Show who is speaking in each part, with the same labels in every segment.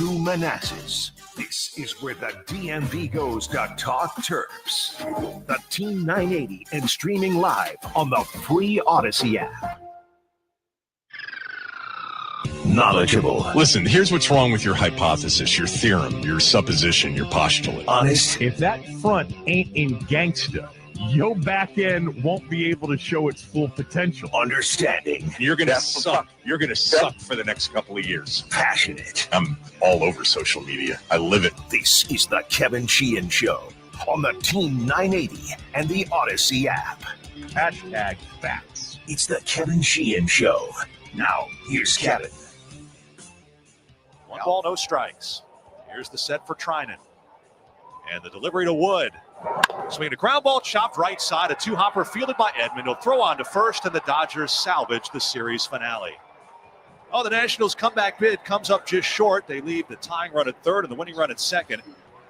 Speaker 1: to Manassas. This is where the DMV goes to talk Terps. The Team 980 and streaming live on the free Odyssey app. Knowledgeable.
Speaker 2: Listen, here's what's wrong with your hypothesis, your theorem, your supposition, your postulate.
Speaker 1: Honest.
Speaker 3: If that front ain't in gangsta, your back end won't be able to show its full potential.
Speaker 1: Understanding.
Speaker 2: You're going to suck. You're going to suck for the next couple of years.
Speaker 1: Passionate.
Speaker 2: I'm all over social media. I live it.
Speaker 1: This is the Kevin Sheehan Show on the Team 980 and the Odyssey app.
Speaker 3: Hashtag facts.
Speaker 1: It's the Kevin Sheehan Show. Now, here's Kevin.
Speaker 4: 1 ball, no strikes. Here's the set for Trinan. And the delivery to Wood. Swinging a ground ball, chopped right side. A two-hopper fielded by Edmond. He'll throw on to first, and the Dodgers salvage the series finale. Oh, the Nationals' comeback bid comes up just short. They leave the tying run at third and the winning run at second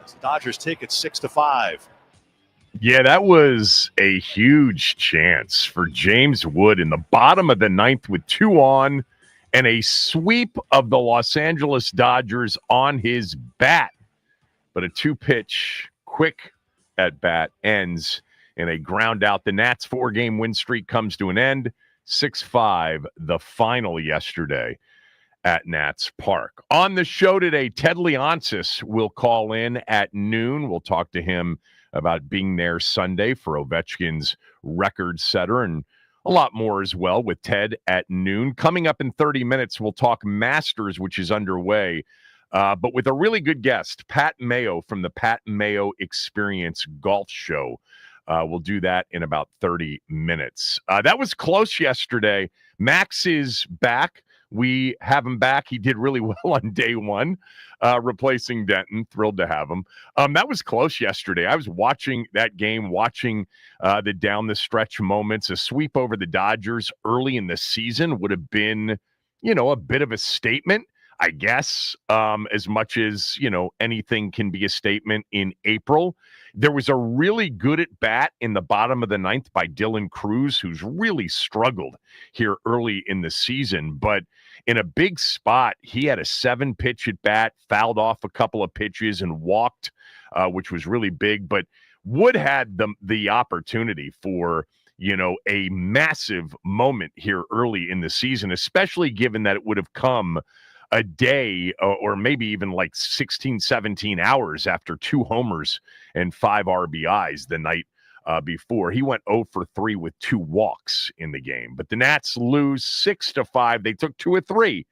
Speaker 4: as the Dodgers take it 6-5.
Speaker 3: Yeah, that was a huge chance for James Wood in the bottom of the ninth with 2 on and a sweep of the Los Angeles Dodgers on his bat. But a 2-pitch quick at bat ends in a ground out. The Nats' 4-game win streak comes to an end. 6-5, the final yesterday at Nats Park. On the show today, Ted Leonsis will call in at noon. We'll talk to him about being there Sunday for Ovechkin's record setter and a lot more as well with Ted at noon. Coming up in 30 minutes, we'll talk Masters, which is underway. But with a really good guest, Pat Mayo from the Pat Mayo Experience Golf Show. We'll do that in about 30 minutes. That was close yesterday. Max is back. We have him back. He did really well on day one, replacing Denton. Thrilled to have him. That was close yesterday. I was watching that game, watching the down the stretch moments. A sweep over the Dodgers early in the season would have been, a bit of a statement, I guess, as much as, anything can be a statement in April. There was a really good at bat in the bottom of the ninth by Dylan Cruz, who's really struggled here early in the season. But in a big spot, he had a 7-pitch at bat, fouled off a couple of pitches and walked, which was really big. But Wood had the opportunity for, a massive moment here early in the season, especially given that it would have come a day or maybe even like 16, 17 hours after 2 homers and 5 RBIs the night before. He went 0 for 3 with 2 walks in the game. But the Nats lose 6-5. They took 2 of 3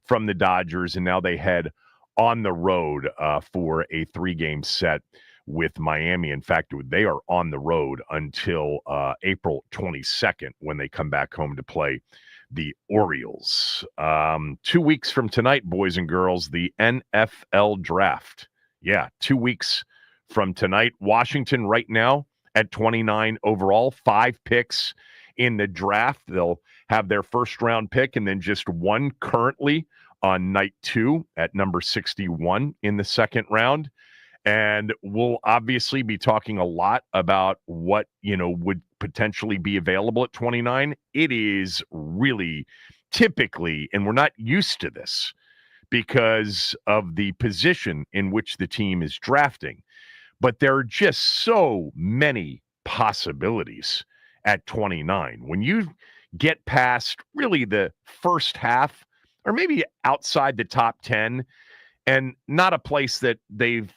Speaker 3: from the Dodgers, and now they head on the road for a 3-game set with Miami. In fact, they are on the road until April 22nd when they come back home to play the Orioles. 2 weeks from tonight, boys and girls, the NFL draft. Yeah, 2 weeks from tonight. Washington right now at 29 overall, 5 picks in the draft. They'll have their first round pick and then just 1 currently on night 2 at number 61 in the second round. And we'll obviously be talking a lot about what, would potentially be available at 29. It is really typically, and we're not used to this because of the position in which the team is drafting, but there are just so many possibilities at 29. When you get past really the first half or maybe outside the top 10 and not a place that they've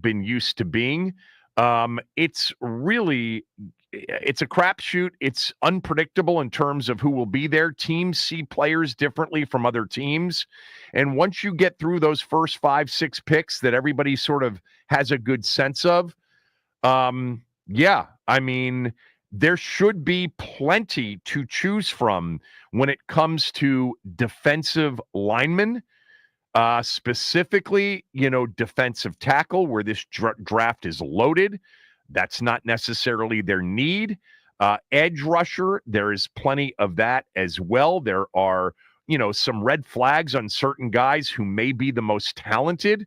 Speaker 3: been used to being. It's a crapshoot. It's unpredictable in terms of who will be there. Teams see players differently from other teams. And once you get through those first 5, 6 picks that everybody sort of has a good sense of, there should be plenty to choose from when it comes to defensive linemen. Specifically, defensive tackle, where this draft is loaded. That's not necessarily their need. Edge rusher, there is plenty of that as well. There are, some red flags on certain guys who may be the most talented.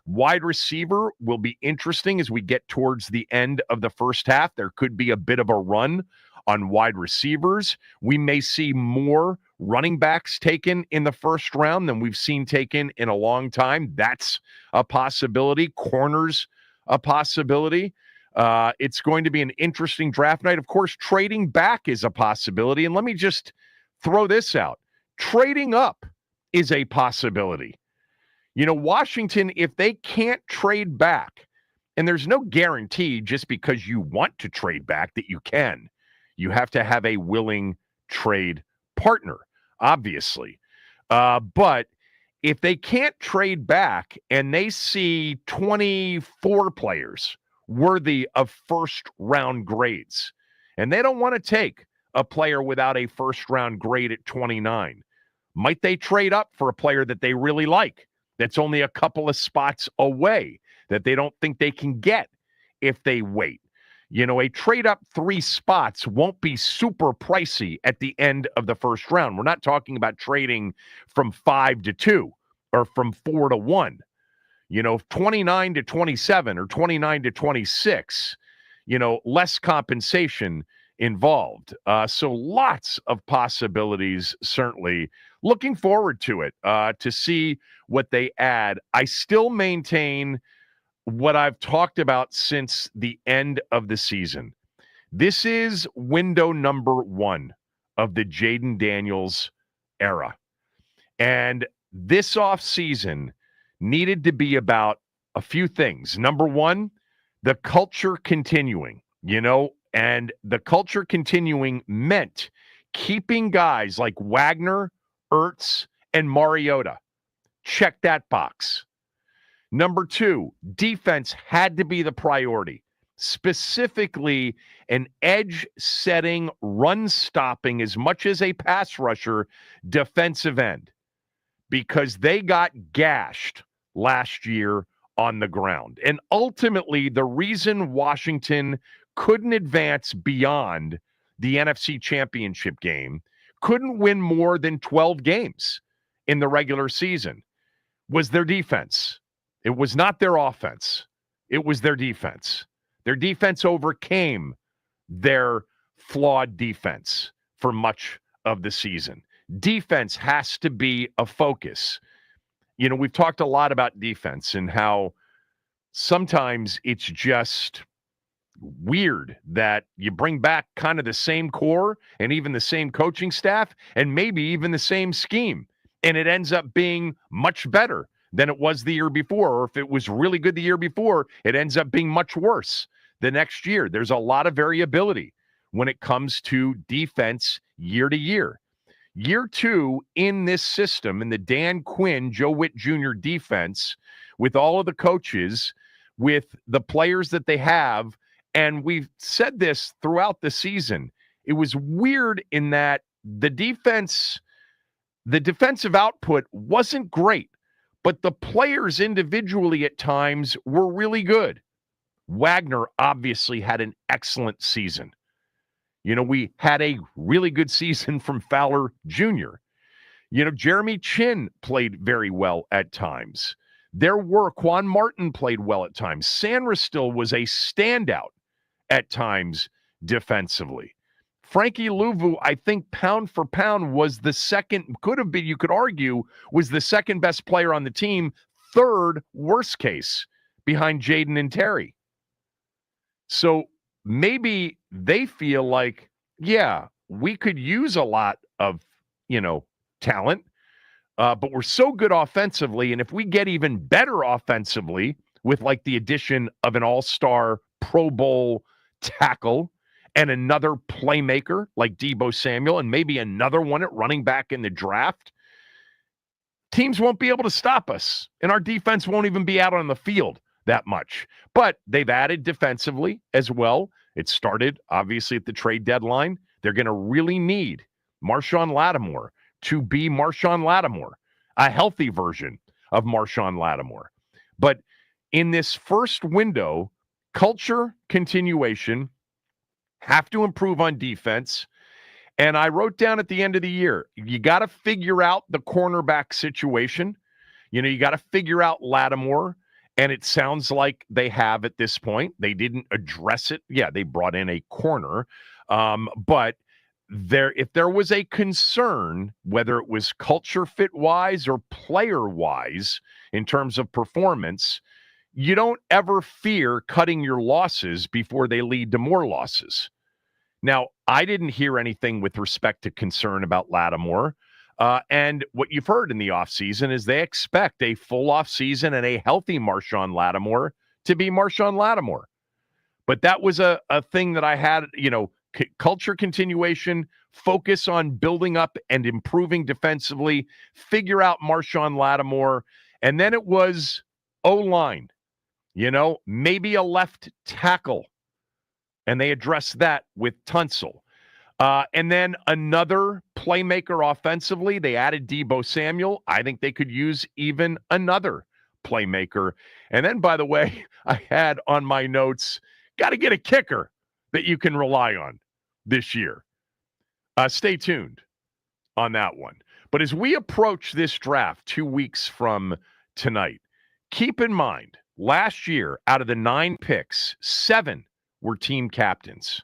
Speaker 3: Wide receiver will be interesting as we get towards the end of the first half. There could be a bit of a run on wide receivers. We may see more running backs taken in the first round than we've seen taken in a long time. That's a possibility. Corners, a possibility. It's going to be an interesting draft night. Of course, trading back is a possibility. And let me just throw this out. Trading up is a possibility. Washington, if they can't trade back, and there's no guarantee just because you want to trade back that you can. You have to have a willing trade partner, obviously. But if they can't trade back and they see 24 players worthy of first-round grades, and they don't want to take a player without a first-round grade at 29, might they trade up for a player that they really like, that's only a couple of spots away, that they don't think they can get if they wait? A trade up 3 spots won't be super pricey at the end of the first round. We're not talking about trading from 5 to 2 or from 4 to 1. 29 to 27 or 29 to 26, less compensation involved. So lots of possibilities, certainly. Looking forward to it, to see what they add. I still maintain what I've talked about since the end of the season. This is window number 1 of the Jaden Daniels era. And this offseason needed to be about a few things. Number 1, the culture continuing, and the culture continuing meant keeping guys like Wagner, Ertz, and Mariota. Check that box. Number 2, defense had to be the priority, specifically an edge-setting, run-stopping as much as a pass rusher defensive end, because they got gashed last year on the ground. And ultimately, the reason Washington couldn't advance beyond the NFC Championship game, couldn't win more than 12 games in the regular season, was their defense. It was not their offense. It was their defense. Their defense overcame their flawed defense for much of the season. Defense has to be a focus. We've talked a lot about defense and how sometimes it's just weird that you bring back kind of the same core and even the same coaching staff and maybe even the same scheme, and it ends up being much better than it was the year before. Or if it was really good the year before, it ends up being much worse the next year. There's a lot of variability when it comes to defense year to year. Year 2 in this system, in the Dan Quinn, Joe Witt Jr. defense, with all of the coaches, with the players that they have, and we've said this throughout the season, it was weird in that the defensive output wasn't great, but the players individually at times were really good. Wagner obviously had an excellent season. We had a really good season from Fowler Jr. Jeremy Chin played very well at times. Quan Martin played well at times. Sandra still was a standout at times defensively. Frankie Louvu, I think pound for pound was the second, could have been, you could argue, was the second best player on the team, third worst case behind Jaden and Terry. So maybe they feel like, yeah, we could use a lot of, talent, but we're so good offensively. And if we get even better offensively with like the addition of an all-star Pro Bowl tackle and another playmaker like Deebo Samuel and maybe another one at running back in the draft, teams won't be able to stop us. And our defense won't even be out on the field that much. But they've added defensively as well. It started, obviously, at the trade deadline. They're going to really need Marshawn Lattimore to be Marshawn Lattimore, a healthy version of Marshawn Lattimore. But in this first window, culture continuation, have to improve on defense. And I wrote down at the end of the year, you got to figure out the cornerback situation. You got to figure out Lattimore. And it sounds like they have at this point. They didn't address it. Yeah, they brought in a corner. But if there was a concern, whether it was culture fit wise or player wise in terms of performance, you don't ever fear cutting your losses before they lead to more losses. Now, I didn't hear anything with respect to concern about Lattimore. And what you've heard in the offseason is they expect a full offseason and a healthy Marshawn Lattimore to be Marshawn Lattimore. But that was a thing that I had, culture continuation, focus on building up and improving defensively, figure out Marshawn Lattimore. And then it was O-line, maybe a left tackle. And they addressed that with Tunsil. And then another playmaker offensively. They added Deebo Samuel. I think they could use even another playmaker. And then, by the way, I had on my notes, got to get a kicker that you can rely on this year. Stay tuned on that one. But as we approach this draft 2 weeks from tonight, keep in mind, last year, out of the 9 picks, 7 were team captains.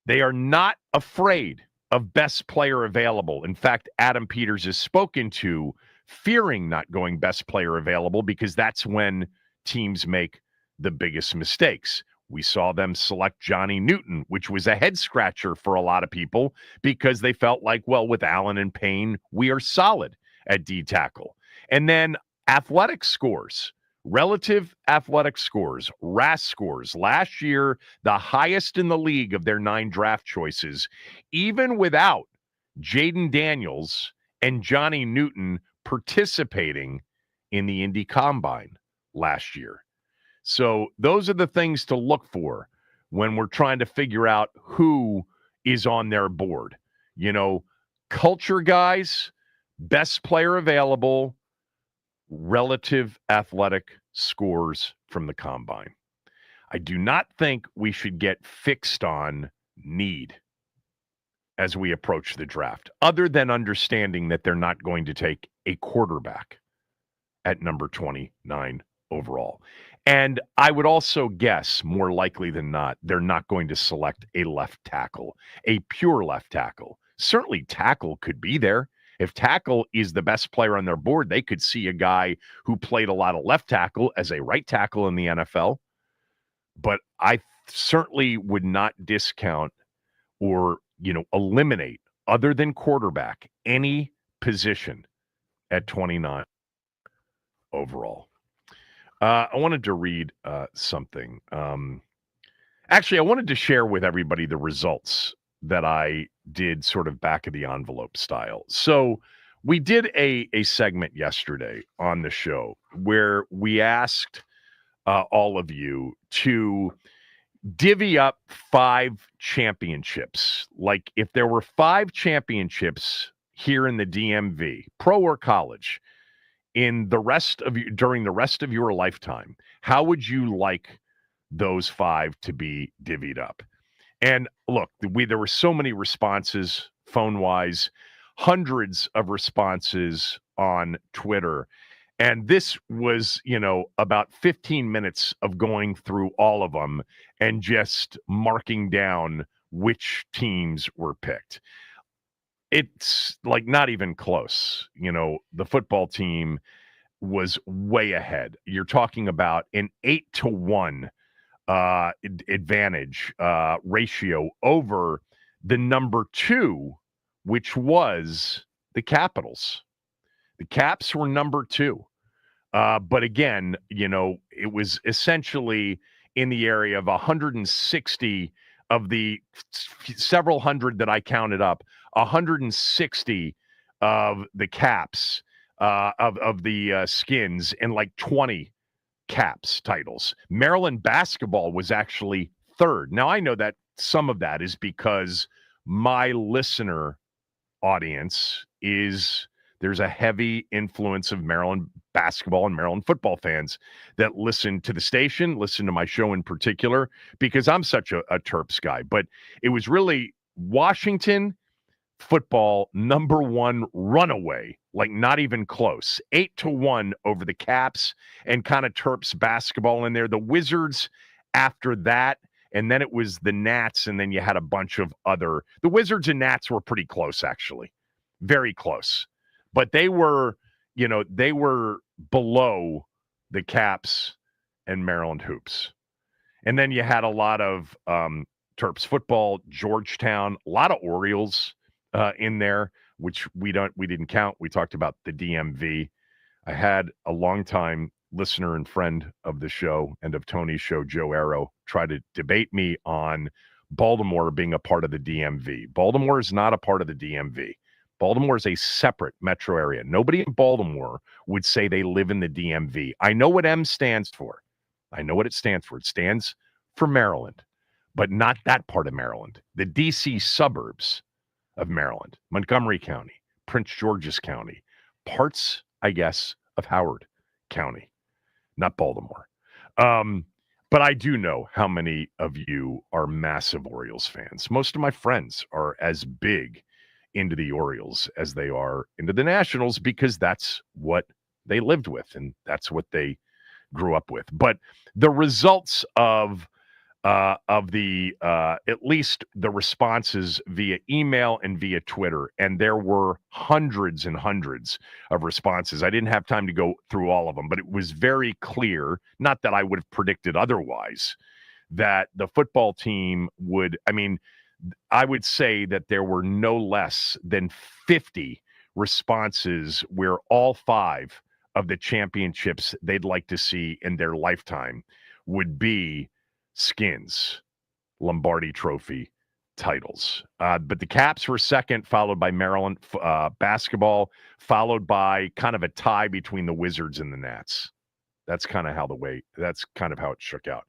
Speaker 3: They are not afraid of best player available. In fact, Adam Peters is spoken to fearing not going best player available because that's when teams make the biggest mistakes. We saw them select Johnny Newton, which was a head scratcher for a lot of people because they felt like, well, with Allen and Payne, we are solid at D tackle. And then athletic scores. Relative athletic scores, RAS scores, last year, the highest in the league of their 9 draft choices, even without Jaden Daniels and Johnny Newton participating in the Indy Combine last year. So those are the things to look for when we're trying to figure out who is on their board. Culture guys, best player available, relative athletic scores from the combine. I do not think we should get fixed on need as we approach the draft, other than understanding that they're not going to take a quarterback at number 29 overall. And I would also guess, more likely than not, they're not going to select a left tackle, a pure left tackle. Certainly tackle could be there. If tackle is the best player on their board, they could see a guy who played a lot of left tackle as a right tackle in the NFL. But I certainly would not discount or, eliminate, other than quarterback, any position at 29 overall. I wanted to read something. Actually, I wanted to share with everybody the results that I did sort of back of the envelope style. So we did a segment yesterday on the show where we asked all of you to divvy up 5 championships. Like if there were 5 championships here in the DMV, pro or college, during the rest of your lifetime, how would you like those 5 to be divvied up? And look, there were so many responses phone-wise, hundreds of responses on Twitter. And this was, about 15 minutes of going through all of them and just marking down which teams were picked. It's like not even close. The football team was way ahead. You're talking about an 8-1 advantage ratio over the number 2, which was the Capitals. The Caps were number 2. But again, it was essentially in the area of 160 of the several hundred that I counted up, 160 of the Caps, of the Skins, and like 20 Caps titles. Maryland basketball was actually 3rd. Now, I know that some of that is because my listener audience there's a heavy influence of Maryland basketball and Maryland football fans that listen to the station, listen to my show in particular, because I'm such a Terps guy. But it was really Washington football number 1 runaway, like not even close. 8-1 over the Caps, and kind of Terps basketball in there. The Wizards after that, and then it was the Nats, and then you had a bunch of other. The Wizards and Nats were pretty close, actually, very close, but they were below the Caps and Maryland Hoops, and then you had a lot of Terps football, Georgetown, a lot of Orioles in there, which we didn't count. We talked about the DMV. I had a longtime listener and friend of the show and of Tony's show, Joe Arrow, try to debate me on Baltimore being a part of the DMV. Baltimore is not a part of the DMV. Baltimore is a separate metro area. Nobody in Baltimore would say they live in the DMV. I know what M stands for. I know what it stands for. It stands for Maryland, but not that part of Maryland. The DC suburbs of Maryland, Montgomery County, Prince George's County, parts, I guess, of Howard County, not Baltimore. But I do know how many of you are massive Orioles fans. Most of my friends are as big into the Orioles as they are into the Nationals because that's what they lived with and that's what they grew up with. But the results of the at least the responses via email and via Twitter, and there were hundreds and hundreds of responses. I didn't have time to go through all of them, but it was very clear, not that I would have predicted otherwise, that the football team would, I would say that there were no less than 50 responses where all 5 of the championships they'd like to see in their lifetime would be Skins Lombardi Trophy titles. But the Caps were second, followed by Maryland basketball, followed by kind of a tie between the Wizards and the Nats. That's kind of how it shook out.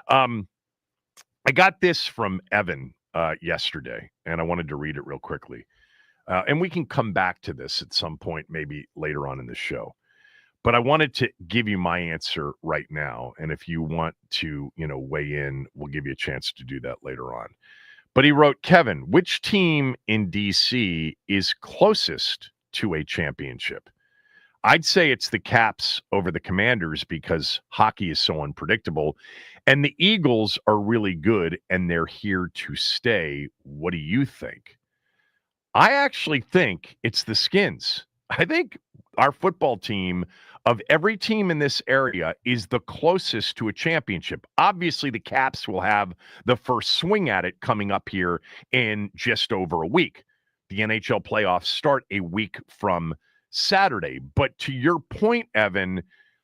Speaker 3: I got this from Evan yesterday, and I wanted to read it real quickly. And we can come back to this at some point, maybe later on in the show. But I wanted to give you my answer right now. And if you want to, weigh in, we'll give you a chance to do that later on. But he wrote, Kevin, which team in DC is closest to a championship? I'd say it's the Caps over the Commanders because hockey is so unpredictable. And the Eagles are really good and they're here to stay. What do you think? I actually think it's the Skins. I think our football team, of every team in this area, is the closest to a championship. Obviously, the Caps will have the first swing at it coming up here in just over a week. The NHL playoffs start a week from Saturday. But to your point, Evan,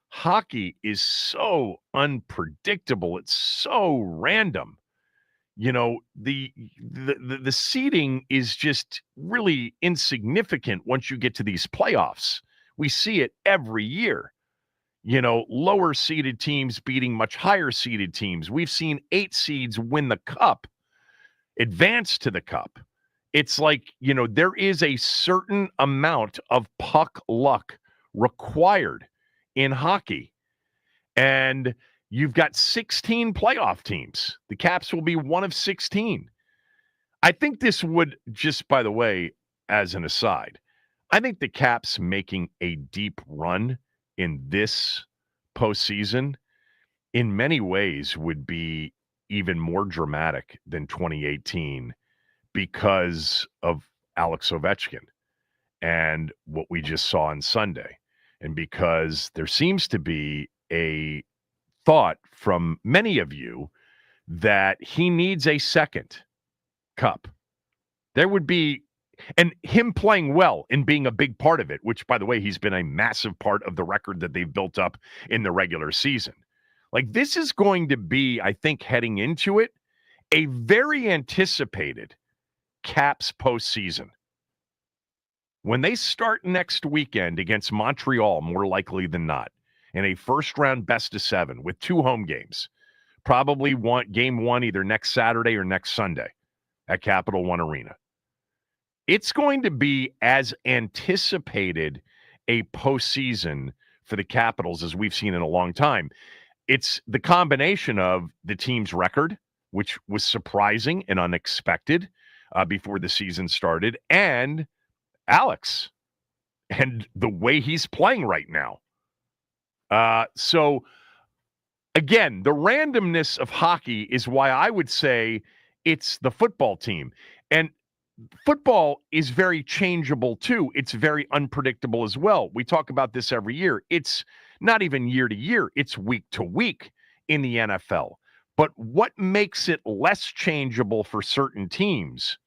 Speaker 3: hockey is so unpredictable. It's so random. The seeding is just really insignificant once you get to these playoffs. We see it every year. Lower seeded teams beating much higher seeded teams. We've seen 8 seeds win the cup, advance to the cup. It's like, there is a certain amount of puck luck required in hockey. And you've got 16 playoff teams. The Caps will be one of 16. I think this would, just by the way, as an aside, I think the Caps making a deep run in this postseason in many ways would be even more dramatic than 2018 because of Alex Ovechkin and what we just saw on Sunday. And because there seems to be a thought from many of you that he needs a second cup. There would be, and him playing well and being a big part of it, which, by the way, he's been a massive part of the record that they've built up in the regular season. Like, this is going to be, I think, heading into it, a very anticipated Caps postseason. When they start next weekend against Montreal, more likely than not, in a first-round best-of-7 with 2 home games, probably game 1 either next Saturday or next Sunday at Capital One Arena. It's going to be as anticipated a postseason for the Capitals as we've seen in a long time. It's the combination of the team's record, which was surprising and unexpected before the season started, and Alex and the way he's playing right now. So again, the randomness of hockey is why I would say it's the football team. And football is very changeable too. It's very unpredictable as well. We talk about this every year. It's not even year to year, it's week to week in the NFL. But what makes it less changeable for certain teams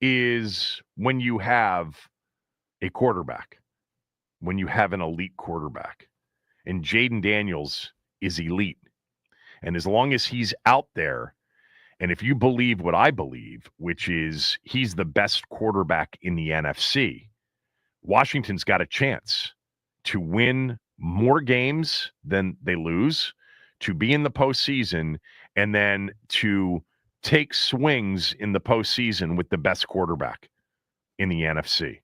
Speaker 3: is when you have a quarterback, when you have an elite quarterback. And Jaden Daniels is elite. And as long as he's out there, and if you believe what I believe, which is he's the best quarterback in the NFC, Washington's got a chance to win more games than they lose, to be in the postseason, and then to take swings in the postseason with the best quarterback in the NFC.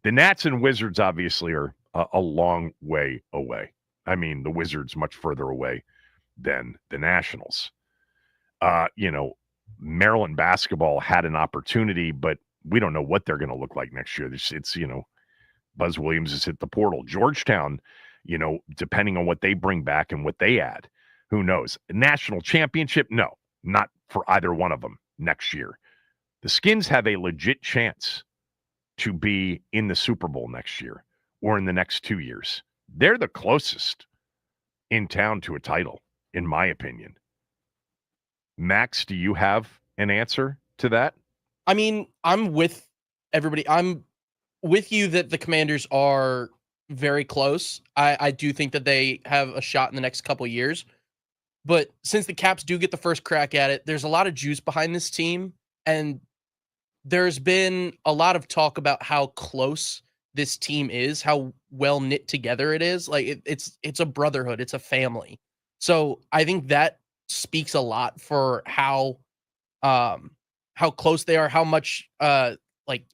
Speaker 3: The Nats and Wizards obviously are a long way away. I mean, the Wizards much further away than the Nationals. Maryland basketball had an opportunity, but we don't know what they're going to look like next year. It's Buzz Williams has hit the portal. Georgetown, depending on what they bring back and what they add, who knows? National championship? No, not for either one of them next year. The Skins have a legit chance to be in the Super Bowl next year or in the next 2 years. They're the closest in town to a title, in my opinion. Max, do you have an answer to that?
Speaker 5: I mean, I'm with everybody. I'm with you that the Commanders are very close. I do think that they have a shot in the next couple of years. But since the Caps do get the first crack at it, there's a lot of juice behind this team. And there's been a lot of talk about how close this team is, how well knit together it is. Like it's a brotherhood. It's a family. So I think that speaks a lot for how close they are, how much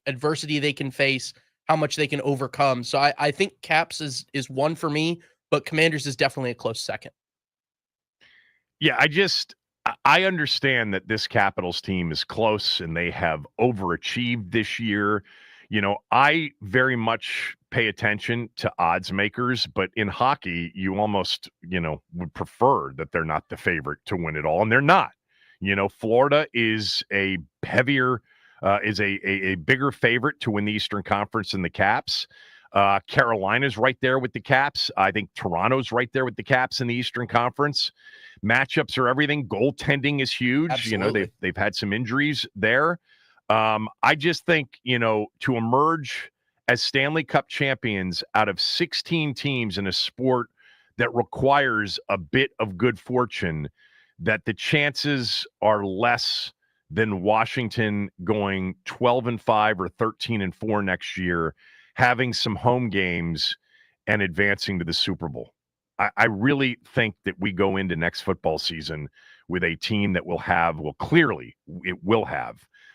Speaker 5: adversity they can face, how much they can overcome. So I think Caps is one for me, but Commanders is definitely a close second.
Speaker 3: Yeah, I understand that this Capitals team is close and they have overachieved this year. I very much pay attention to odds makers, but in hockey, you almost, would prefer that they're not the favorite to win it all, and they're not. Florida is a heavier, is a bigger favorite to win the Eastern Conference than the Caps. Carolina's right there with the Caps. I think Toronto's right there with the Caps in the Eastern Conference. Matchups are everything. Goaltending is huge.
Speaker 5: Absolutely.
Speaker 3: They've had some injuries there. I just think, to emerge as Stanley Cup champions out of 16 teams in a sport that requires a bit of good fortune, that the chances are less than Washington going 12-5 or 13-4 next year, having some home games and advancing to the Super Bowl. I really think that we go into next football season with a team that will have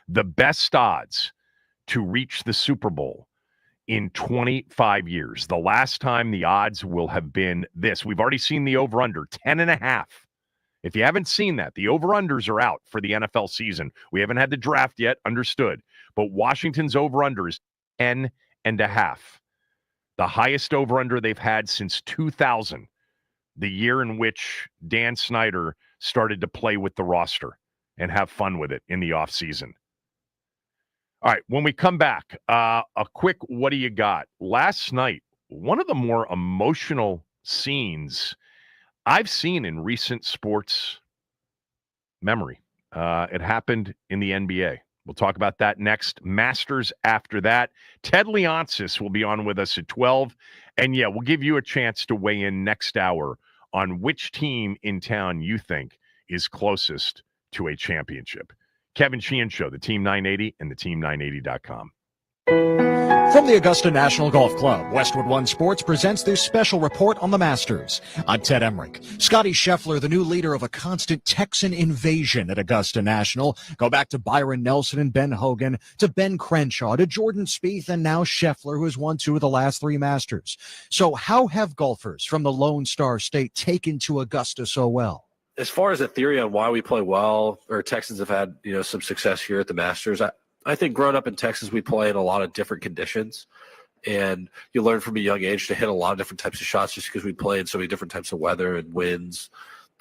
Speaker 3: the best odds to reach the Super Bowl in 25 years. The last time the odds will have been this. We've already seen the over-under, 10.5. If you haven't seen that, the over-unders are out for the NFL season. We haven't had the draft yet, understood. But Washington's over-under is 10.5. The highest over-under they've had since 2000, the year in which Dan Snyder started to play with the roster and have fun with it in the offseason. All right, when we come back, a quick what do you got? Last night, one of the more emotional scenes I've seen in recent sports memory. It happened in the NBA. We'll talk about that next. Masters after that. Ted Leonsis will be on with us at 12. And yeah, we'll give you a chance to weigh in next hour on which team in town you think is closest to a championship. Kevin Sheehan Show, the Team 980 and the Team980.com.
Speaker 6: From the Augusta National Golf Club, Westwood One Sports presents their special report on the Masters. I'm Ted Emmerich. Scotty Scheffler, the new leader of a constant Texan invasion at Augusta National. Go back to Byron Nelson and Ben Hogan, to Ben Crenshaw, to Jordan Spieth, and now Scheffler, who has won 2 of the last 3 Masters. So how have golfers from the Lone Star State taken to Augusta so well?
Speaker 7: As far as a theory on why we play well, or Texans have had, some success here at the Masters, I think growing up in Texas, we play in a lot of different conditions, and you learn from a young age to hit a lot of different types of shots just because we play in so many different types of weather and winds.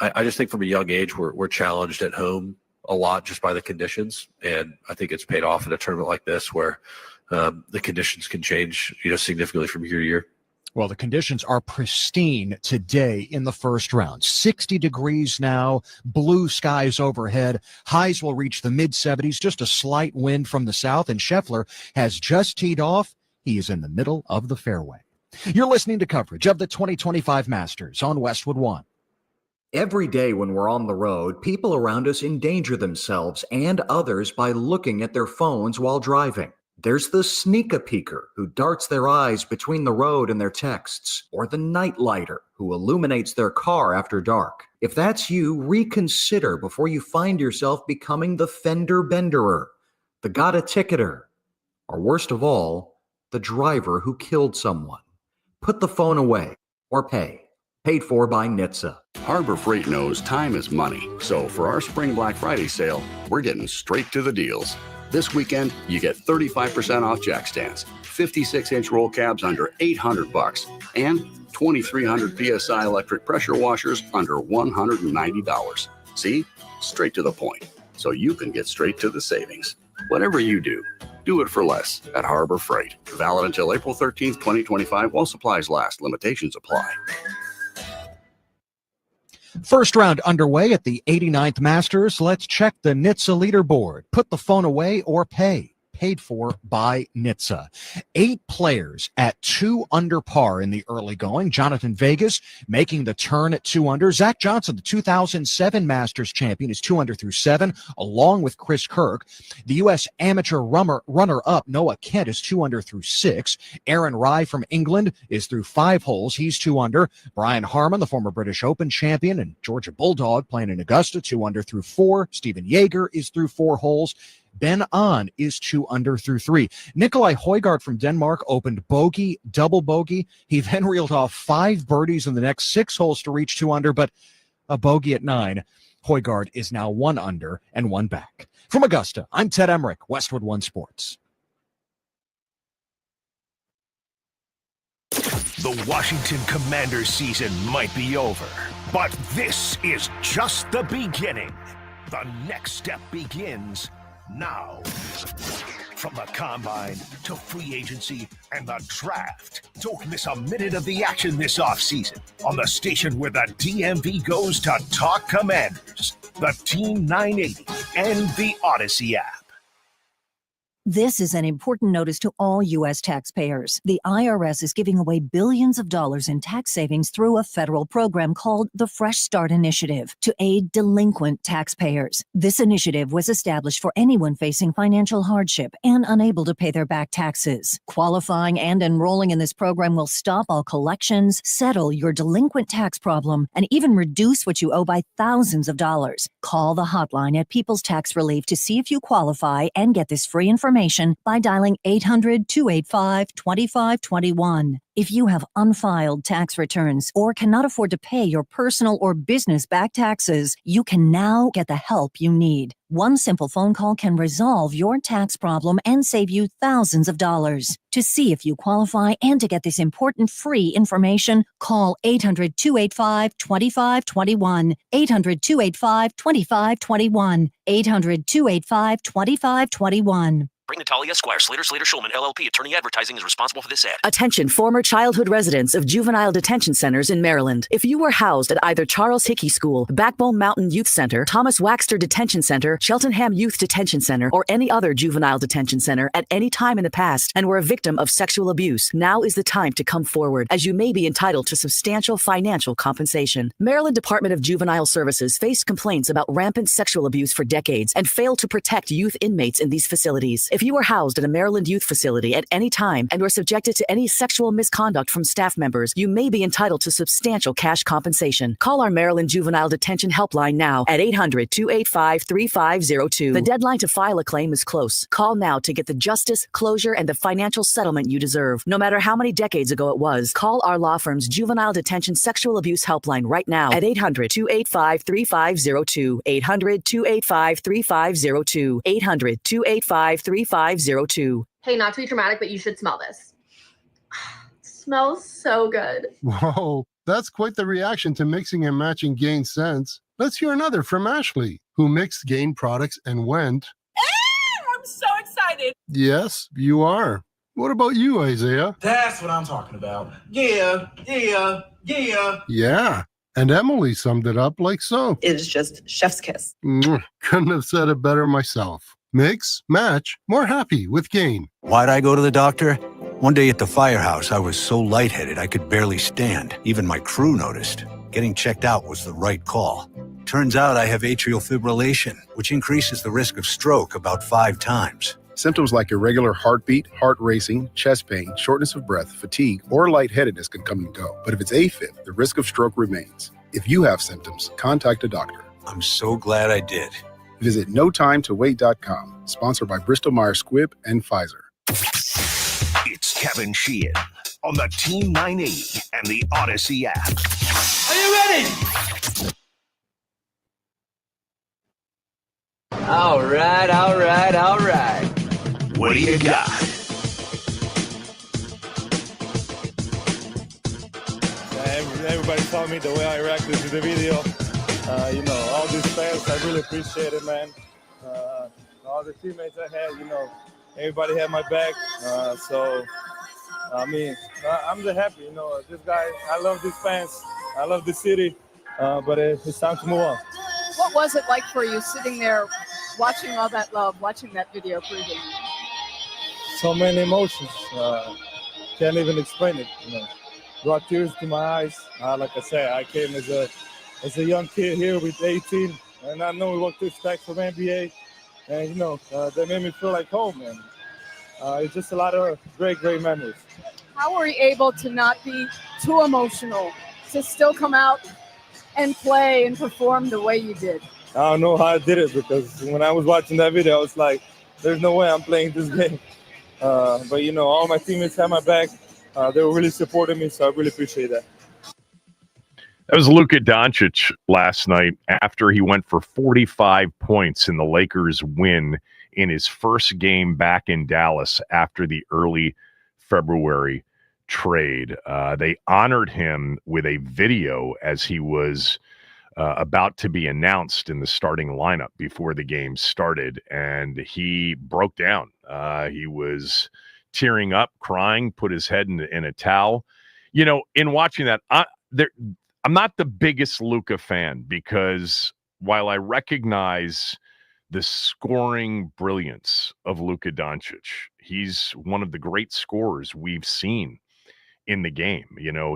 Speaker 7: I just think from a young age, we're challenged at home a lot just by the conditions. And I think it's paid off in a tournament like this where the conditions can change, significantly from year to year.
Speaker 6: Well, the conditions are pristine today in the first round. 60 degrees now, blue skies overhead. Highs will reach the mid-70s, just a slight wind from the south, and Scheffler has just teed off. He is in the middle of the fairway. You're listening to coverage of the 2025 Masters on Westwood One.
Speaker 8: Every day when we're on the road, people around us endanger themselves and others by looking at their phones while driving. There's the sneak-a-peeker who darts their eyes between the road and their texts, or the nightlighter who illuminates their car after dark. If that's you, reconsider before you find yourself becoming the fender benderer, the got-a-ticketer, or worst of all, the driver who killed someone. Put the phone away or pay. Paid for by NHTSA.
Speaker 9: Harbor Freight knows time is money, so for our Spring Black Friday sale, we're getting straight to the deals. This weekend, you get 35% off jack stands, 56-inch roll cabs under $800, and 2,300 PSI electric pressure washers under $190. See? Straight to the point, so you can get straight to the savings. Whatever you do, do it for less at Harbor Freight. Valid until April 13th, 2025, while supplies last. Limitations apply.
Speaker 6: First round underway at the 89th Masters. Let's check the NHTSA leaderboard. Put the phone away or pay. Paid for by NHTSA. 8 players at 2 under par in the early going. Jonathan Vegas making the turn at 2 under. Zach Johnson, the 2007 Masters champion, is 2 under through 7, along with Chris Kirk. The U.S. amateur runner-up Noah Kent is 2 under through 6. Aaron Rai from England is through 5 holes. He's 2 under. Brian Harman, the former British Open champion and Georgia Bulldog, playing in Augusta, 2 under through 4. Stephen Yeager is through 4 holes. Ben Ahn is 2 under through 3. Nikolai Højgaard from Denmark opened bogey, double bogey. He then reeled off 5 birdies in the next 6 holes to reach 2 under, but a bogey at 9. Højgaard is now 1 under and 1 back. From Augusta, I'm Ted Emmerich, Westwood One Sports.
Speaker 1: The Washington Commanders season might be over, but this is just the beginning. The next step begins now. From the combine to free agency and the draft, don't miss a minute of the action this offseason on the station where the DMV goes to talk Commanders, the Team 980, and the Odyssey app.
Speaker 10: This is an important notice to all U.S. taxpayers. The IRS is giving away billions of dollars in tax savings through a federal program called the Fresh Start Initiative to aid delinquent taxpayers. This initiative was established for anyone facing financial hardship and unable to pay their back taxes. Qualifying and enrolling in this program will stop all collections, settle your delinquent tax problem, and even reduce what you owe by thousands of dollars. Call the hotline at People's Tax Relief to see if you qualify and get this free information by dialing 800-285-2521. If you have unfiled tax returns or cannot afford to pay your personal or business back taxes, you can now get the help you need. One simple phone call can resolve your tax problem and save you thousands of dollars. To see if you qualify and to get this important free information, call 800-285-2521. 800-285-2521. 800-285-2521.
Speaker 11: Bring Natalia Esquire, Slater Schulman, LLP. Attorney Advertising is responsible for this ad.
Speaker 12: Attention former childhood residents of juvenile detention centers in Maryland. If you were housed at either Charles Hickey School, Backbone Mountain Youth Center, Thomas Waxter Detention Center, Cheltenham Youth Detention Center, or any other juvenile detention center at any time in the past and were a victim of sexual abuse, now is the time to come forward, as you may be entitled to substantial financial compensation. Maryland Department of Juvenile Services faced complaints about rampant sexual abuse for decades and failed to protect youth inmates in these facilities. If you were housed at a Maryland youth facility at any time and were subjected to any sexual misconduct from staff members, you may be entitled to substantial cash compensation. Call our Maryland Juvenile Detention Helpline now at 800-285-3502. The deadline to file a claim is close. Call now to get the justice, closure, and the financial settlement you deserve. No matter how many decades ago it was, call our law firm's Juvenile Detention Sexual Abuse Helpline right now at 800-285-3502. 800-285-3502. 800-285-3502.
Speaker 13: Hey, not to be dramatic, but you should smell this. Smells so good.
Speaker 14: Whoa,
Speaker 13: that's quite the reaction to mixing and matching Gain scents. Let's hear another from Ashley, who mixed Gain products and went,
Speaker 14: I'm so excited.
Speaker 13: yes, you are. What about you, Isaiah?
Speaker 15: That's what I'm talking about. Yeah.
Speaker 13: Yeah. And Emily summed it up like so.
Speaker 14: It is just chef's kiss.
Speaker 13: Couldn't have said it better myself. Mix, match, more happy with Gain.
Speaker 16: Why'd I go to the doctor? One day at the firehouse, I was so lightheaded I could barely stand. Even my crew noticed. Getting checked out was the right call. Turns out I have atrial fibrillation, which increases the risk of stroke about 5 times.
Speaker 17: Symptoms like irregular heartbeat, heart racing, chest pain, shortness of breath, fatigue, or lightheadedness can come and go. But if it's AFib, the risk of stroke remains. If you have symptoms, contact a doctor.
Speaker 16: I'm so glad I did.
Speaker 17: Visit notimetowait.com. Sponsored by Bristol Myers Squibb and Pfizer.
Speaker 1: It's Kevin Sheehan on the Team 980 and the Odyssey app.
Speaker 15: Are you ready?
Speaker 18: All right.
Speaker 1: What do you got?
Speaker 19: Everybody saw me the way I reacted to the video. All these fans, I really appreciate it, man. All the teammates I had, everybody had my back. I'm just happy, this guy, I love these fans. I love the city, but it's time to move on.
Speaker 14: What was it like for you sitting there watching all that love, watching that video pregame?
Speaker 19: So many emotions. Can't even explain it. Brought tears to my eyes. Like I said, I came as a young kid here with 18, and I know what to expect from NBA. And that made me feel like home. And it's just a lot of great memories.
Speaker 14: How were you able to not be too emotional, to still come out and play and perform the way you did?
Speaker 19: I don't know how I did it, because when I was watching that video, I was like, there's no way I'm playing this game. But all my teammates had my back. They were really supporting me, so I really appreciate that.
Speaker 3: That was Luka Doncic last night after he went for 45 points in the Lakers' win in his first game back in Dallas after the early February trade. They honored him with a video as he was about to be announced in the starting lineup before the game started, and he broke down. He was tearing up, crying, put his head in a towel. In watching that, I'm not the biggest Luka fan, because while I recognize the scoring brilliance of Luka Doncic, he's one of the great scorers we've seen in the game.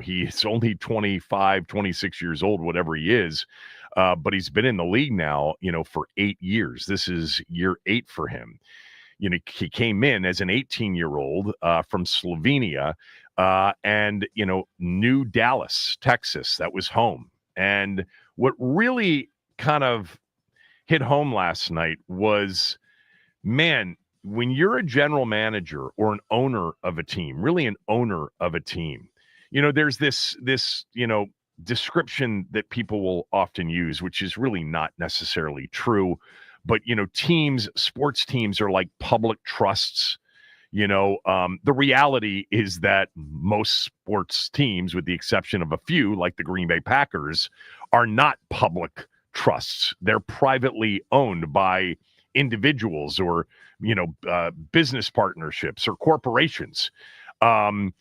Speaker 3: He's only 25, 26 years old, whatever he is, but he's been in the league now, for 8 years. This is year 8 for him. He came in as an 18-year-old from Slovenia, and knew Dallas, Texas. That was home. And what really kind of hit home last night was, man, when you're a general manager or an owner of a team, really an owner of a team, there's this description that people will often use, which is really not necessarily true. But, sports teams are like public trusts. The reality is that most sports teams, with the exception of a few, like the Green Bay Packers, are not public trusts. They're privately owned by individuals or, business partnerships or corporations. But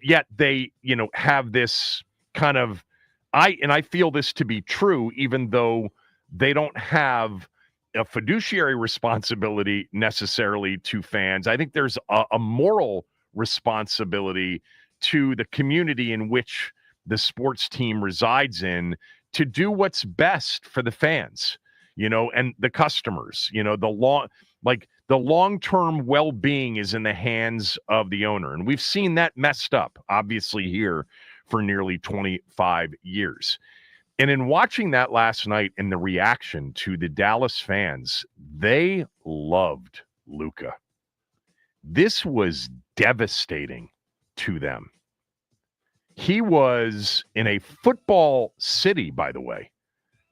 Speaker 3: yet they, have this kind of, I feel this to be true, even though they don't have a fiduciary responsibility necessarily to fans. I think there's a moral responsibility to the community in which the sports team resides in to do what's best for the fans, and the customers. The long-term well-being is in the hands of the owner. And we've seen that messed up, obviously, here for nearly 25 years. And in watching that last night and the reaction to the Dallas fans, they loved Luka. This was devastating to them. He was in a football city, by the way.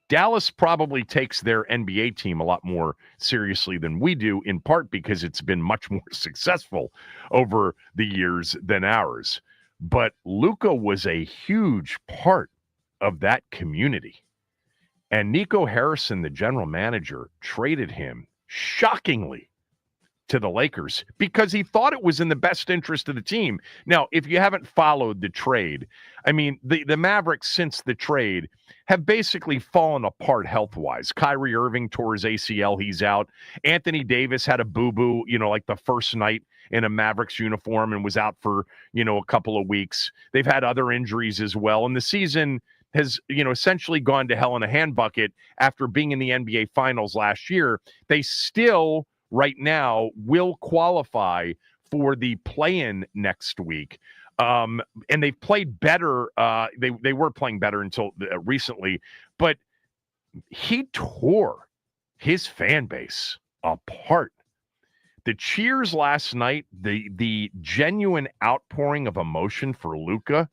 Speaker 3: Dallas probably takes their NBA team a lot more seriously than we do, in part because it's been much more successful over the years than ours. But Luka was a huge part of that community. And Nico Harrison, the general manager, traded him shockingly to the Lakers because he thought it was in the best interest of the team. Now, if you haven't followed the trade, I mean, the Mavericks since the trade have basically fallen apart health-wise. Kyrie Irving tore his ACL, he's out. Anthony Davis had a boo-boo, like the first night in a Mavericks uniform and was out for, a couple of weeks. They've had other injuries as well. And the season has, essentially gone to hell in a handbucket after being in the NBA Finals last year. They still right now will qualify for the play-in next week. And they've played better. They were playing better until recently, but he tore his fan base apart. The cheers last night, the genuine outpouring of emotion for Luka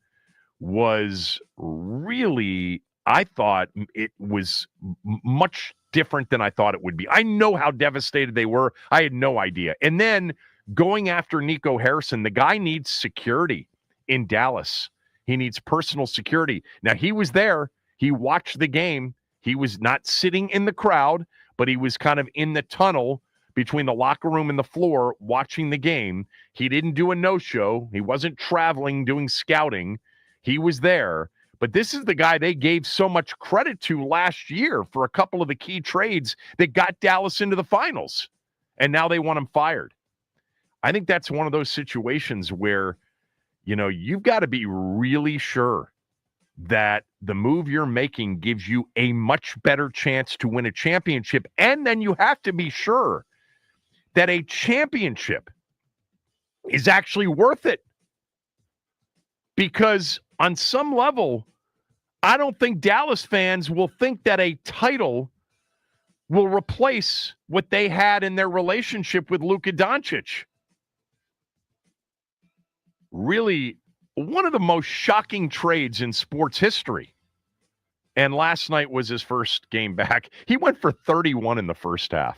Speaker 3: was really, I thought it was much different than I thought it would be. I know how devastated they were. I had no idea. And then going after Nico Harrison, the guy needs security in Dallas. He needs personal security. Now, he was there. He watched the game. He was not sitting in the crowd, but he was kind of in the tunnel between the locker room and the floor watching the game. He didn't do a no-show. He wasn't traveling, doing scouting. He was there. But this is the guy they gave so much credit to last year for a couple of the key trades that got Dallas into the finals. And now they want him fired. I think that's one of those situations where, you've got to be really sure that the move you're making gives you a much better chance to win a championship. And then you have to be sure that a championship is actually worth it. Because on some level, I don't think Dallas fans will think that a title will replace what they had in their relationship with Luka Doncic. Really, one of the most shocking trades in sports history. And last night was his first game back. He went for 31 in the first half.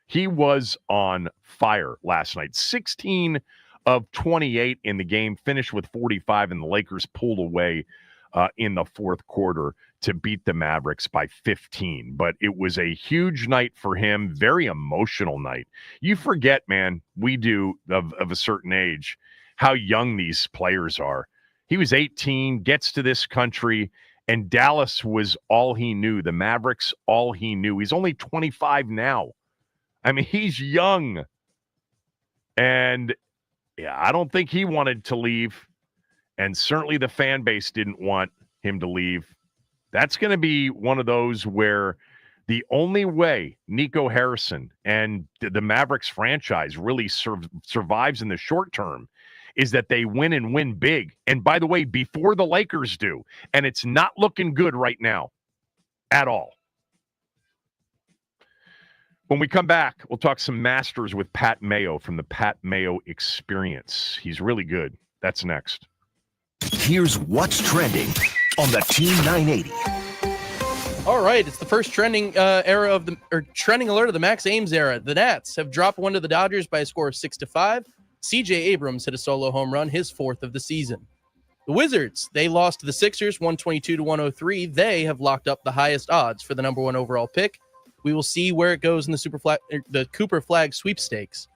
Speaker 3: He was on fire last night. 16 of 28 in the game, finished with 45, and the Lakers pulled away in the fourth quarter to beat the Mavericks by 15. But it was a huge night for him, very emotional night. You forget, man, we do of a certain age, how young these players are. He was 18, gets to this country, and Dallas was all he knew. The Mavericks, all he knew. He's only 25 now. I mean, he's young. And yeah, I don't think he wanted to leave. And certainly the fan base didn't want him to leave. That's going to be one of those where the only way Nico Harrison and the Mavericks franchise really survives in the short term is that they win and win big. And by the way, before the Lakers do. And it's not looking good right now at all. When we come back, we'll talk some Masters with Pat Mayo from the Pat Mayo Experience. He's really good. That's next.
Speaker 1: Here's what's trending on the Team 980.
Speaker 5: All right, it's the first trending trending alert of the Max Ames era. The Nats have dropped one to the Dodgers by a score of 6-5. C.J. Abrams hit a solo home run, his fourth of the season. The Wizards, they lost to the Sixers 122-103. They have locked up the highest odds for the number one overall pick. We will see where it goes in the Cooper Flag sweepstakes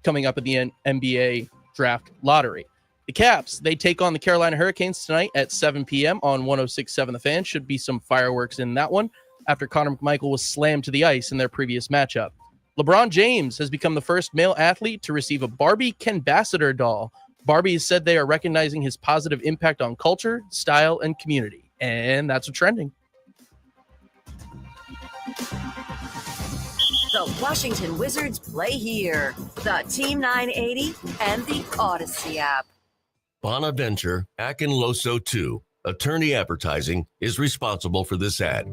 Speaker 5: coming up at the NBA draft lottery. The Caps, they take on the Carolina Hurricanes tonight at 7 p.m. on 106.7 The Fan. Should be some fireworks in that one after Connor McMichael was slammed to the ice in their previous matchup. LeBron James has become the first male athlete to receive a Barbie Kenbassador doll. Barbie has said they are recognizing his positive impact on culture, style, and community. And that's what's trending.
Speaker 20: The Washington Wizards play here. The Team 980 and the Odyssey app.
Speaker 21: Bonaventure Akinloso 2, attorney advertising, is responsible for this ad.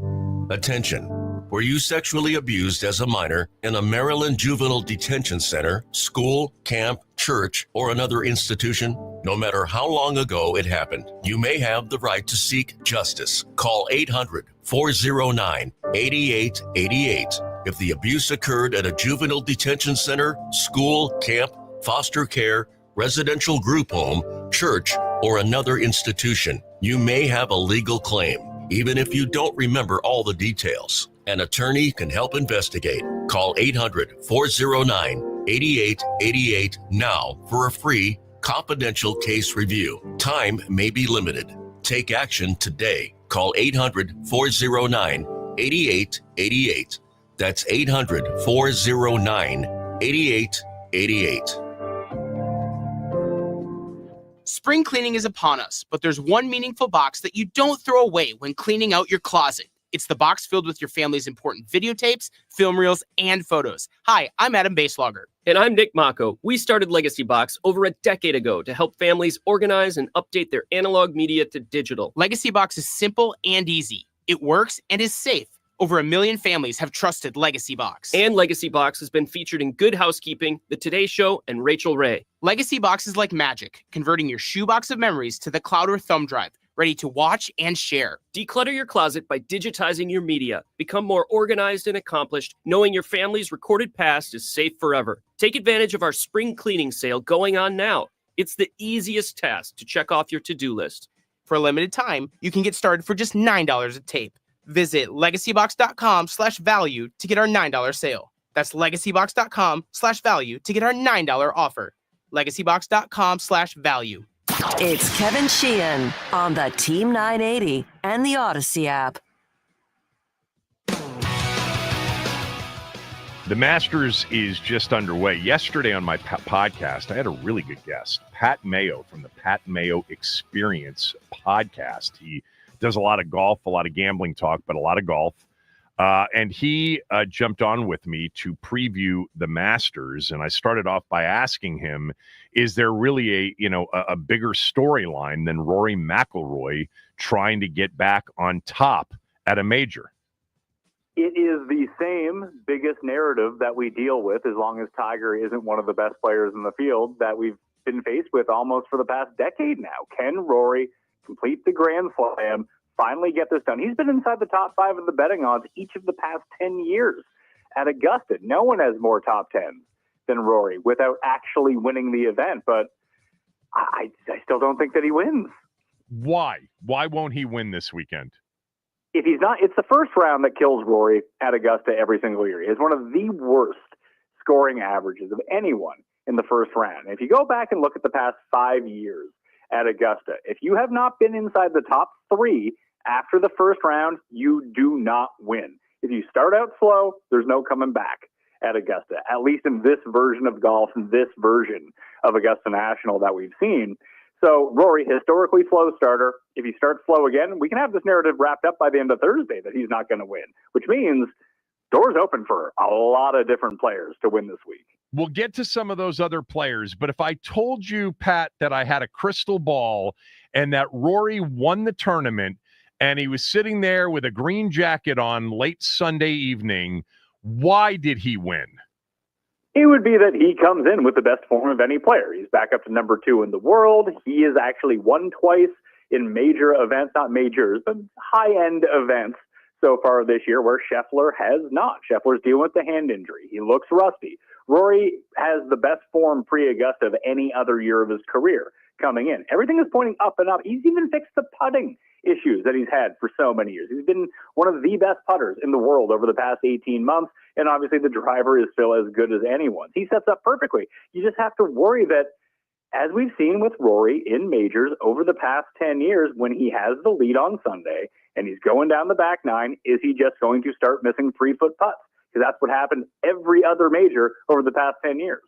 Speaker 21: Attention. Were you sexually abused as a minor in a Maryland juvenile detention center, school, camp, church, or another institution? No matter how long ago it happened, you may have the right to seek justice. Call 800-409-8888. If the abuse occurred at a juvenile detention center, school, camp, foster care, residential group home, church, or another institution. You may have a legal claim, even if you don't remember all the details. An attorney can help investigate. Call 800-409-8888 now for a free, confidential case review. Time may be limited. Take action today. Call 800-409-8888. That's 800-409-8888.
Speaker 2: Spring cleaning is upon us, but there's one meaningful box that you don't throw away when cleaning out your closet. It's the box filled with your family's important videotapes, film reels, and photos. Hi, I'm Adam Baselogger.
Speaker 22: And I'm Nick Mako. We started Legacy Box over a decade ago to help families organize and update their analog media to digital.
Speaker 2: Legacy Box is simple and easy. It works and is safe. Over 1 million families have trusted Legacy Box.
Speaker 22: And Legacy Box has been featured in Good Housekeeping, The Today Show, and Rachel Ray.
Speaker 2: Legacy Box is like magic, converting your shoebox of memories to the cloud or thumb drive, ready to watch and share.
Speaker 22: Declutter your closet by digitizing your media. Become more organized and accomplished, knowing your family's recorded past is safe forever. Take advantage of our spring cleaning sale going on now. It's the easiest task to check off your to-do list.
Speaker 2: For a limited time, you can get started for just $9 a tape. Visit legacybox.com/value to get our $9 sale. That's legacybox.com/value to get our $9 offer. legacybox.com/value.
Speaker 20: It's Kevin Sheehan on the Team 980 and the Odyssey app.
Speaker 3: The Masters is just underway. Yesterday on my podcast, I had a really good guest, Pat Mayo from the Pat Mayo Experience podcast. He does a lot of golf, a lot of gambling talk, but a lot of golf. And he jumped on with me to preview the Masters. And I started off by asking him, is there really a bigger storyline than Rory McIlroy trying to get back on top at a major?
Speaker 23: It is the same biggest narrative that we deal with as long as Tiger isn't one of the best players in the field that we've been faced with almost for the past decade now. Can Rory complete the Grand Slam, finally get this done? He's been inside the top 5 of the betting odds each of the past 10 years at Augusta. No one has more top 10s than Rory without actually winning the event, but I still don't think that he wins.
Speaker 3: Why? Why won't he win this weekend?
Speaker 23: If he's not, it's the first round that kills Rory at Augusta every single year. He has one of the worst scoring averages of anyone in the first round. And if you go back and look at the past 5 years at Augusta, if you have not been inside the top 3 after the first round, you do not win. If you start out slow, there's no coming back at Augusta, at least in this version of golf and this version of Augusta National that we've seen. So Rory, historically slow starter. If he starts slow again, we can have this narrative wrapped up by the end of Thursday that he's not going to win, which means doors open for a lot of different players to win this week.
Speaker 3: We'll get to some of those other players, but if I told you, Pat, that I had a crystal ball and that Rory won the tournament and he was sitting there with a green jacket on late Sunday evening, why did he win?
Speaker 23: It would be that he comes in with the best form of any player. He's back up to number 2 in the world. He has actually won twice in major events, not majors, but high-end events so far this year, where Scheffler has not. Scheffler's dealing with the hand injury. He looks rusty. Rory has the best form pre-Augusta of any other year of his career coming in. Everything is pointing up and up. He's even fixed the putting issues that he's had for so many years. He's been one of the best putters in the world over the past 18 months, and obviously the driver is still as good as anyone's. He sets up perfectly. You just have to worry that, as we've seen with Rory in majors over the past 10 years, when he has the lead on Sunday and he's going down the back 9, is he just going to start missing 3-foot putts? Because that's what happened every other major over the past 10 years.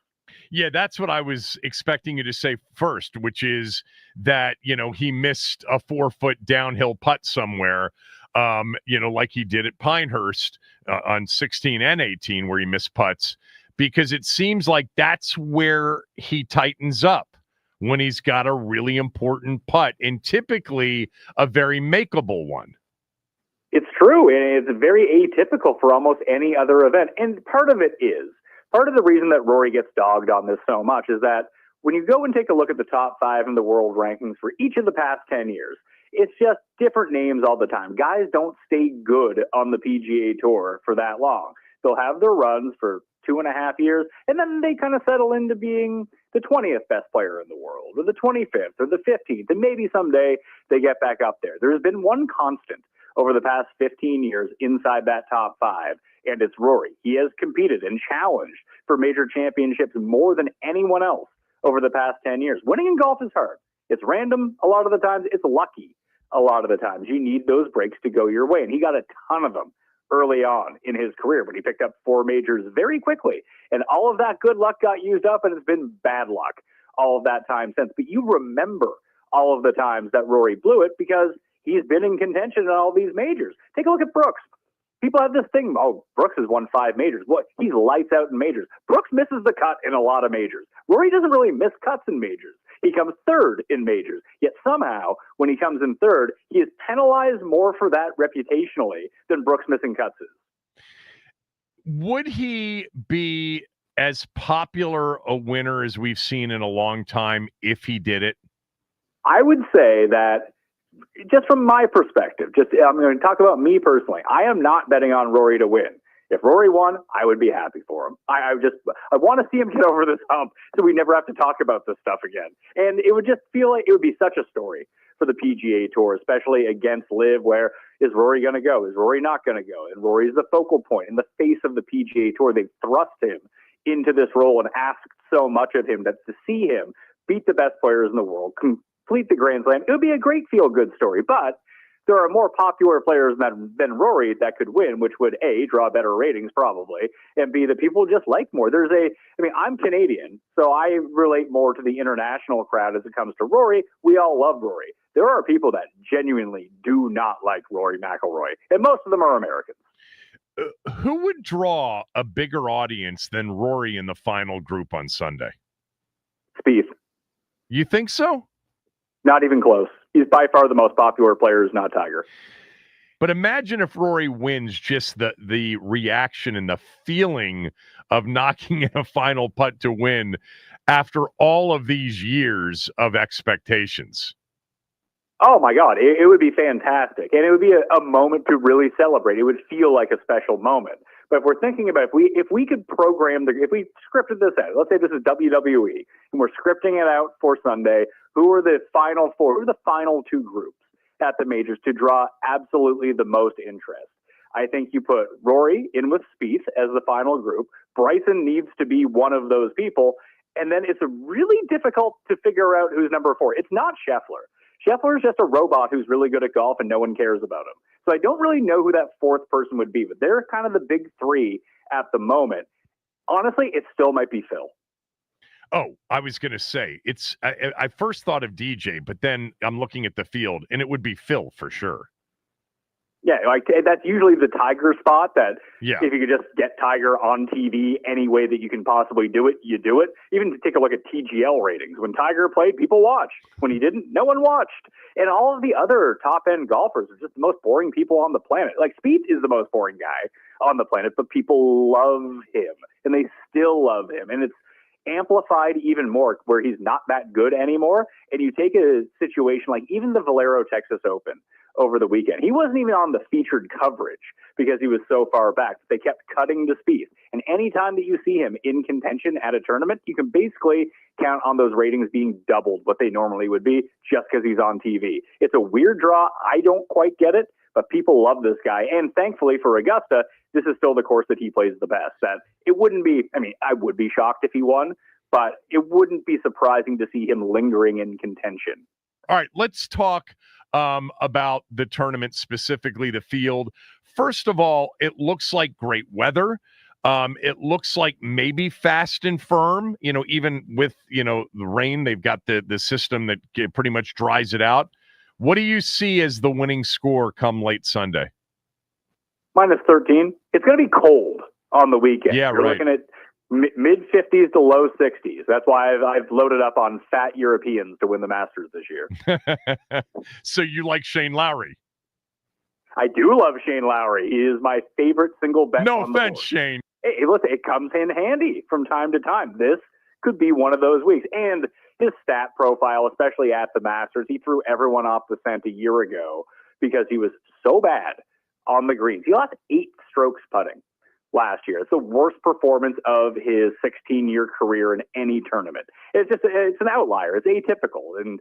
Speaker 3: Yeah, that's what I was expecting you to say first, which is that, he missed a 4-foot downhill putt somewhere, like he did at Pinehurst on 16 and 18, where he missed putts, because it seems like that's where he tightens up, when he's got a really important putt, and typically a very makeable one.
Speaker 23: It's true, and it's very atypical for almost any other event. And part of the reason that Rory gets dogged on this so much is that when you go and take a look at the top 5 in the world rankings for each of the past 10 years, it's just different names all the time. Guys don't stay good on the PGA Tour for that long. They'll have their runs for 2.5 years, and then they kind of settle into being the 20th best player in the world, or the 25th, or the 15th, and maybe someday they get back up there. There's been one constant over the past 15 years inside that top 5, and it's Rory. He has competed and challenged for major championships more than anyone else over the past 10 years. Winning in golf is hard. It's random a lot of the times. It's lucky a lot of the times. You need those breaks to go your way, and he got a ton of them early on in his career when he picked up 4 majors very quickly. And all of that good luck got used up, and it's been bad luck all of that time since. But you remember all of the times that Rory blew it because he's been in contention in all these majors. Take a look at Brooks. People have this thing, oh, Brooks has won 5 majors. What? He's lights out in majors. Brooks misses the cut in a lot of majors. Rory doesn't really miss cuts in majors. He comes 3rd in majors. Yet somehow, when he comes in 3rd, he is penalized more for that reputationally than Brooks missing cuts is.
Speaker 3: Would he be as popular a winner as we've seen in a long time if he did it?
Speaker 23: I would say that, just from my perspective, I'm going to talk about me personally. I am not betting on Rory to win. If Rory won, I would be happy for him. I want to see him get over this hump so we never have to talk about this stuff again. And it would just feel like it would be such a story for the PGA Tour, especially against LIV, where is Rory going to go? Is Rory not going to go? And Rory's the focal point in the face of the PGA Tour. They've thrust him into this role and asked so much of him that to see him beat the best players in the world, complete the Grand Slam, it would be a great feel-good story. But there are more popular players than Rory that could win, which would, A, draw better ratings probably, and B, that people just like more. I'm Canadian, so I relate more to the international crowd as it comes to Rory. We all love Rory. There are people that genuinely do not like Rory McIlroy, and most of them are Americans.
Speaker 3: Who would draw a bigger audience than Rory in the final group on Sunday?
Speaker 23: Spieth.
Speaker 3: You think so?
Speaker 23: Not even close. He's by far the most popular player, is not Tiger.
Speaker 3: But imagine if Rory wins, just the reaction and the feeling of knocking in a final putt to win after all of these years of expectations.
Speaker 23: Oh, my God. It would be fantastic. And it would be a moment to really celebrate. It would feel like a special moment. But if we're thinking about if we could program, if we scripted this out, let's say this is WWE, and we're scripting it out for Sunday, who are the final 4? Who are the final 2 groups at the majors to draw absolutely the most interest? I think you put Rory in with Spieth as the final group. Bryson needs to be one of those people. And then it's really difficult to figure out who's number 4. It's not Scheffler. Scheffler is just a robot who's really good at golf and no one cares about him. So I don't really know who that 4th person would be, but they're kind of the big 3 at the moment. Honestly, it still might be Phil.
Speaker 3: Oh, I was going to say, I first thought of DJ, but then I'm looking at the field, and it would be Phil for sure.
Speaker 23: Yeah, that's usually the Tiger spot that
Speaker 3: if
Speaker 23: you could just get Tiger on TV any way that you can possibly do it, you do it. Even to take a look at TGL ratings. When Tiger played, people watched. When he didn't, no one watched. And all of the other top-end golfers are just the most boring people on the planet. Like, Spieth is the most boring guy on the planet, but people love him, and they still love him. And it's amplified even more where he's not that good anymore. And you take a situation like even the Valero Texas Open over the weekend. He wasn't even on the featured coverage because he was so far back. They kept cutting to Spieth. And anytime that you see him in contention at a tournament, you can basically count on those ratings being doubled what they normally would be just because he's on TV. It's a weird draw. I don't quite get it, but people love this guy. And thankfully for Augusta, this is still the course that he plays the best. That it wouldn't be, I would be shocked if he won, but it wouldn't be surprising to see him lingering in contention.
Speaker 3: All right, let's talk about the tournament, specifically the field. First of all, it looks like great weather. It looks like maybe fast and firm, even with, the rain, they've got the system that pretty much dries it out. What do you see as the winning score come late Sunday?
Speaker 23: -13. It's going to be cold on the weekend.
Speaker 3: Yeah,
Speaker 23: You're looking at mid-50s to low 60s. That's why I've loaded up on fat Europeans to win the Masters this year.
Speaker 3: So you like Shane Lowry?
Speaker 23: I do love Shane Lowry. He is my favorite single bet.
Speaker 3: No
Speaker 23: on the
Speaker 3: offense,
Speaker 23: board.
Speaker 3: Shane.
Speaker 23: Hey, listen, it comes in handy from time to time. This could be one of those weeks. And his stat profile, especially at the Masters, he threw everyone off the scent a year ago because he was so bad on the greens. He lost 8 strokes putting last year. It's the worst performance of his 16-year career in any tournament. It's an outlier. It's atypical and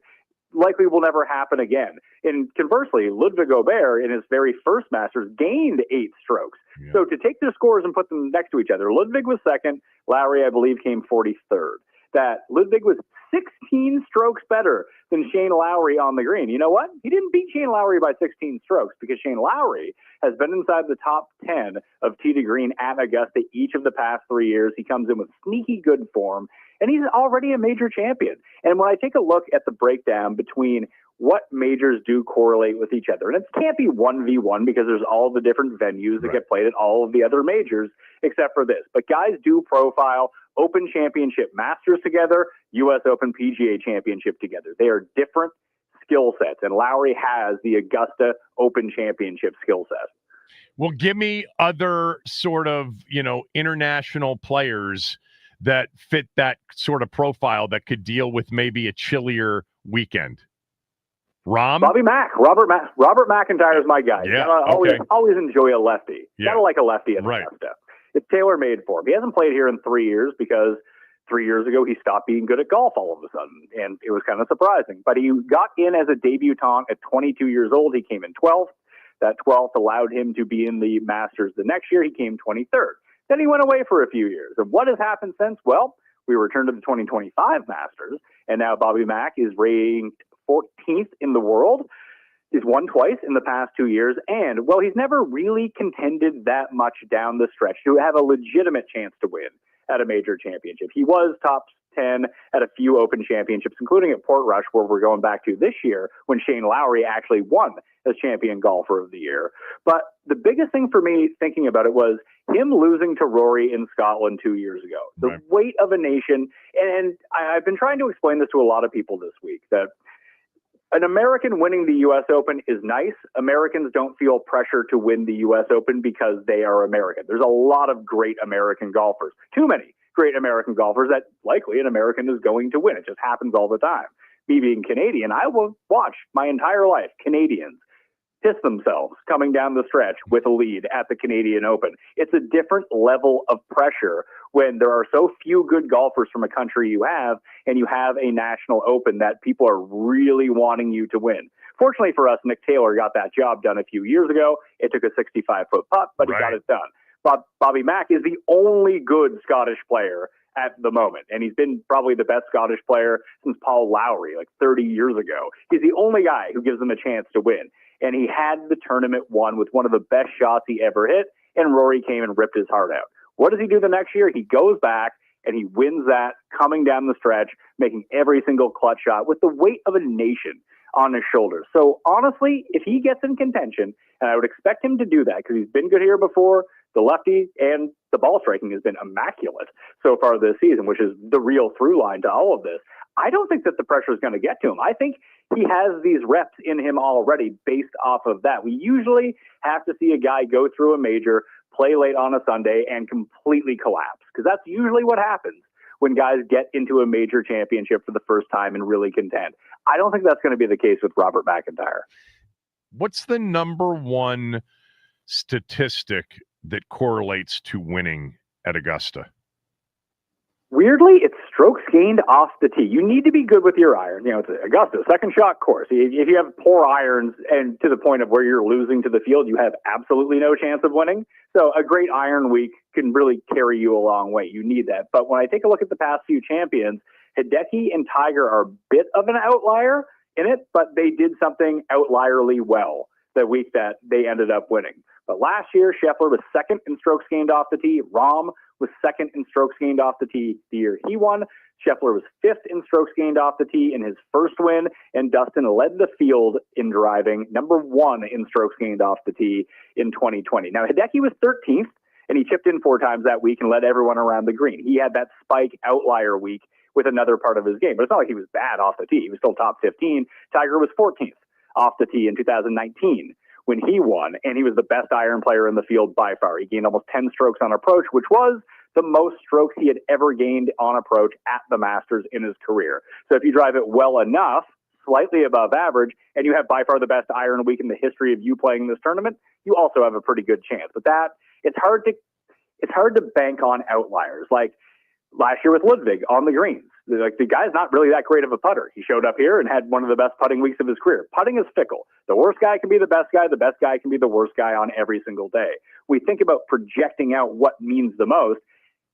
Speaker 23: likely will never happen again. And conversely, Ludwig Gobert in his very first Masters gained 8 strokes. Yeah. So to take their scores and put them next to each other, Ludwig was second. Lowry, I believe, came 43rd. That Ludwig was 16 strokes better than Shane Lowry on the green. You know what? He didn't beat Shane Lowry by 16 strokes because Shane Lowry has been inside the top 10 of tee to green at Augusta each of the past 3 years. He comes in with sneaky good form, and he's already a major champion. And when I take a look at the breakdown between what majors do correlate with each other, and it can't be 1v1 because there's all the different venues that get played at all of the other majors except for this. But guys do profile Open Championship Masters together, U.S. Open PGA Championship together. They are different skill sets, and Lowry has the Augusta Open Championship skill set.
Speaker 3: Well, give me other sort of, international players that fit that sort of profile that could deal with maybe a chillier weekend.
Speaker 23: Bobby Mack. Robert McIntyre is my guy.
Speaker 3: Yeah,
Speaker 23: always enjoy a lefty.
Speaker 3: Yeah.
Speaker 23: Gotta like a lefty at Augusta. It's tailor-made for him. He hasn't played here in 3 years because 3 years ago he stopped being good at golf all of a sudden, and it was kind of surprising. But he got in as a debutant at 22 years old. He came in 12th. That 12th allowed him to be in the Masters the next year. He came 23rd. Then he went away for a few years. And what has happened since? Well, we returned to the 2025 Masters, and now Bobby Mack is ranked 14th in the world. He's won twice in the past 2 years, and, well, he's never really contended that much down the stretch to have a legitimate chance to win at a major championship. He was top 10 at a few Open championships, including at Portrush, where we're going back to this year, when Shane Lowry actually won as champion golfer of the year. But the biggest thing for me thinking about it was him losing to Rory in Scotland 2 years ago. The weight of a nation, and I've been trying to explain this to a lot of people this week, that an American winning the U.S. Open is nice. Americans don't feel pressure to win the U.S. Open because they are American. There's a lot of great American golfers. Too many great American golfers that likely an American is going to win. It just happens all the time. Me being Canadian, I will watch my entire life Canadians piss themselves coming down the stretch with a lead at the Canadian Open. It's a different level of pressure when there are so few good golfers from a country you have, and you have a national Open that people are really wanting you to win. Fortunately for us, Nick Taylor got that job done a few years ago. It took a 65-foot putt, but he got it done. Bobby Mack is the only good Scottish player at the moment, and he's been probably the best Scottish player since Paul Lowry, like 30 years ago. He's the only guy who gives them a chance to win. And he had the tournament won with one of the best shots he ever hit, and Rory came and ripped his heart out. What does he do the next year? He goes back and he wins that coming down the stretch, making every single clutch shot with the weight of a nation on his shoulders. So honestly, if he gets in contention, and I would expect him to do that because he's been good here before, the lefty and the ball striking has been immaculate so far this season, which is the real through line to all of this. I don't think that the pressure is going to get to him. I think he has these reps in him already based off of that. We usually have to see a guy go through a major, play late on a Sunday, and completely collapse, because that's usually what happens when guys get into a major championship for the first time and really contend. I don't think that's going to be the case with Robert McIntyre.
Speaker 3: What's the number one statistic that correlates to winning at Augusta?
Speaker 23: Weirdly, it's strokes gained off the tee. You need to be good with your iron. It's Augusta, second shot course. If you have poor irons and to the point of where you're losing to the field, you have absolutely no chance of winning. So a great iron week can really carry you a long way. You need that. But when I take a look at the past few champions, Hideki and Tiger are a bit of an outlier in it, but they did something outlierly well the week that they ended up winning. But last year, Scheffler was second in strokes gained off the tee. Rahm was second in strokes gained off the tee the year he won. Scheffler was fifth in strokes gained off the tee in his first win, and Dustin led the field in driving, number one in strokes gained off the tee in 2020. Now, Hideki was 13th, and he chipped in 4 times that week and led everyone around the green. He had that spike outlier week with another part of his game, but it's not like he was bad off the tee. He was still top 15. Tiger was 14th off the tee in 2019. When he won, and he was the best iron player in the field by far. He gained almost 10 strokes on approach, which was the most strokes he had ever gained on approach at the Masters in his career. So if you drive it well enough, slightly above average, and you have by far the best iron week in the history of you playing this tournament, you also have a pretty good chance. But it's hard it's hard to bank on outliers. Like last year with Ludwig on the greens. Like the guy's not really that great of a putter. He showed up here and had one of the best putting weeks of his career. Putting is fickle. The worst guy can be the best guy can be the worst guy on every single day. We think about projecting out what means the most.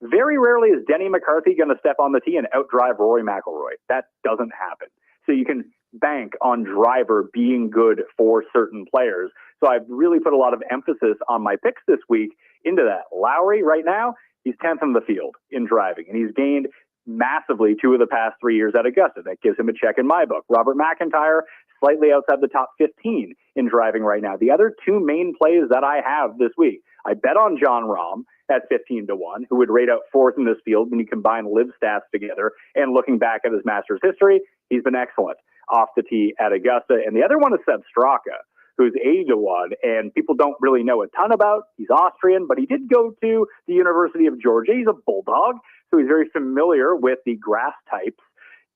Speaker 23: Very rarely is Denny McCarthy going to step on the tee and outdrive Rory McIlroy. That doesn't happen. So you can bank on driver being good for certain players. So I've really put a lot of emphasis on my picks this week into that. Lowry right now, he's 10th in the field in driving, and he's gained massively 2 of the past 3 years at Augusta. That gives him a check in my book. Robert McIntyre, slightly outside the top 15 in driving right now. The other 2 main plays that I have this week, I bet on John Rahm at 15-1, who would rate out 4th in this field when you combine live stats together. And looking back at his Masters history, he's been excellent off the tee at Augusta. And the other one is Seb Straka, who's 80-1, and people don't really know a ton about. He's Austrian, but he did go to the University of Georgia. He's a Bulldog, so he's very familiar with the grass types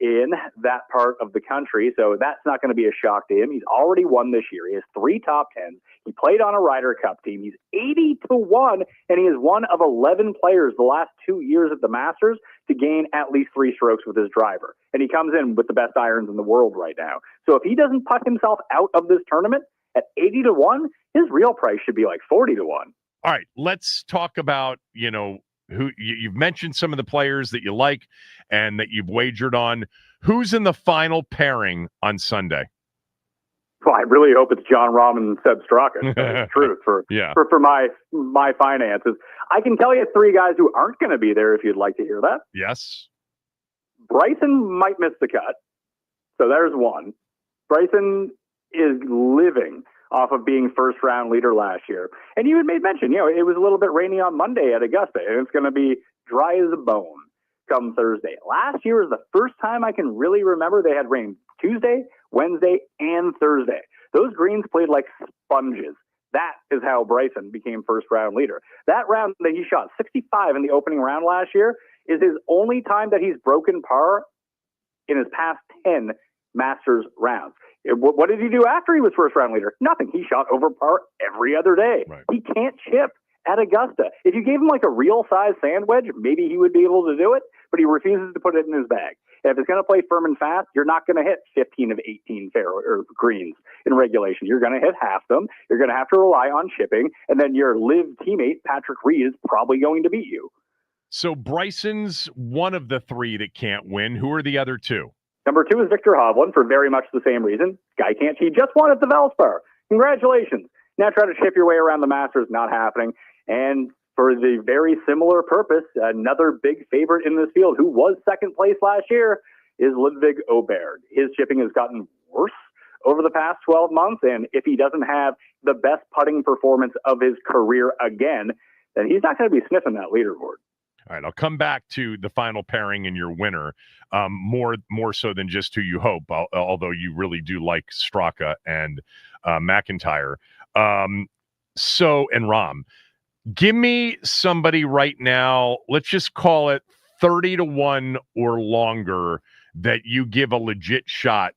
Speaker 23: in that part of the country. So that's not going to be a shock to him. He's already won this year. He has 3 top 10s. He played on a Ryder Cup team. He's 80-1, and he is one of 11 players the last 2 years at the Masters to gain at least 3 strokes with his driver. And he comes in with the best irons in the world right now. So if he doesn't putt himself out of this tournament at 80-1, his real price should be like 40-1.
Speaker 3: All right, let's talk about, who you've mentioned some of the players that you like and that you've wagered on. Who's in the final pairing on Sunday?
Speaker 23: Well, I really hope it's John Rahm and Seb Straka. To tell you the truth for my finances. I can tell you 3 guys who aren't going to be there if you'd like to hear that.
Speaker 3: Yes.
Speaker 23: Bryson might miss the cut. So there's one. Bryson is living off of being first-round leader last year. And you had made mention, it was a little bit rainy on Monday at Augusta, and it's going to be dry as a bone come Thursday. Last year was the first time I can really remember they had rain Tuesday, Wednesday, and Thursday. Those greens played like sponges. That is how Bryson became first-round leader. That round that he shot 65 in the opening round last year is his only time that he's broken par in his past 10 Masters rounds. What did he do after he was first-round leader? Nothing. He shot over par every other day.
Speaker 3: Right.
Speaker 23: He can't chip at Augusta. If you gave him like a real-size sand wedge, maybe he would be able to do it, but he refuses to put it in his bag. And if it's going to play firm and fast, you're not going to hit 15 of 18 greens in regulation. You're going to hit half them. You're going to have to rely on chipping, and then your live teammate, Patrick Reed, is probably going to beat you.
Speaker 3: So Bryson's one of the 3 that can't win. Who are the other 2?
Speaker 23: Number 2 is Victor Hovland for very much the same reason. Guy can't. He just won at the Valspar. Congratulations. Now try to chip your way around the Masters, not happening. And for the very similar purpose, another big favorite in this field who was second place last year is Ludwig Åberg. His chipping has gotten worse over the past 12 months. And if he doesn't have the best putting performance of his career again, then he's not going to be sniffing that leaderboard.
Speaker 3: All right, I'll come back to the final pairing and your winner, more so than just who you hope, although you really do like Straka and McIntyre. And Rahm. Give me somebody right now, let's just call it 30-1 or longer, that you give a legit shot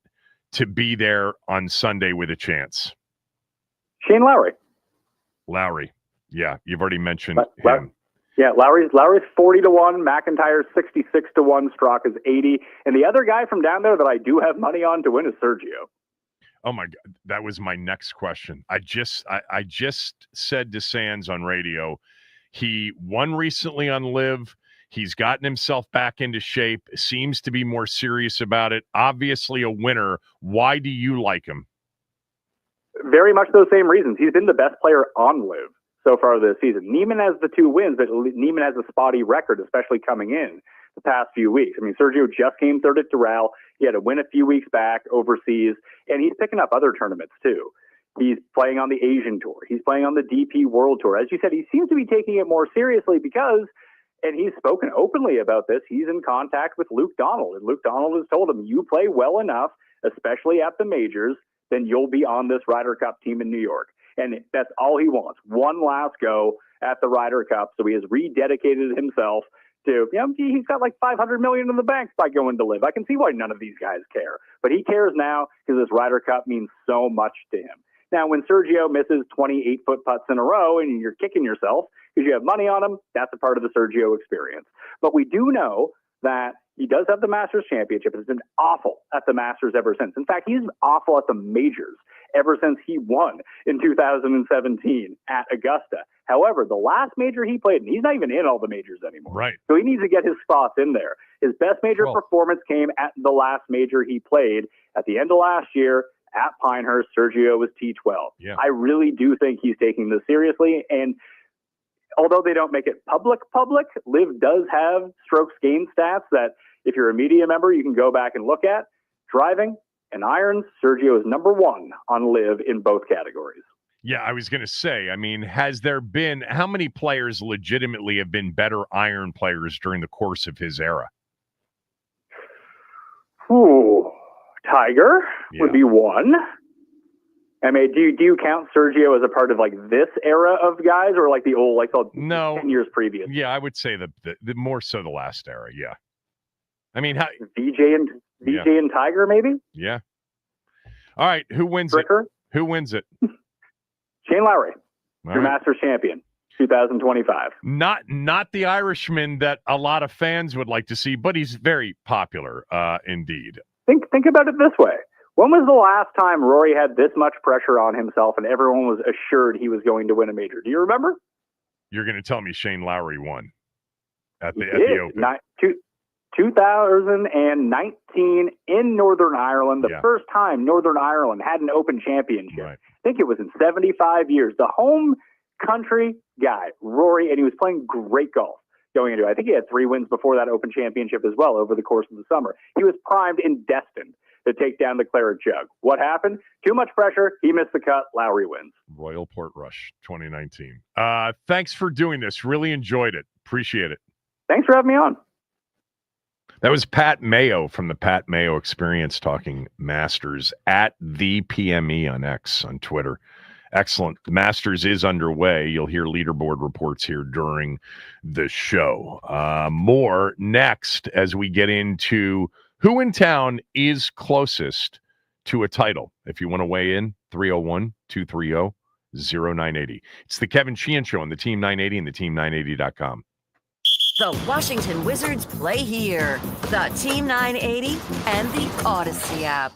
Speaker 3: to be there on Sunday with a chance.
Speaker 23: Shane Lowry.
Speaker 3: Lowry. Yeah, you've already mentioned him.
Speaker 23: Yeah, Lowry's 40-1, McIntyre's 66-1, Straka's 80, and the other guy from down there that I do have money on to win is Sergio.
Speaker 3: Oh my God, that was my next question. I just said to Sands on radio, he won recently on Live. He's gotten himself back into shape. Seems to be more serious about it. Obviously a winner. Why do you like him?
Speaker 23: Very much those same reasons. He's been the best player on Live so far this season. Neiman has the 2 wins, but Neiman has a spotty record, especially coming in the past few weeks. I mean, Sergio just came 3rd at Doral. He had a win a few weeks back overseas, and he's picking up other tournaments too. He's playing on the Asian Tour. He's playing on the DP World Tour. As you said, he seems to be taking it more seriously because, and he's spoken openly about this, he's in contact with Luke Donald. And Luke Donald has told him, you play well enough, especially at the majors, then you'll be on this Ryder Cup team in New York. And that's all he wants. One last go at the Ryder Cup. So he has rededicated himself to, he's got like $500 million in the bank by going to Live. I can see why none of these guys care. But he cares now because this Ryder Cup means so much to him. Now, when Sergio misses 28-foot putts in a row and you're kicking yourself because you have money on him, that's a part of the Sergio experience. But we do know that he does have the Masters Championship. He's been awful at the Masters ever since. In fact, he's been awful at the majors ever since he won in 2017 at Augusta. However, the last major he played, and he's not even in all the majors anymore.
Speaker 3: Right.
Speaker 23: So he needs to get his spots in there. His best major performance came at the last major he played at the end of last year at Pinehurst. Sergio was T12.
Speaker 3: Yeah.
Speaker 23: I really do think he's taking this seriously. And although they don't make it public, Liv does have strokes gained stats that if you're a media member, you can go back and look at. Driving and irons, Sergio is number one on Liv in both categories.
Speaker 3: Yeah, I was going to say, I mean, has there been, how many players legitimately have been better iron players during the course of his era?
Speaker 23: Ooh, Tiger would be one. I mean, do you count Sergio as a part of like this era of guys, or like the old, like the 10 years previous?
Speaker 3: Yeah, I would say the more so the last era. Yeah, I mean,
Speaker 23: VJ and Tiger, maybe.
Speaker 3: Yeah. All right, who wins
Speaker 23: Stricker?
Speaker 3: it? Who wins it?
Speaker 23: Shane Lowry,
Speaker 3: All
Speaker 23: your
Speaker 3: right.
Speaker 23: Masters champion, 2025.
Speaker 3: Not the Irishman that a lot of fans would like to see, but he's very popular, indeed.
Speaker 23: Think about it this way. When was the last time Rory had this much pressure on himself and everyone was assured he was going to win a major? Do you remember?
Speaker 3: You're going to tell me Shane Lowry won at the Open.
Speaker 23: 2019 in Northern Ireland, the first time Northern Ireland had an Open championship.
Speaker 3: Right.
Speaker 23: I think it was in 75 years. The home country guy, Rory, and he was playing great golf going into it. I think he had 3 wins before that Open championship as well over the course of the summer. He was primed and destined to take down the Claret Jug. What happened? Too much pressure. He missed the cut. Lowry wins.
Speaker 3: Royal Portrush 2019. Thanks for doing this. Really enjoyed it. Appreciate it.
Speaker 23: Thanks for having me on.
Speaker 3: That was Pat Mayo from the Pat Mayo Experience talking Masters at the PME on X on Twitter. Excellent. The Masters is underway. You'll hear leaderboard reports here during the show. More next as we get into who in town is closest to a title. If you want to weigh in, 301-230-0980. It's the Kevin Sheehan Show on the Team 980 and the Team980.com.
Speaker 20: The Washington Wizards play here. The Team 980 and the Odyssey app.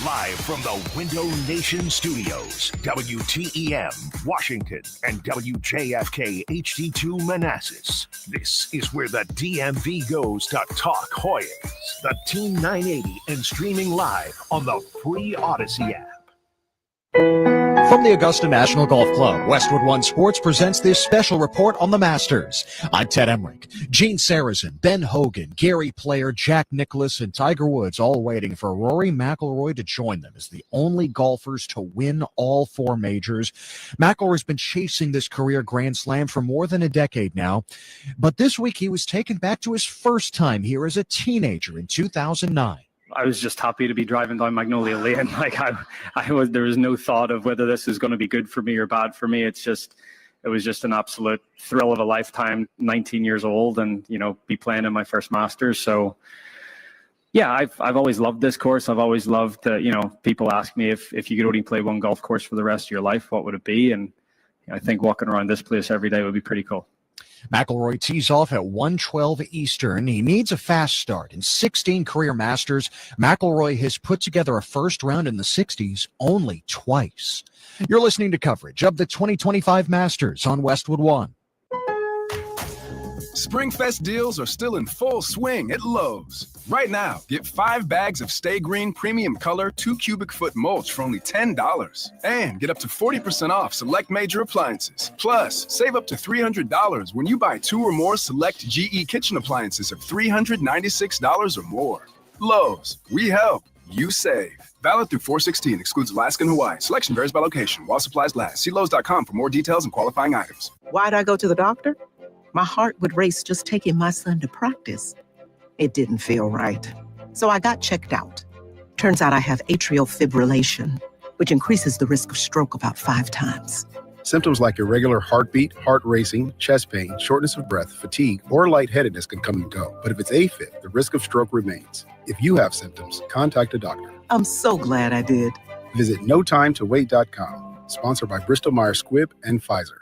Speaker 1: Live from the Window Nation Studios, WTEM, Washington, and WJFK HD2 Manassas. This is where the DMV goes to talk Hoyas. The Team 980 and streaming live on the free Odyssey app.
Speaker 6: From the Augusta National Golf Club, Westwood One Sports presents this special report on the Masters. I'm Ted Emmerich. Gene Sarazen, Ben Hogan, Gary Player, Jack Nicklaus, and Tiger Woods all waiting for Rory McIlroy to join them as the only golfers to win all 4 majors. McIlroy's been chasing this career Grand Slam for more than a decade now, but this week he was taken back to his first time here as a teenager in 2009.
Speaker 4: I was just happy to be driving down Magnolia Lane. Like there was no thought of whether this is going to be good for me or bad for me. It was just an absolute thrill of a lifetime. 19 years old, and be playing in my first Masters. So, yeah, I've always loved this course. I've always loved people ask me if you could only play one golf course for the rest of your life, what would it be? And I think walking around this place every day would be pretty cool.
Speaker 6: McIlroy tees off at 1:12 Eastern. He needs a fast start. In 16 career Masters, McIlroy has put together a first round in the 60s only twice. You're listening to coverage of the 2025 Masters on Westwood One.
Speaker 7: Springfest deals are still in full swing at Lowe's. Right now, get 5 bags of Stay Green Premium Color 2 cubic foot mulch for only $10. And get up to 40% off select major appliances. Plus, save up to $300 when you buy 2 or more select GE kitchen appliances of $396 or more. Lowe's, we help, you save. Valid through 4/16, excludes Alaska and Hawaii. Selection varies by location while supplies last. See Lowe's.com for more details and qualifying items.
Speaker 8: Why'd I go to the doctor? My heart would race just taking my son to practice. It didn't feel right. So I got checked out. Turns out I have atrial fibrillation, which increases the risk of stroke about 5 times.
Speaker 17: Symptoms like irregular heartbeat, heart racing, chest pain, shortness of breath, fatigue, or lightheadedness can come and go. But if it's AFib, the risk of stroke remains. If you have symptoms, contact a doctor.
Speaker 8: I'm so glad I did.
Speaker 17: Visit notimetowait.com. Sponsored by Bristol-Myers Squibb and Pfizer.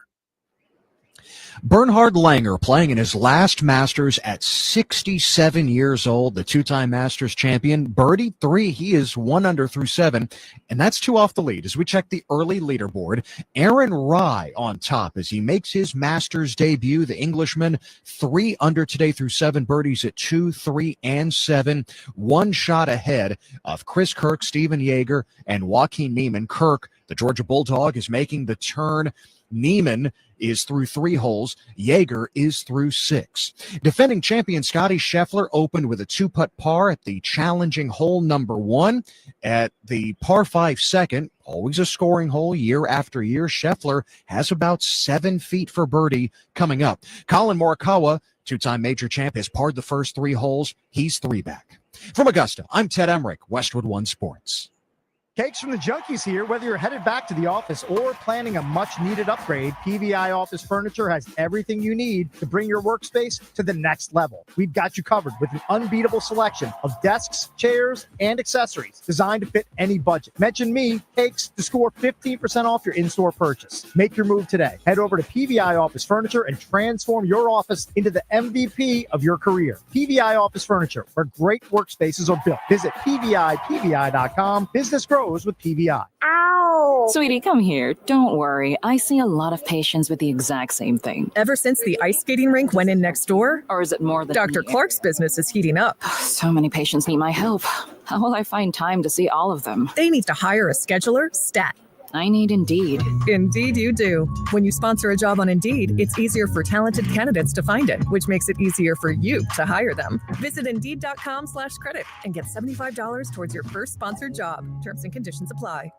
Speaker 6: Bernhard Langer playing in his last Masters at 67 years old, the two-time Masters champion. Birdied 3. He is 1 under through 7, and that's 2 off the lead. As we check the early leaderboard, Aaron Rai on top as he makes his Masters debut. The Englishman 3 under today through 7 birdies at 2, 3, and 7. 1 shot ahead of Chris Kirk, Steven Yeager, and Joaquin Niemann. Kirk, the Georgia Bulldog, is making the turn. Neiman is through 3 holes. Yeager is through 6. Defending champion Scotty Scheffler opened with a 2-putt par at the challenging hole number 1. At the par 5 second, always a scoring hole year after year, Scheffler has about 7 feet for birdie coming up. Colin Morikawa, two-time major champ, has parred the first 3 holes. He's 3 back. From Augusta, I'm Ted Emmerich, Westwood One Sports.
Speaker 9: Cakes from the Junkies here. Whether you're headed back to the office or planning a much-needed upgrade, PVI Office Furniture has everything you need to bring your workspace to the next level. We've got you covered with an unbeatable selection of desks, chairs, and accessories designed to fit any budget. Mention me, Cakes, to score 15% off your in-store purchase. Make your move today. Head over to PVI Office Furniture and transform your office into the MVP of your career. PVI Office Furniture, where great workspaces are built. Visit PVI.com. Business grows with PVI.
Speaker 10: Ow! Sweetie, come here. Don't worry. I see a lot of patients with the exact same thing.
Speaker 11: Ever since the ice skating rink went in next door?
Speaker 10: Or is it more than
Speaker 11: Dr. Clark's business is heating up.
Speaker 10: So many patients need my help. How will I find time to see all of them?
Speaker 11: They need to hire a scheduler, stat.
Speaker 10: I need Indeed.
Speaker 11: Indeed you do. When you sponsor a job on Indeed, it's easier for talented candidates to find it, which makes it easier for you to hire them. Visit Indeed.com/credit and get $75 towards your first sponsored job. Terms and conditions apply.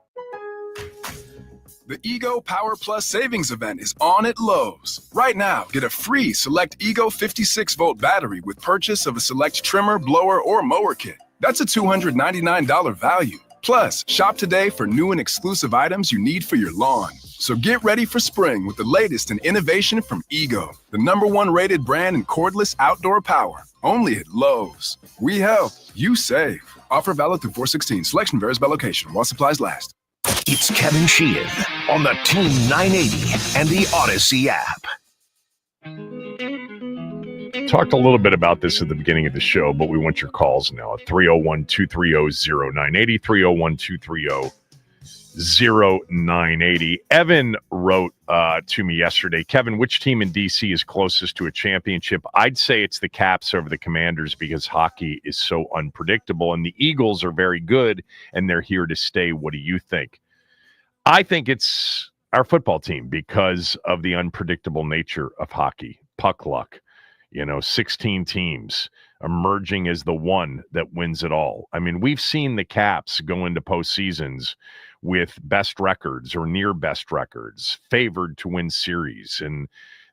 Speaker 7: The Ego Power Plus Savings Event is on at Lowe's. Right now, get a free Select Ego 56-volt battery with purchase of a Select trimmer, blower, or mower kit. That's a $299 value. Plus, shop today for new and exclusive items you need for your lawn. So get ready for spring with the latest in innovation from Ego, the #1 rated brand in cordless outdoor power. Only at Lowe's. We help, you save. Offer valid through 4/16. Selection varies by location while supplies last.
Speaker 1: It's Kevin Sheehan on the Team 980 and the Odyssey app.
Speaker 3: Talked a little bit about this at the beginning of the show, but we want your calls now at 301-230-0980, 301-230-0980. Evan wrote to me yesterday, Kevin, which team in D.C. is closest to a championship? I'd say it's the Caps over the Commanders because hockey is so unpredictable, and the Eagles are very good, and they're here to stay. What do you think? I think it's our football team because of the unpredictable nature of hockey, puck luck. 16 teams emerging as the one that wins it all. I mean, we've seen the Caps go into postseasons with best records or near best records, favored to win series, and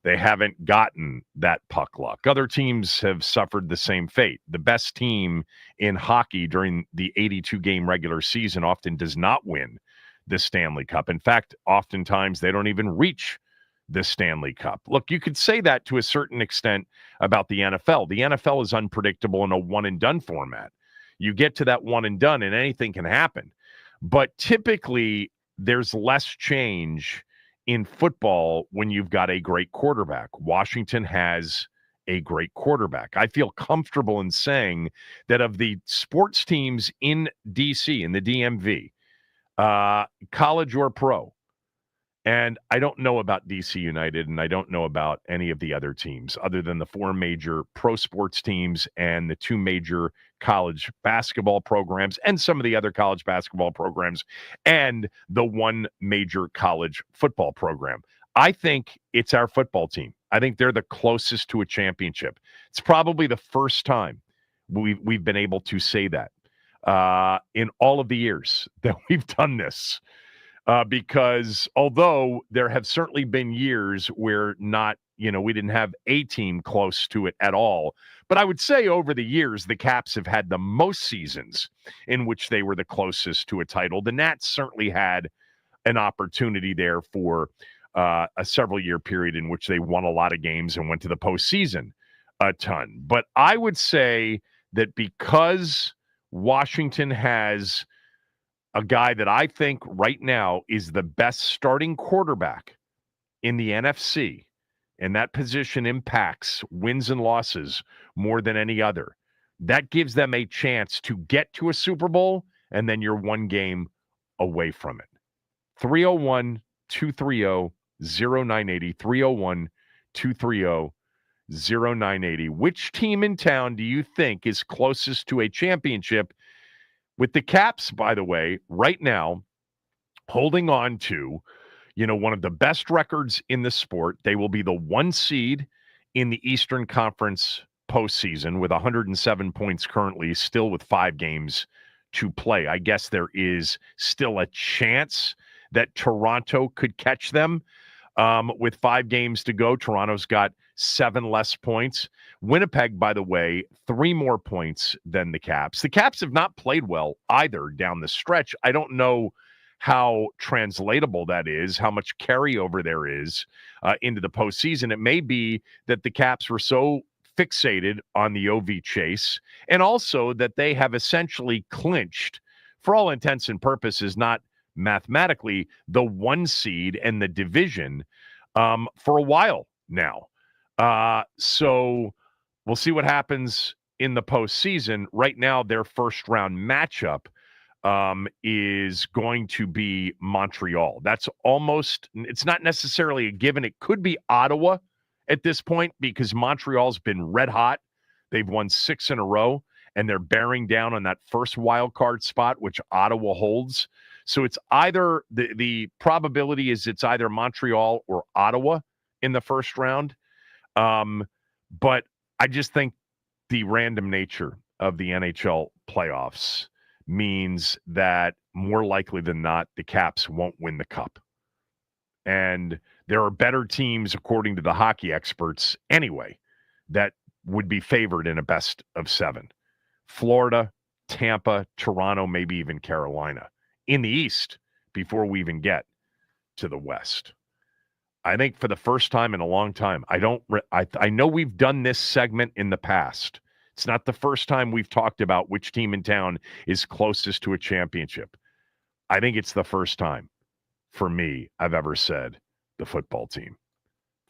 Speaker 3: they haven't gotten that puck luck. Other teams have suffered the same fate. The best team in hockey during the 82-game regular season often does not win the Stanley Cup. In fact, oftentimes they don't even reach the Stanley Cup. Look, you could say that to a certain extent about the NFL. The NFL is unpredictable in a one-and-done format. You get to that one-and-done, and anything can happen. But typically, there's less change in football when you've got a great quarterback. Washington has a great quarterback. I feel comfortable in saying that of the sports teams in D.C., in the DMV, college or pro, and I don't know about DC United, and I don't know about any of the other teams other than the 4 major pro sports teams and the 2 major college basketball programs and some of the other college basketball programs and the 1 major college football program. I think it's our football team. I think they're the closest to a championship. It's probably the first time we've been able to say that in all of the years that we've done this. Because although there have certainly been years where we didn't have a team close to it at all, but I would say over the years, the Caps have had the most seasons in which they were the closest to a title. The Nats certainly had an opportunity there for a several-year period in which they won a lot of games and went to the postseason a ton. But I would say that because Washington has a guy that I think right now is the best starting quarterback in the NFC, and that position impacts wins and losses more than any other. That gives them a chance to get to a Super Bowl, and then you're one game away from it. 301-230-0980, 301-230-0980. Which team in town do you think is closest to a championship? With the Caps, by the way, right now, holding on to, one of the best records in the sport. They will be the 1 seed in the Eastern Conference postseason with 107 points currently, still with 5 games to play. I guess there is still a chance that Toronto could catch them with 5 games to go. Toronto's got 7 less points. Winnipeg, by the way, 3 more points than the Caps. The Caps have not played well either down the stretch. I don't know how translatable that is, how much carryover there is into the postseason. It may be that the Caps were so fixated on the OV chase, and also that they have essentially clinched, for all intents and purposes, not mathematically, the 1 seed and the division for a while now. So we'll see what happens in the postseason. Right now, their first round matchup is going to be Montreal. It's not necessarily a given. It could be Ottawa at this point because Montreal's been red hot. They've won 6 in a row, and they're bearing down on that first wild card spot, which Ottawa holds. So it's either the probability is it's either Montreal or Ottawa in the first round. But I just think the random nature of the NHL playoffs means that more likely than not, the Caps won't win the cup. And there are better teams, according to the hockey experts anyway, that would be favored in a best of 7. Florida, Tampa, Toronto, maybe even Carolina in the East before we even get to the West. I think for the first time in a long time, I know we've done this segment in the past. It's not the first time we've talked about which team in town is closest to a championship. I think it's the first time for me I've ever said the football team.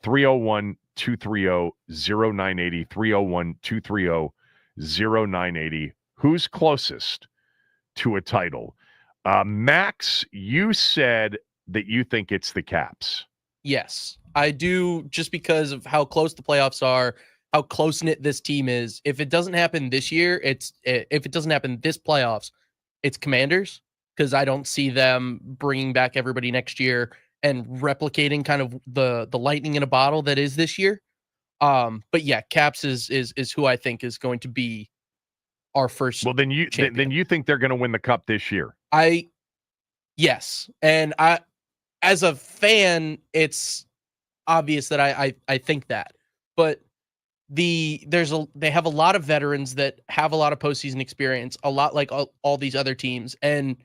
Speaker 3: 301-230-0980, 301-230-0980. Who's closest to a title? Max, you said that you think it's the Caps.
Speaker 5: Yes, I do, just because of how close the playoffs are, how close-knit this team is. If it doesn't happen this year, if it doesn't happen this playoffs, it's Commanders, because I don't see them bringing back everybody next year and replicating kind of the lightning in a bottle that is this year. But yeah, Caps is who I think is going to be our first.
Speaker 3: Well, then you think they're going to win the cup this year?
Speaker 5: Yes, and as a fan, it's obvious that I think that, but they have a lot of veterans that have a lot of postseason experience, a lot like all these other teams, and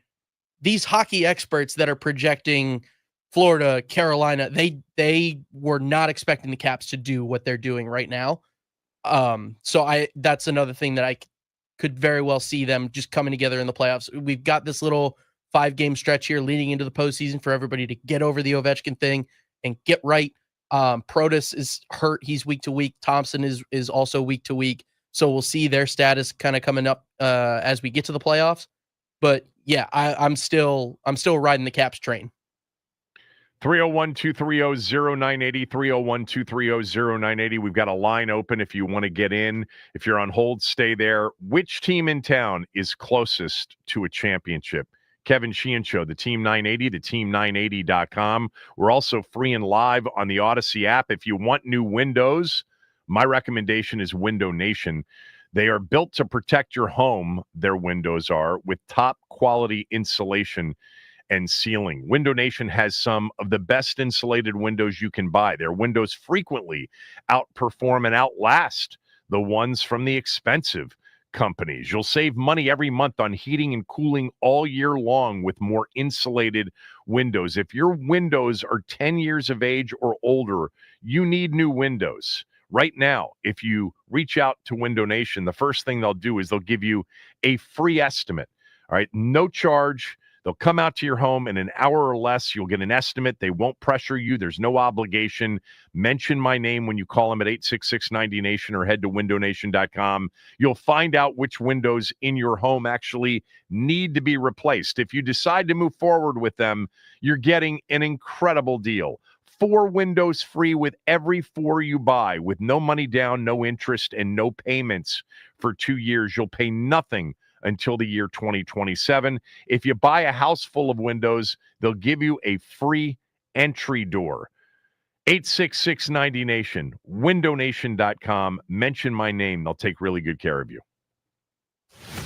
Speaker 5: these hockey experts that are projecting Florida, Carolina, they were not expecting the Caps to do what they're doing right now. So that's another thing that I could very well see them just coming together in the playoffs. We've got this little 5-game stretch here leading into the postseason for everybody to get over the Ovechkin thing and get right. Protas is hurt. He's week to week. Thompson is also week to week. So we'll see their status kind of coming up as we get to the playoffs. But yeah, I'm still riding the Caps train.
Speaker 3: 301-230-0980, 301-230-0980. We've got a line open if you want to get in. If you're on hold, stay there. Which team in town is closest to a championship? Kevin Sheehan Show, the Team 980, the team980.com. We're also free and live on the Odyssey app. If you want new windows, my recommendation is Window Nation. They are built to protect your home, their windows are, with top quality insulation and sealing. Window Nation has some of the best insulated windows you can buy. Their windows frequently outperform and outlast the ones from the expensive companies. You'll save money every month on heating and cooling all year long with more insulated windows. If your windows are 10 years of age or older, you need new windows. Right now, if you reach out to Window Nation, the first thing they'll do is they'll give you a free estimate. All right, no charge. They'll come out to your home in an hour or less. You'll get an estimate. They won't pressure you. There's no obligation. Mention my name when you call them at 866-90Nation or head to windownation.com. You'll find out which windows in your home actually need to be replaced. If you decide to move forward with them, you're getting an incredible deal. 4 windows free with every 4 you buy, with no money down, no interest, and no payments for 2 years. You'll pay nothing until the year 2027. If you buy a house full of windows, they'll give you a free entry door. 866-90Nation, windownation.com. Mention my name. They'll take really good care of you.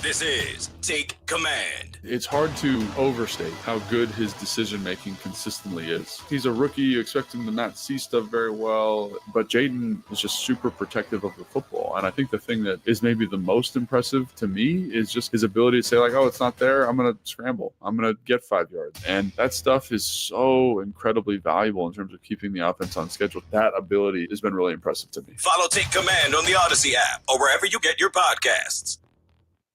Speaker 12: This is Take Command.
Speaker 13: It's hard to overstate how good his decision-making consistently is. He's a rookie. You expect him to not see stuff very well, but Jaden is just super protective of the football. And I think the thing that is maybe the most impressive to me is just his ability to say, like, oh, it's not there. I'm going to scramble. I'm going to get 5 yards. And that stuff is so incredibly valuable in terms of keeping the offense on schedule. That ability has been really impressive to me.
Speaker 12: Follow Take Command on the Odyssey app or wherever you get your podcasts.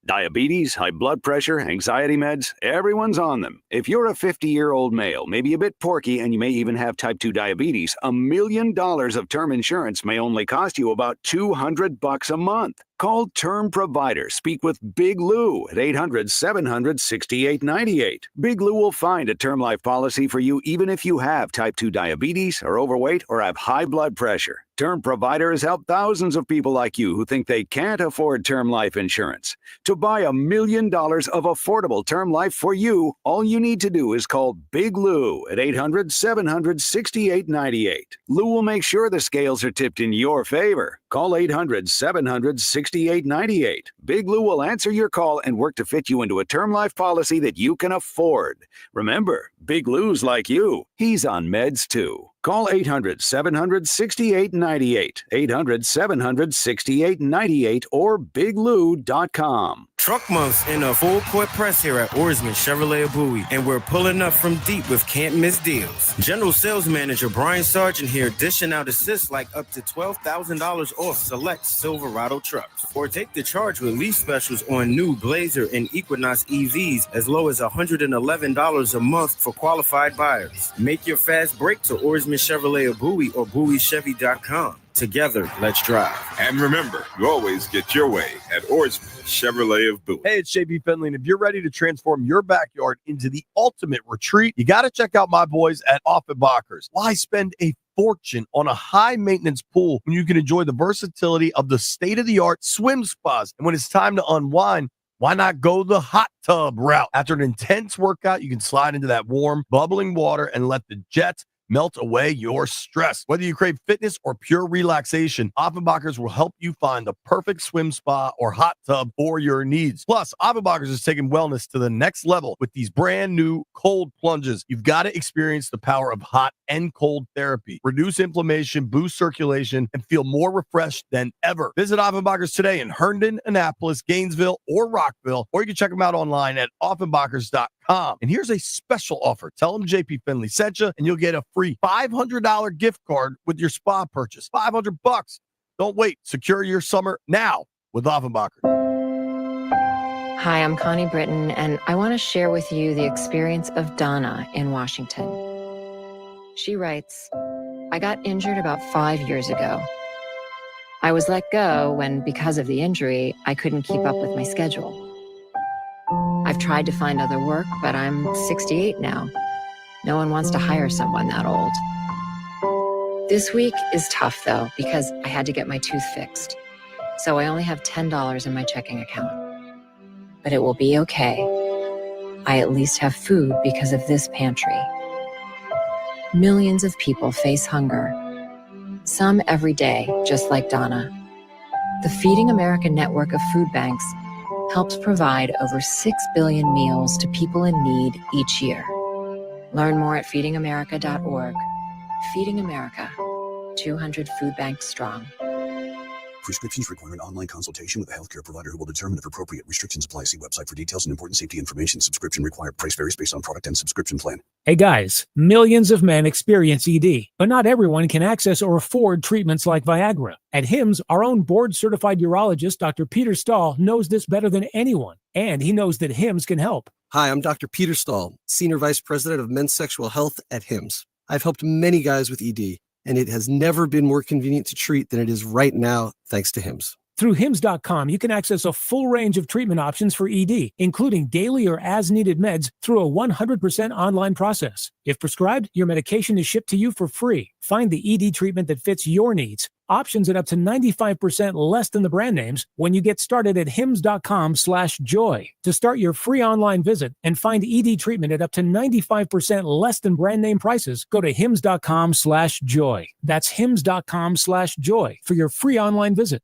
Speaker 16: Diabetes, high blood pressure, anxiety meds, everyone's on them. If you're a 50-year-old male, maybe a bit porky, and you may even have type 2 diabetes, $1 million of term insurance may only cost you about $200 a month. Call Term Provider. Speak with Big Lou at 800-700-6898. Big Lou will find a term life policy for you even if you have type 2 diabetes, are overweight, or have high blood pressure. Term Provider has helped thousands of people like you who think they can't afford term life insurance. To buy $1 million of affordable term life for you, all you need to do is call Big Lou at 800-700-6898. Lou will make sure the scales are tipped in your favor. Call 800-700-6898. Big Lou will answer your call and work to fit you into a term life policy that you can afford. Remember, Big Lou's like you. He's on meds too. Call 800-700-6898, 800-700-6898, or biglou.com.
Speaker 24: Truck Month's in a full court press here at Oarsman Chevrolet of Bowie, and we're pulling up from deep with can't miss deals. General Sales Manager Brian Sargent here dishing out assists like up to $12,000 off select Silverado trucks. Or take the charge with lease specials on new Blazer and Equinox EVs as low as $111 a month for qualified buyers. Make your fast break to Oarsman Chevrolet of Bowie or BowieChevy.com. Together, let's drive.
Speaker 25: And remember, you always get your way at Oarsman Chevrolet of Bowie.
Speaker 26: Hey, it's JB Finley, and if you're ready to transform your backyard into the ultimate retreat, you got to check out my boys at Offenbachers. Why spend a fortune on a high-maintenance pool when you can enjoy the versatility of the state-of-the-art swim spas? And when it's time to unwind, why not go the hot tub route? After an intense workout, you can slide into that warm, bubbling water and let the jets melt away your stress. Whether you crave fitness or pure relaxation, Offenbachers will help you find the perfect swim spa or hot tub for your needs. Plus, Offenbachers is taking wellness to the next level with these brand new cold plunges. You've got to experience the power of hot and cold therapy. Reduce inflammation, boost circulation, and feel more refreshed than ever. Visit Offenbachers today in Herndon, Annapolis, Gainesville, or Rockville, or you can check them out online at Offenbachers.com. And here's a special offer. Tell them JP Finley sent you, and you'll get a free $500 gift card with your spa purchase. $500. Don't wait. Secure your summer now with Offenbachers.
Speaker 27: Hi, I'm Connie Britton, and I want to share with you the experience of Donna in Washington. She writes, I got injured about 5 years ago. I was let go when, because of the injury, I couldn't keep up with my schedule. I've tried to find other work, but I'm 68 now. No one wants to hire someone that old. This week is tough, though, because I had to get my tooth fixed. So I only have $10 in my checking account. But it will be okay. I at least have food because of this pantry. Millions of people face hunger. Some every day, just like Donna. The Feeding America network of food banks helps provide over 6 billion meals to people in need each year. Learn more at feedingamerica.org. Feeding America, 200 food banks strong.
Speaker 2: Prescriptions require an online consultation with a healthcare provider who will determine if appropriate. Restrictions apply. See website for details and important safety information. Subscription required. Price varies based on product and subscription plan.
Speaker 14: Hey guys, millions of men experience ED, but not everyone can access or afford treatments like Viagra. At HIMSS, our own board-certified urologist, Dr. Peter Stahl, knows this better than anyone, and he knows that HIMSS can help.
Speaker 15: Hi, I'm Dr. Peter Stahl, Senior Vice President of Men's Sexual Health at HIMSS. I've helped many guys with ED, and it has never been more convenient to treat than it is right now, thanks to HIMSS.
Speaker 14: Through HIMSS.com, you can access a full range of treatment options for ED, including daily or as-needed meds through a 100% online process. If prescribed, your medication is shipped to you for free. Find the ED treatment that fits your needs. Options at up to 95% less than the brand names when you get started at hims.com/joy. To start your free online visit and find ED treatment at up to 95% less than brand name prices, go to hims.com/joy. That's hims.com/joy for your free online visit.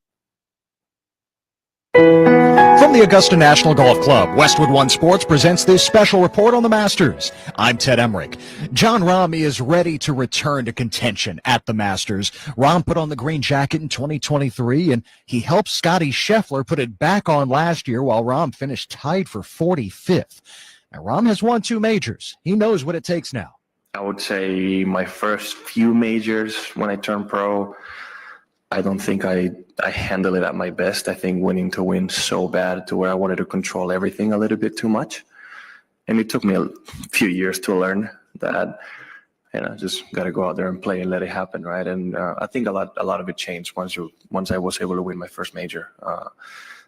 Speaker 6: From the Augusta National Golf Club, Westwood One Sports presents this special report on the Masters. I'm Ted Emmerich. Jon Rahm is ready to return to contention at the Masters. Rahm put on the green jacket in 2023, and he helped Scottie Scheffler put it back on last year while Rahm finished tied for 45th. Now, Rahm has won 2 majors. He knows what it takes now.
Speaker 18: I would say my first few majors when I turned pro, I don't think I handle it at my best. I think winning to win so bad to where I wanted to control everything a little bit too much. And it took me a few years to learn that, just got to go out there and play and let it happen, right? And I think a lot of it changed once I was able to win my first major.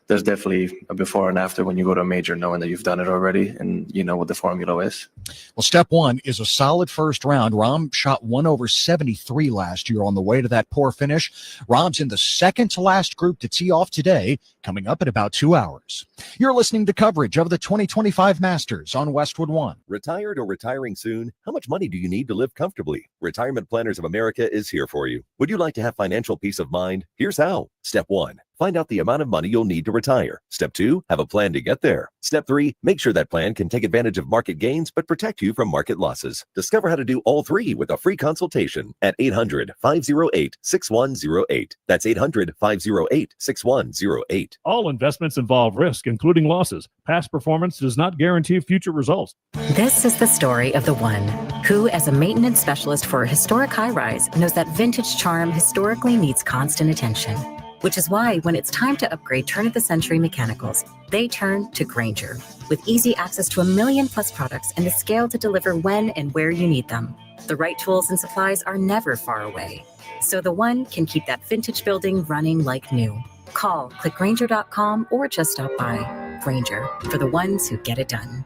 Speaker 18: There's definitely a before and after when you go to a major knowing that you've done it already and you know what the formula is.
Speaker 6: Well, step one is a solid first round. Rahm shot 1 over 73 last year on the way to that poor finish. Rahm's in the second to last group to tee off today, coming up in about 2 hours. You're listening to coverage of the 2025 Masters on Westwood One.
Speaker 19: Retired or retiring soon? How much money do you need to live comfortably? Retirement Planners of America is here for you. Would you like to have financial peace of mind? Here's how. Step 1. Find out the amount of money you'll need to retire. Step 2, have a plan to get there. Step 3, make sure that plan can take advantage of market gains but protect you from market losses. Discover how to do all 3 with a free consultation at 800-508-6108. That's 800-508-6108.
Speaker 21: All investments involve risk, including losses. Past performance does not guarantee future results.
Speaker 22: This is the story of the one who, as a maintenance specialist for a historic high-rise, knows that vintage charm historically needs constant attention. Which is why when it's time to upgrade turn-of-the-century mechanicals, they turn to Grainger. With easy access to 1 million-plus products and the scale to deliver when and where you need them. The right tools and supplies are never far away. So the one can keep that vintage building running like new. Call, click Grainger.com, or just stop by. Grainger, for the ones who get it done.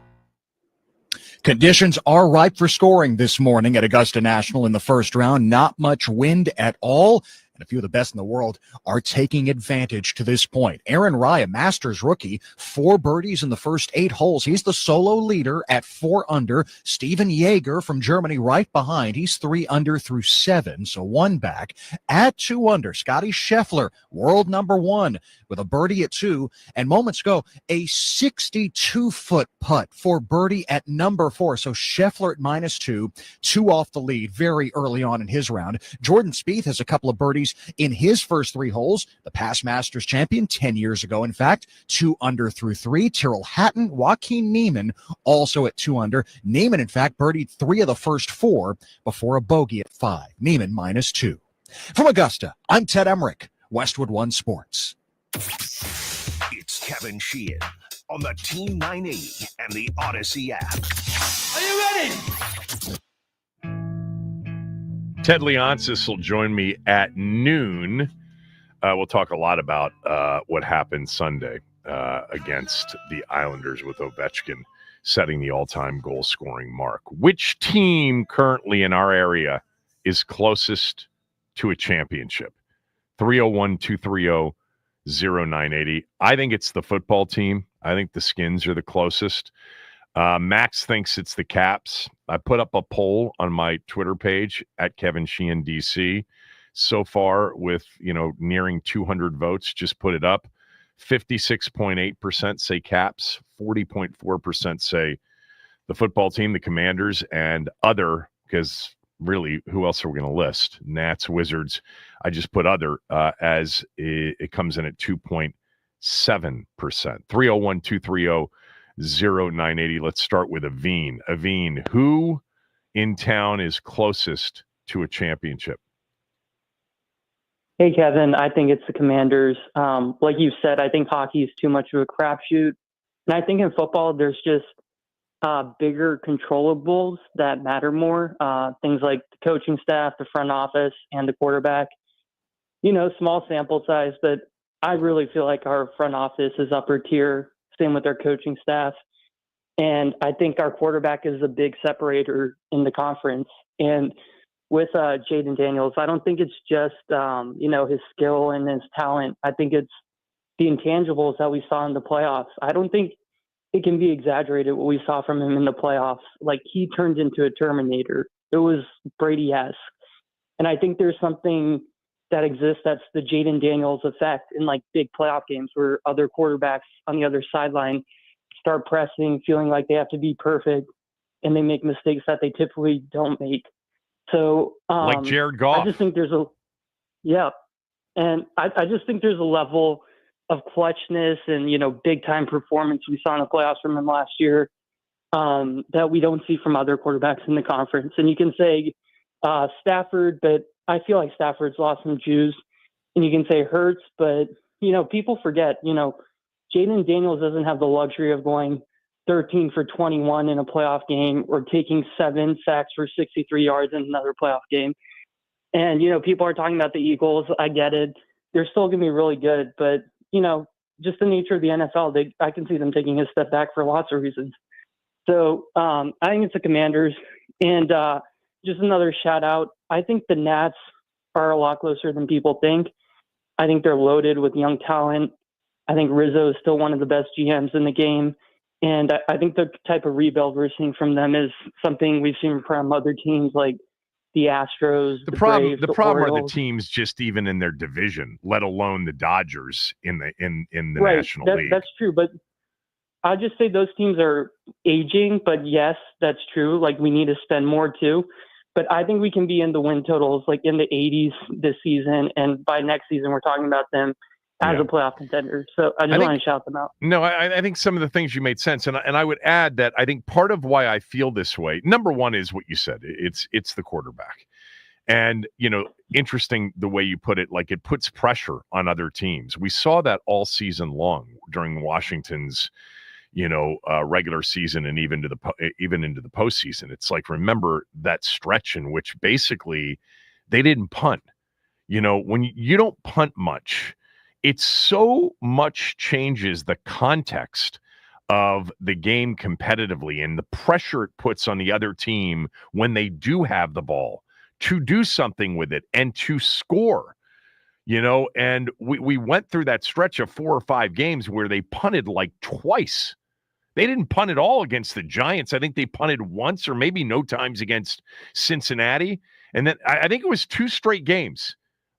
Speaker 6: Conditions are ripe for scoring this morning at Augusta National in the first round. Not much wind at all. And a few of the best in the world are taking advantage to this point. Aaron Rai, a Masters rookie, 4 birdies in the first 8 holes. He's the solo leader at 4 under. Steven Jaeger from Germany right behind. He's 3 under through 7, so 1 back. At 2 under, Scottie Scheffler, world number 1, with a birdie at 2. And moments ago, a 62-foot putt for birdie at number 4. So Scheffler at -2, 2 off the lead very early on in his round. Jordan Spieth has a couple of birdies in his first 3 holes. The past Masters champion 10 years ago, in fact, 2 under through 3. Tyrrell Hatton, Joaquin Niemann also at 2 under. Niemann, in fact, birdied 3 of the first 4 before a bogey at 5. Niemann -2. From Augusta, I'm Ted Emmerich, Westwood One Sports.
Speaker 1: It's Kevin Sheehan on the Team 980 and the Odyssey app.
Speaker 28: Are you ready?
Speaker 3: Ted Leonsis will join me at noon. We'll talk a lot about what happened Sunday against the Islanders with Ovechkin setting the all-time goal-scoring mark. Which team currently in our area is closest to a championship? 301-230-0980. I think it's the football team. I think the Skins are the closest. Max thinks it's the Caps. I put up a poll on my Twitter page at Kevin Sheehan DC. So far, with nearing 200 votes, just put it up. 56.8% say Caps, 40.4% say the football team, the Commanders, and other, because really, who else are we going to list? Nats, Wizards. I just put other as it comes in at 2.7%. 301-230-0980. Let's start with Aveen. Aveen, who in town is closest to a championship?
Speaker 4: Hey, Kevin. I think it's the Commanders. Like you said, I think hockey is too much of a crapshoot. And I think in football, there's just bigger controllables that matter more. Things like the coaching staff, the front office, and the quarterback. Small sample size, but I really feel like our front office is upper tier. Same with our coaching staff. And I think our quarterback is a big separator in the conference. And with Jaden Daniels, I don't think it's just, his skill and his talent. I think it's the intangibles that we saw in the playoffs. I don't think it can be exaggerated what we saw from him in the playoffs. Like, he turned into a Terminator. It was Brady-esque. And I think there's something that exists that's the Jaden Daniels effect in like big playoff games where other quarterbacks on the other sideline start pressing, feeling like they have to be perfect, and they make mistakes that they typically don't make. So
Speaker 3: like Jared Goff.
Speaker 4: I just think there's I just think there's a level of clutchness and, big time performance we saw in the playoffs from him last year that we don't see from other quarterbacks in the conference. And you can say Stafford, but I feel like Stafford's lost some juice. And you can say Hurts, but, people forget, Jaden Daniels doesn't have the luxury of going 13 for 21 in a playoff game or taking 7 sacks for 63 yards in another playoff game. And, people are talking about the Eagles. I get it. They're still going to be really good. But, just the nature of the NFL, I can see them taking a step back for lots of reasons. So I think it's the Commanders. And just another shout out. I think the Nats are a lot closer than people think. I think they're loaded with young talent. I think Rizzo is still one of the best GMs in the game. And I think the type of rebuild we're seeing from them is something we've seen from other teams like the Astros.
Speaker 3: The problem
Speaker 4: Braves, the
Speaker 3: are the
Speaker 4: Orioles.
Speaker 3: teams just even in their division, let alone the Dodgers in the
Speaker 4: Right.
Speaker 3: National League.
Speaker 4: That's true. But I just say those teams are aging. But yes, that's true. Like, we need to spend more too. But I think we can be in the win totals, like in the 80s this season. And by next season, we're talking about them as a playoff contender. So I just want to shout them out.
Speaker 3: No, I think some of the things you made sense. And I would add that I think part of why I feel this way, number one, is what you said. It's the quarterback. And, interesting the way you put it, like it puts pressure on other teams. We saw that all season long during Washington's, regular season and even into the postseason. It's like, remember that stretch in which basically they didn't punt. When you don't punt much, it so much changes the context of the game competitively and the pressure it puts on the other team when they do have the ball to do something with it and to score. And we went through that stretch of 4 or 5 games where they punted like twice. They didn't punt at all against the Giants. I think they punted once or maybe no times against Cincinnati. And then I think it was 2 straight games.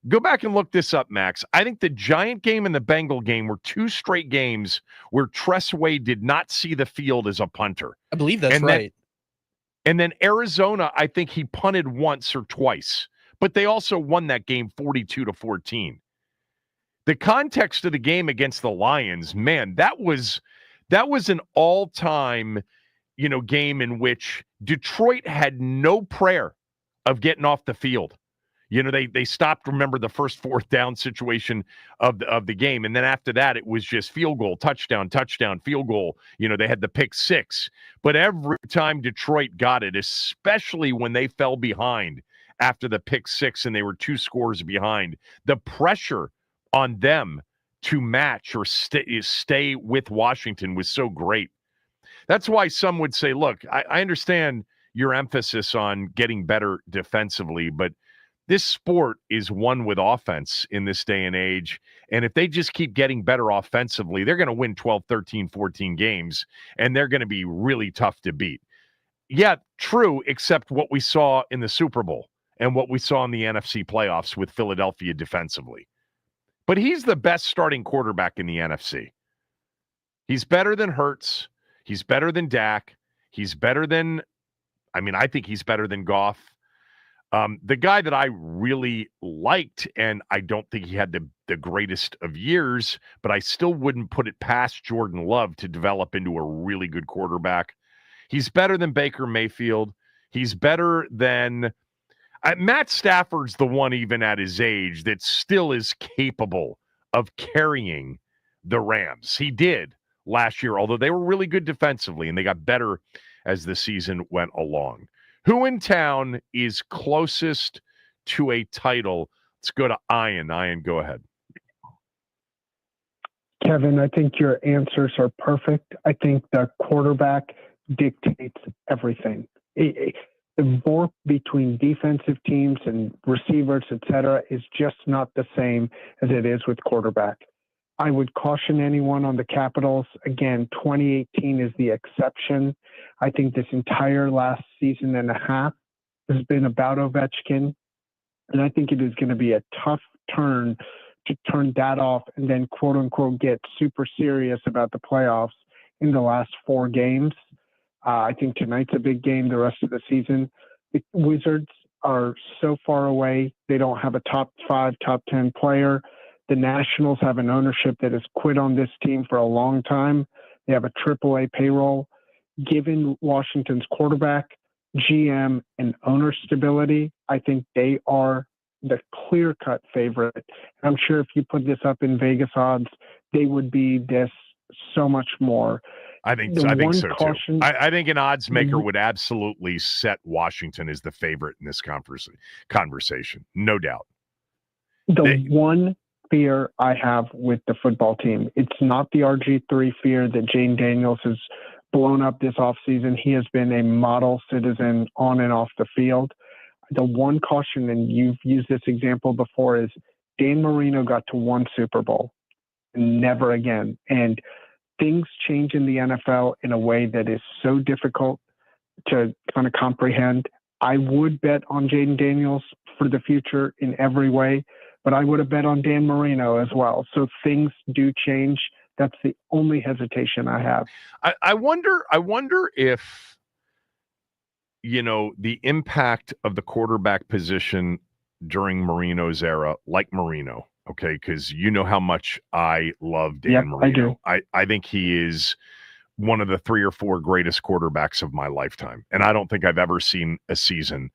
Speaker 3: Go back and look this up, Max. I think the Giant game and the Bengal game were 2 straight games where Tress Way did not see the field as a punter.
Speaker 5: I believe that's right.
Speaker 3: And then Arizona, I think he punted once or twice. But they also won that game 42-14. The context of the game against the Lions, man, that was an all-time, game in which Detroit had no prayer of getting off the field. They stopped, remember, the first 4th down situation of the game. And then after that, it was just field goal, touchdown, field goal. They had the pick 6. But every time Detroit got it, especially when they fell behind after the pick 6 and they were 2 scores behind, the pressure on them to match or stay with Washington was so great. That's why some would say, look, I understand your emphasis on getting better defensively, but this sport is won with offense in this day and age. And if they just keep getting better offensively, they're going to win 12, 13, 14 games, and they're going to be really tough to beat. Yeah, true, except what we saw in the Super Bowl and what we saw in the NFC playoffs with Philadelphia defensively. But he's the best starting quarterback in the NFC. He's better than Hurts. He's better than Dak. He's better than, I think he's better than Goff. The guy that I really liked, and I don't think he had the greatest of years, but I still wouldn't put it past Jordan Love to develop into a really good quarterback. He's better than Baker Mayfield. He's better than Matt Stafford's the one, even at his age, that still is capable of carrying the Rams. He did last year, although they were really good defensively, and they got better as the season went along. Who in town is closest to a title? Let's go to Ian. Ian, go ahead.
Speaker 8: Kevin, I think your answers are perfect. I think the quarterback dictates everything. The warp between defensive teams and receivers, et cetera, is just not the same as it is with quarterback. I would caution anyone on the Capitals. Again, 2018 is the exception. I think this entire last season and a half has been about Ovechkin. And I think it is going to be a tough turn to turn that off and then, quote unquote, get super serious about the playoffs in the last 4 games. I think tonight's a big game, the rest of the season. The Wizards are so far away. They don't have a top 5, top 10 player. The Nationals have an ownership that has quit on this team for a long time. They have a AAA payroll. Given Washington's quarterback, GM, and owner stability, I think they are the clear-cut favorite. I'm sure if you put this up in Vegas odds, they would be this so much more.
Speaker 3: I think so too. I think an odds maker would absolutely set Washington as the favorite in this conversation. No doubt.
Speaker 8: One fear I have with the football team, it's not the RG3 fear that Jane Daniels has blown up this offseason. He has been a model citizen on and off the field. The one caution, and you've used this example before, is Dan Marino got to 1 Super Bowl and never again. And things change in the NFL in a way that is so difficult to kind of comprehend. I would bet on Jaden Daniels for the future in every way, but I would have bet on Dan Marino as well. So things do change. That's the only hesitation I have.
Speaker 3: I wonder if, the impact of the quarterback position during Marino's era, like Marino, okay, because you know how much I love Dan Marino.
Speaker 8: I do.
Speaker 3: I think he is one of the 3 or 4 greatest quarterbacks of my lifetime. And I don't think I've ever seen a season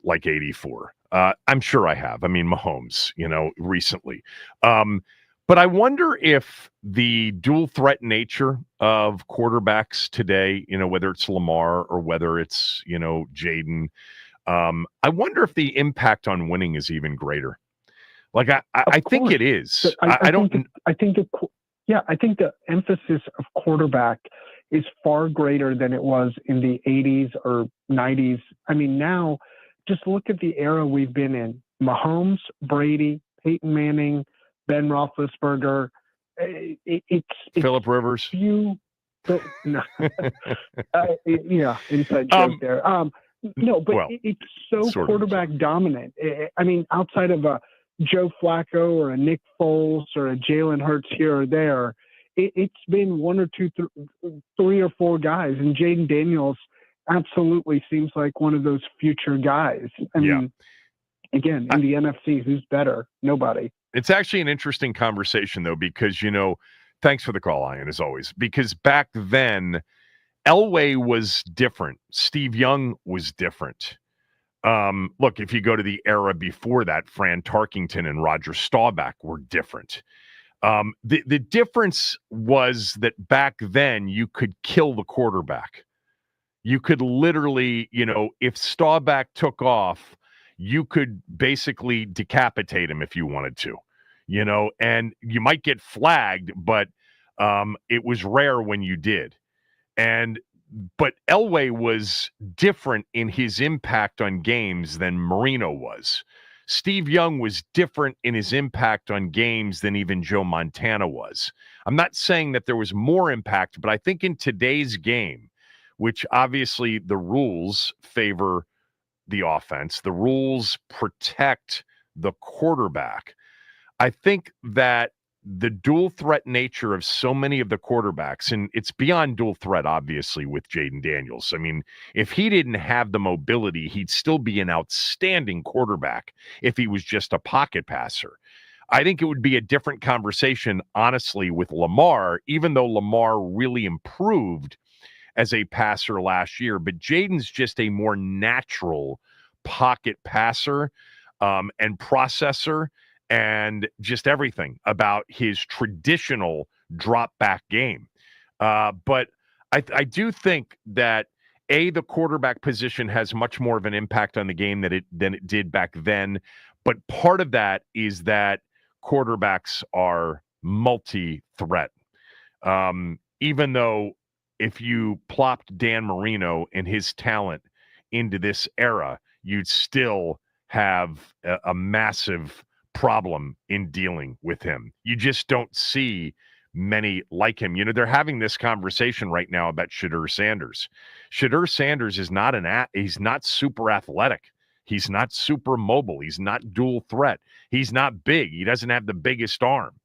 Speaker 3: like 84. I'm sure I have. I mean, Mahomes, recently. But I wonder if the dual threat nature of quarterbacks today, whether it's Lamar or whether it's, Jaden, I wonder if the impact on winning is even greater. Like, I think it is. I
Speaker 8: think the emphasis of quarterback is far greater than it was in the 80s or 90s. I mean, now just look at the era we've been in. Mahomes, Brady, Peyton Manning, Ben Roethlisberger. It's
Speaker 3: Phillip Rivers.
Speaker 8: No. Inside joke there. No, but it's so quarterback dominant. I mean, outside of a Joe Flacco or a Nick Foles or a Jalen Hurts here or there, it's been 1 or 2, 3 or 4 guys, and Jaden Daniels absolutely seems like one of those future guys. I mean, again, in the NFC, who's better? Nobody.
Speaker 3: It's actually an interesting conversation, though, because, thanks for the call, Ian, as always, because back then, Elway was different. Steve Young was different. Look, if you go to the era before that, Fran Tarkington and Roger Staubach were different. The difference was that back then you could kill the quarterback. You could literally, if Staubach took off, you could basically decapitate him if you wanted to, and you might get flagged, but it was rare when you did. But Elway was different in his impact on games than Marino was. Steve Young was different in his impact on games than even Joe Montana was. I'm not saying that there was more impact, but I think in today's game, which obviously the rules favor the offense, the rules protect the quarterback. I think that the dual threat nature of so many of the quarterbacks, and it's beyond dual threat, obviously, with Jaden Daniels. I mean, if he didn't have the mobility, he'd still be an outstanding quarterback if he was just a pocket passer. I think it would be a different conversation, honestly, with Lamar, even though Lamar really improved as a passer last year. But Jaden's just a more natural pocket passer and processor, and just everything about his traditional drop back game. But I do think that the quarterback position has much more of an impact on the game than it did back then. But part of that is that quarterbacks are multi-threat. Even though if you plopped Dan Marino and his talent into this era, you'd still have a massive problem in dealing with him. You just don't see many like him. You know, they're having this conversation right now about Shedeur Sanders. Shedeur Sanders is he's not super athletic. He's not super mobile. He's not dual threat. He's not big. He doesn't have the biggest arm.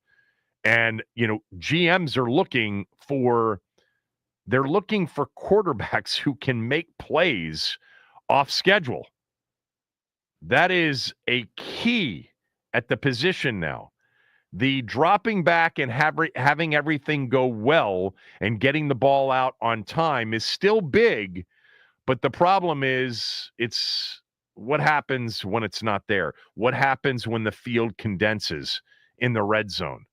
Speaker 3: And, you know, GMs are looking for quarterbacks who can make plays off schedule. That is a key at the position now. The dropping back and having everything go well and getting the ball out on time is still big, but the problem is it's what happens when it's not there. What happens when the field condenses in the red zone?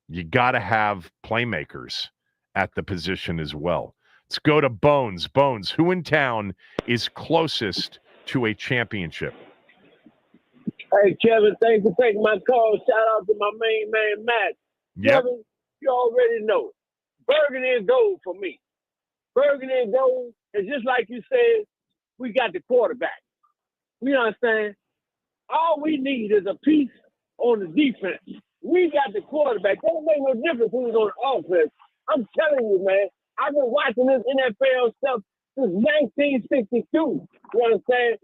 Speaker 3: You got to have playmakers at the position as well. Let's go to Bones. Bones, who in town is closest to a championship?
Speaker 7: Hey, Kevin, thanks for taking my call. Shout out to my main man, Matt.
Speaker 3: Yep.
Speaker 7: Kevin, you already know. Burgundy and gold for me. Burgundy and gold, and just like you said, we got the quarterback. You understand? All we need is a piece on the defense. We got the quarterback. That don't make no difference who's on the offense. I'm telling you, man, I've been watching this NFL stuff since 1962. You understand?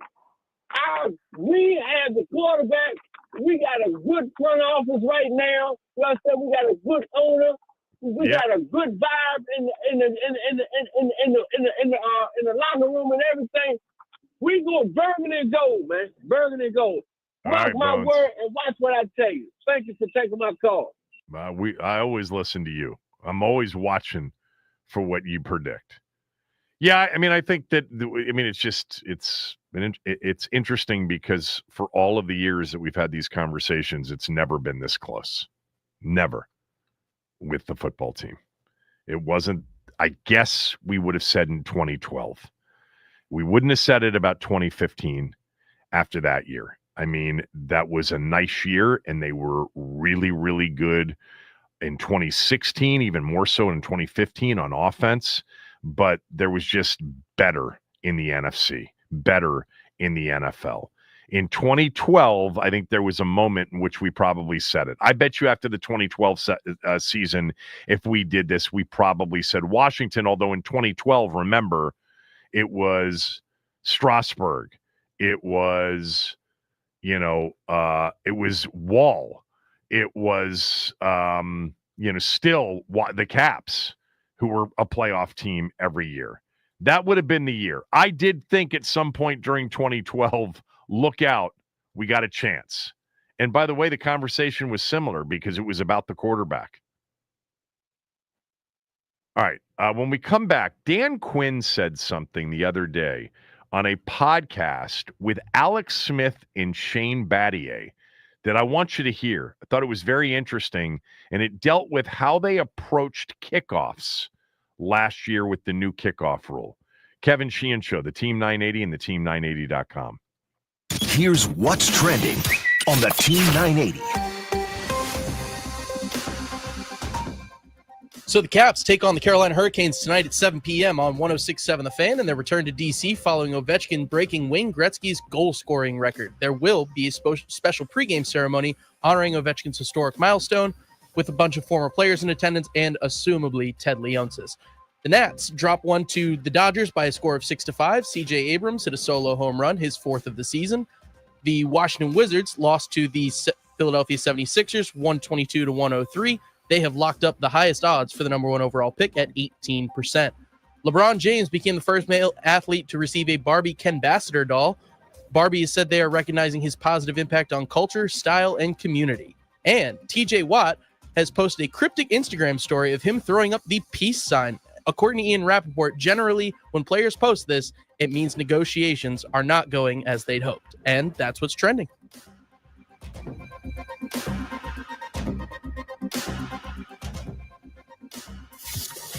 Speaker 7: We have the quarterback. We got a good front office right now. You understand? We got a good owner. We got a good vibe in the locker room and everything. We go burgundy and gold, man. Burgundy and gold. Mark my word and watch what I tell you. Thank you for taking my call.
Speaker 3: I always listen to you. I'm always watching for what you predict. Yeah, I mean, I think that it's interesting because for all of the years that we've had these conversations, it's never been this close. Never with the football team. It wasn't, I guess we would have said in 2012. We wouldn't have said it about 2015 after that year. I mean, that was a nice year, and they were really, really good in 2016, even more so in 2015 on offense. But there was just better in the NFC, better in the NFL. In 2012, I think there was a moment in which we probably said it. I bet you after the 2012 season, if we did this, we probably said Washington, although in 2012, remember, it was Strasburg. It was, it was Wall. It was, still the Caps, who were a playoff team every year. That would have been the year. I did think at some point during 2012, look out, we got a chance. And by the way, the conversation was similar because it was about the quarterback. All right, when we come back, Dan Quinn said something the other day on a podcast with Alex Smith and Shane Battier that I want you to hear. I thought it was very interesting, and it dealt with how they approached kickoffs last year with the new kickoff rule. Kevin Sheehan Show, the Team 980 and the Team980.com.
Speaker 1: Here's what's trending on the Team 980.
Speaker 5: So the Caps take on the Carolina Hurricanes tonight at 7 p.m. on 106.7 The Fan, and their return to D.C. following Ovechkin breaking Wayne Gretzky's goal-scoring record. There will be a special pregame ceremony honoring Ovechkin's historic milestone with a bunch of former players in attendance and, assumably, Ted Leonsis. The Nats drop one to the Dodgers by a score of 6-5. C.J. Abrams hit a solo home run, his fourth of the season. The Washington Wizards lost to the Philadelphia 76ers, 122-103. They have locked up the highest odds for the number 1 overall pick at 18%. LeBron James became the first male athlete to receive a Barbie Ken Bassiter doll. Barbie has said they are recognizing his positive impact on culture, style, and community. And TJ Watt has posted a cryptic Instagram story of him throwing up the peace sign. According to Ian Rappaport, generally, when players post this, it means negotiations are not going as they'd hoped. And that's what's trending.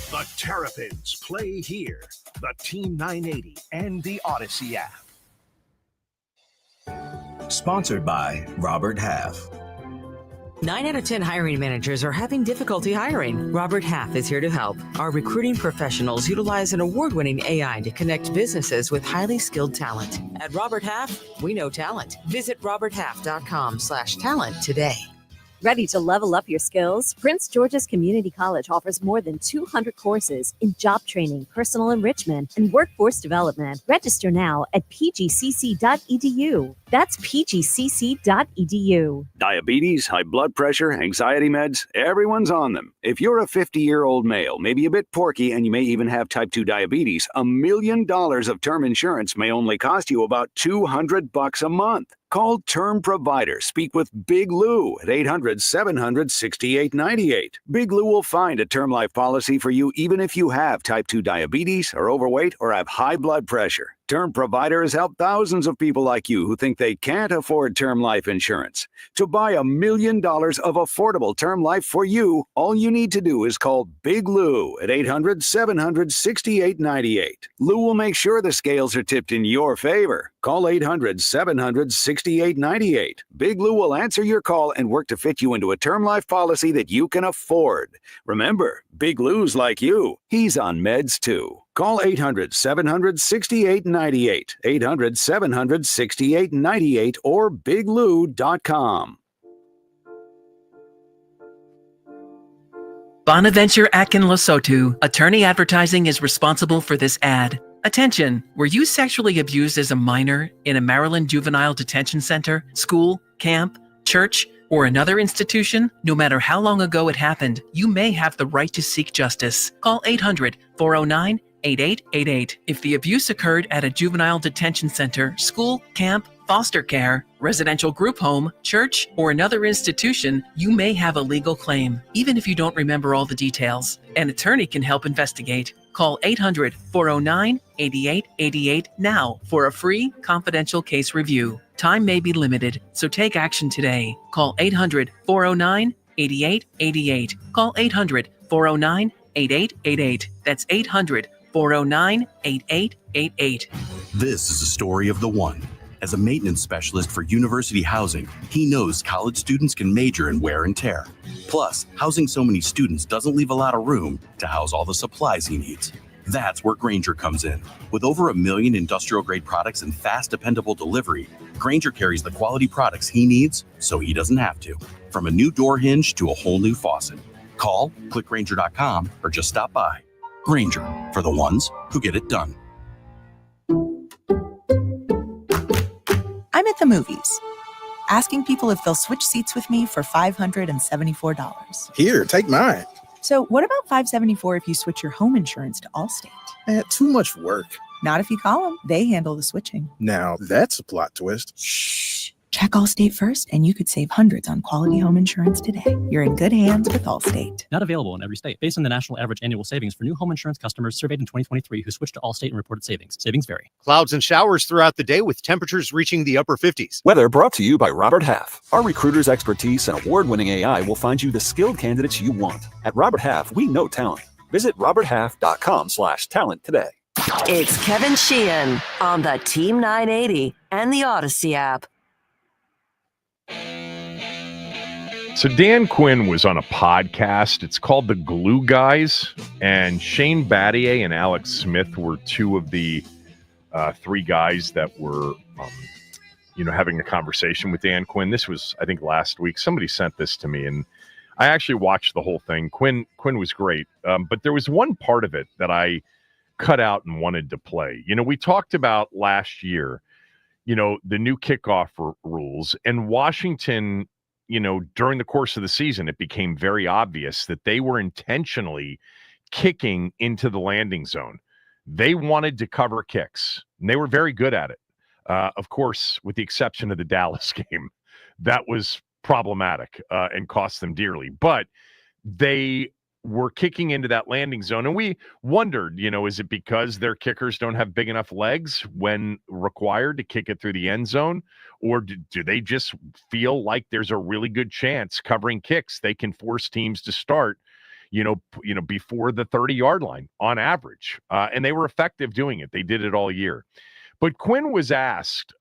Speaker 1: The Terrapins play here. The Team 980 and the Odyssey app.
Speaker 9: Sponsored by Robert Half.
Speaker 10: 9 out of 10 hiring managers are having difficulty hiring. Robert Half is here to help. Our recruiting professionals utilize an award-winning AI to connect businesses with highly skilled talent. At Robert Half, we know talent. Visit roberthalf.com/talent today.
Speaker 11: Ready to level up your skills? Prince George's Community College offers more than 200 courses in job training, personal enrichment, and workforce development. Register now at pgcc.edu. That's pgcc.edu.
Speaker 16: Diabetes, high blood pressure, anxiety meds, everyone's on them. If you're a 50-year-old male, maybe a bit porky, and you may even have type 2 diabetes, $1 million of term insurance may only cost you about $200 a month. Call Term Provider. Speak with Big Lou at 800-700-6898. Big Lou will find a term life policy for you even if you have type 2 diabetes, are overweight, or have high blood pressure. Term Provider has helped thousands of people like you who think they can't afford term life insurance. To buy $1 million of affordable term life for you, all you need to do is call Big Lou at 800-700-6898. Lou will make sure the scales are tipped in your favor. Call 800-700-6898. Big Lou will answer your call and work to fit you into a term life policy that you can afford. Remember, Big Lou's like you. He's on meds too. Call 800-700-6898, 800-700-6898, or biglou.com.
Speaker 13: Bonaventure Akin Lesotho, attorney advertising, is responsible for this ad. Attention, were you sexually abused as a minor in a Maryland juvenile detention center, school, camp, church, or another institution? No matter how long ago it happened, you may have the right to seek justice. Call 800-409-8888. If the abuse occurred at a juvenile detention center, school, camp, foster care, residential group home, church, or another institution, you may have a legal claim, even if you don't remember all the details. An attorney can help investigate. Call 800-409-8888 now for a free, confidential case review. Time may be limited, so take action today. Call 800-409-8888. Call 800-409-8888. That's 800-409-8888.
Speaker 2: This is the story of the one. As a maintenance specialist for university housing, he knows college students can major in wear and tear. Plus, housing so many students doesn't leave a lot of room to house all the supplies he needs. That's where Grainger comes in. With over 1 million industrial-grade products and fast, dependable delivery, Grainger carries the quality products he needs so he doesn't have to. From a new door hinge to a whole new faucet. Call, click Grainger.com, or just stop by. Grainger, for the ones who get it done.
Speaker 17: I'm at the movies, asking people if they'll switch seats with me for $574.
Speaker 20: Here, take mine.
Speaker 17: So what about $574 if you switch your home insurance to Allstate?
Speaker 20: Too much work.
Speaker 17: Not if you call them. They handle the switching.
Speaker 20: Now, that's a plot twist.
Speaker 17: Shh. Check Allstate first, and you could save hundreds on quality home insurance today. You're in good hands with Allstate.
Speaker 23: Not available in every state. Based on the national average annual savings for new home insurance customers surveyed in 2023 who switched to Allstate and reported savings. Savings vary.
Speaker 28: Clouds and showers throughout the day with temperatures reaching the upper 50s.
Speaker 29: Weather brought to you by Robert Half. Our recruiters' expertise and award-winning AI will find you the skilled candidates you want. At Robert Half, we know talent. Visit roberthalf.com/talent today.
Speaker 30: It's Kevin Sheehan on the Team 980 and the Odyssey app.
Speaker 3: So Dan Quinn was on a podcast. It's called The Glue Guys, and Shane Battier and Alex Smith were two of the three guys that were, having a conversation with Dan Quinn. This was, I think, last week. Somebody sent this to me, and I actually watched the whole thing. Quinn was great, but there was one part of it that I cut out and wanted to play. We talked about last year, the new kickoff rules, and Washington during the course of the season, it became very obvious that they were intentionally kicking into the landing zone. They wanted to cover kicks, and they were very good at it. Of course, with the exception of the Dallas game, that was problematic and cost them dearly. But they were kicking into that landing zone, and we wondered, is it because their kickers don't have big enough legs when required to kick it through the end zone, or do they just feel like there's a really good chance covering kicks they can force teams to start before the 30-yard line on average? And they were effective doing it. They did it all year. But Quinn was asked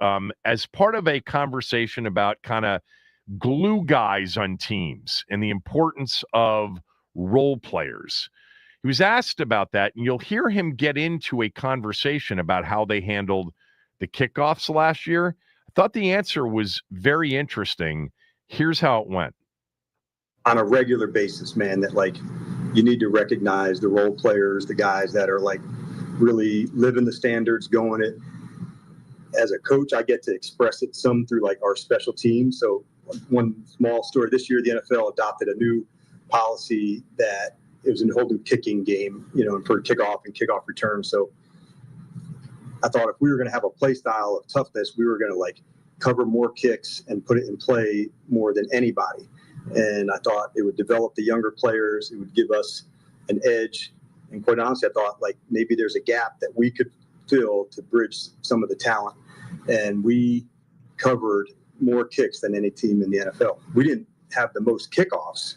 Speaker 3: as part of a conversation about kind of glue guys on teams and the importance of role players. He was asked about that, and you'll hear him get into a conversation about how they handled the kickoffs last year. I thought the answer was very interesting. Here's how it went.
Speaker 12: On a regular basis, man, that like you need to recognize the role players, the guys that are like really living the standards, going it. As a coach, I get to express it some through like our special teams. So one small story, this year the NFL adopted a new policy that it was a whole new kicking game, for kickoff and kickoff return. So I thought if we were going to have a play style of toughness, we were going to like cover more kicks and put it in play more than anybody. And I thought it would develop the younger players. It would give us an edge. And quite honestly, I thought like maybe there's a gap that we could fill to bridge some of the talent. And we covered more kicks than any team in the NFL. We didn't have the most kickoffs.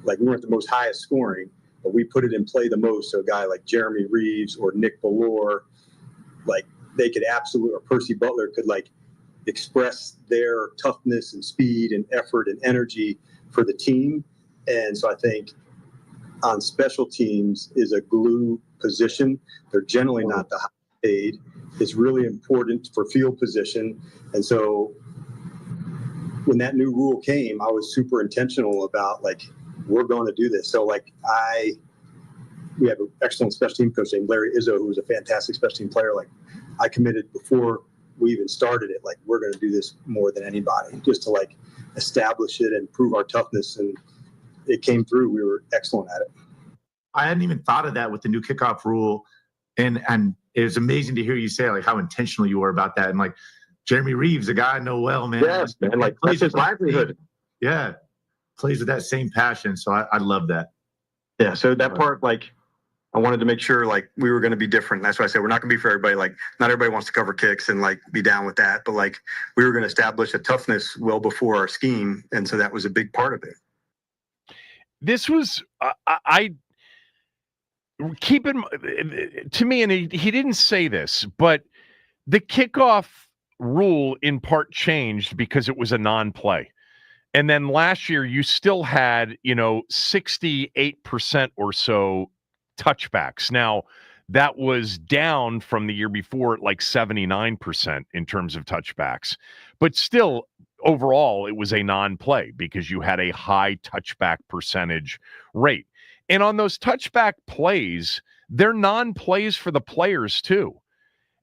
Speaker 12: Like we weren't the most highest scoring, but we put it in play the most. So a guy like Jeremy Reeves or Nick Ballore, like they could absolutely, or Percy Butler could like express their toughness and speed and effort and energy for the team. And so I think on special teams is a glue position. They're generally not the high paid. It's really important for field position. And so when that new rule came, I was super intentional about like, we're going to do this. So like we have an excellent special team coach named Larry Izzo, who was a fantastic special team player. Like I committed before we even started it, like we're going to do this more than anybody, just to like establish it and prove our toughness. And it came through. We were excellent at it.
Speaker 14: I hadn't even thought of that with the new kickoff rule. And it was amazing to hear you say like how intentional you were about that. And like Jeremy Reeves, a guy I know well, man.
Speaker 12: Yes, man. Like that's his livelihood.
Speaker 14: Yeah. Plays with that same passion. So I love that.
Speaker 12: Yeah. So that part, like I wanted to make sure like we were going to be different. That's why I said we're not going to be for everybody. Like not everybody wants to cover kicks and like be down with that. But like we were going to establish a toughness well before our scheme. And so that was a big part of it.
Speaker 3: This was, I keep in to me, and he didn't say this, but the kickoff rule in part changed because it was a non-play. And then last year you still had, 68% or so touchbacks. Now that was down from the year before at like 79% in terms of touchbacks, but still overall it was a non-play because you had a high touchback percentage rate. And on those touchback plays, they're non-plays for the players too.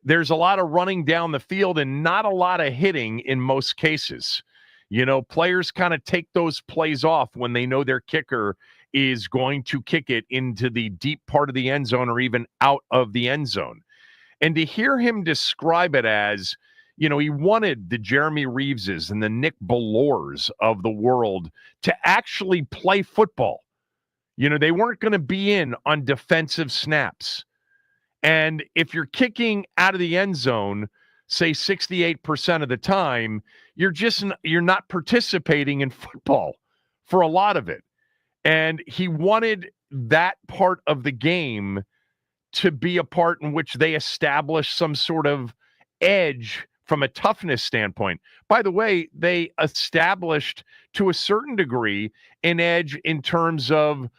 Speaker 3: There's a lot of running down the field and not a lot of hitting in most cases. Players kind of take those plays off when they know their kicker is going to kick it into the deep part of the end zone or even out of the end zone. And to hear him describe it as, he wanted the Jeremy Reeveses and the Nick Ballores of the world to actually play football. They weren't going to be in on defensive snaps. And if you're kicking out of the end zone, say 68% of the time, you're not participating in football for a lot of it. And he wanted that part of the game to be a part in which they establish some sort of edge from a toughness standpoint. By the way, they established to a certain degree an edge in terms of,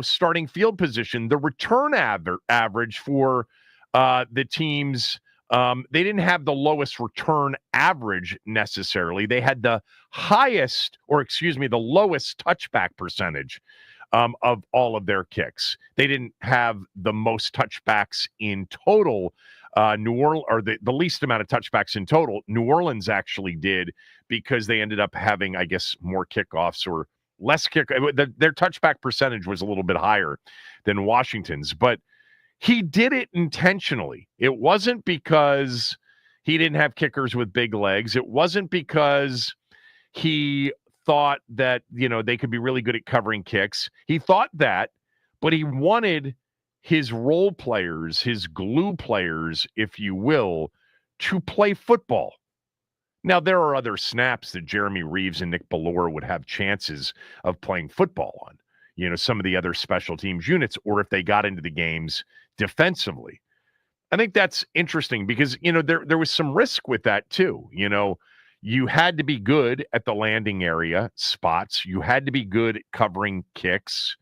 Speaker 3: starting field position. The return average for the teams, they didn't have the lowest return average necessarily. They had the the lowest touchback percentage of all of their kicks. They didn't have the most touchbacks in total New Orleans, or the least amount of touchbacks in total, New Orleans actually did, because they ended up having, I guess, more kickoffs or less their touchback percentage was a little bit higher than Washington's, but he did it intentionally. It wasn't because he didn't have kickers with big legs. It wasn't because he thought that, they could be really good at covering kicks. He thought that, but he wanted his role players, his glue players, if you will, to play football. Now, there are other snaps that Jeremy Reeves and Nick Bellore would have chances of playing football on, some of the other special teams units, or if they got into the games defensively. I think that's interesting because, there was some risk with that too. You had to be good at the landing area spots. You had to be good at covering kicks.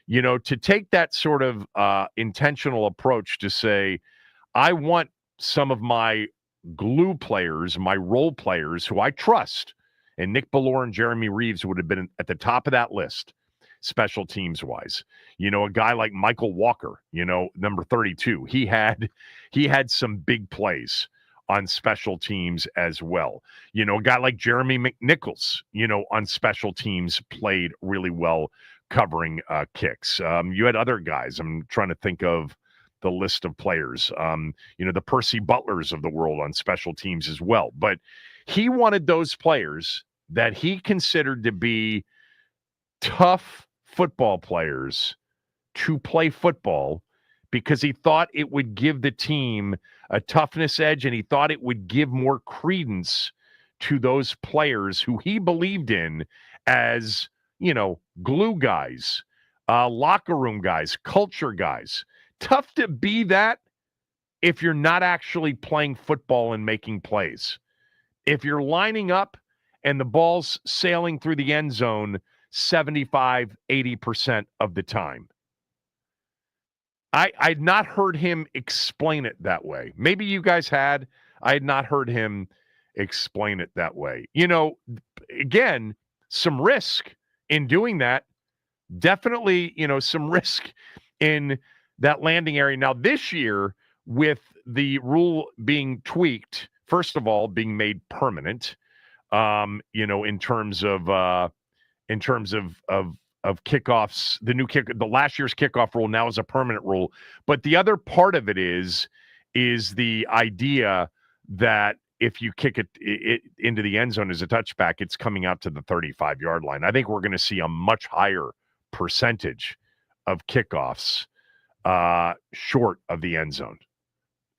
Speaker 3: To take that sort of intentional approach to say, I want some of my glue players, my role players who I trust, and Nick Bellore and Jeremy Reeves would have been at the top of that list, special teams wise. A guy like Michael Walker, number 32, he had some big plays on special teams as well. A guy like Jeremy McNichols, on special teams played really well covering kicks. You had other guys. I'm trying to think of the list of players, the Percy Butlers of the world on special teams as well. But he wanted those players that he considered to be tough football players to play football, because he thought it would give the team a toughness edge, and he thought it would give more credence to those players who he believed in as, glue guys, locker room guys, culture guys. Tough to be that if you're not actually playing football and making plays. If you're lining up and the ball's sailing through the end zone 75, 80% of the time. I'd not heard him explain it that way. Maybe you guys had. I had not heard him explain it that way. Again, some risk in doing that. Definitely, some risk in that landing area. Now, this year, with the rule being tweaked, first of all, being made permanent, in terms of kickoffs, the last year's kickoff rule now is a permanent rule. But the other part of it is the idea that if you kick it into the end zone as a touchback, it's coming out to the 35-yard line. I think we're going to see a much higher percentage of kickoffs short of the end zone.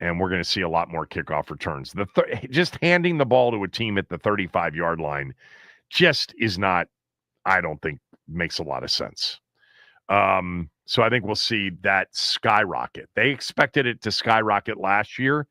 Speaker 3: And we're going to see a lot more kickoff returns. Just handing the ball to a team at the 35-yard line just is not, I don't think, makes a lot of sense. So I think we'll see that skyrocket. They expected it to skyrocket last year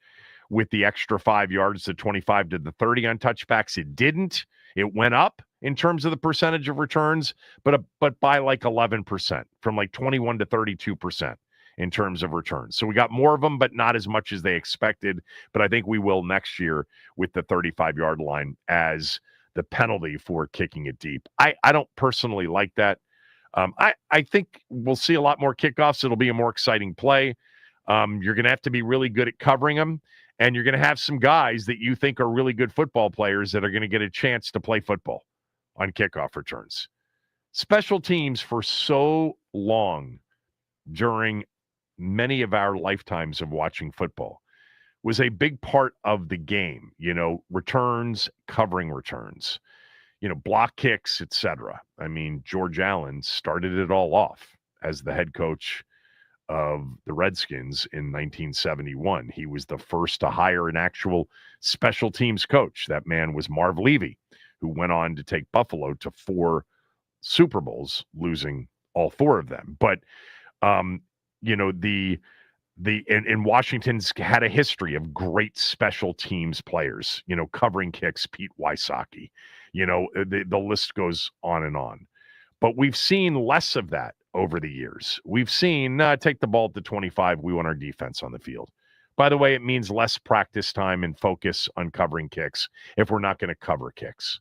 Speaker 3: with the extra 5 yards, the 25 to the 30 on touchbacks. It didn't. It went up in terms of the percentage of returns, but by like 11%, from like 21 to 32% in terms of returns. So we got more of them, but not as much as they expected. But I think we will next year with the 35-yard line as the penalty for kicking it deep. I don't personally like that. I think we'll see a lot more kickoffs. It'll be a more exciting play. You're going to have to be really good at covering them, and you're going to have some guys that you think are really good football players that are going to get a chance to play football on kickoff returns. Special teams for so long during many of our lifetimes of watching football was a big part of the game, returns, covering returns, block kicks, etc. I mean, George Allen started it all off as the head coach of the Redskins in 1971. He was the first to hire an actual special teams coach. That man was Marv Levy, who went on to take Buffalo to 4 Super Bowls, losing all 4 of them. But, and Washington's had a history of great special teams players, covering kicks, Pete Wysocki, the list goes on and on. But we've seen less of that over the years. We've seen, take the ball at the 25, we want our defense on the field. By the way, it means less practice time and focus on covering kicks if we're not going to cover kicks.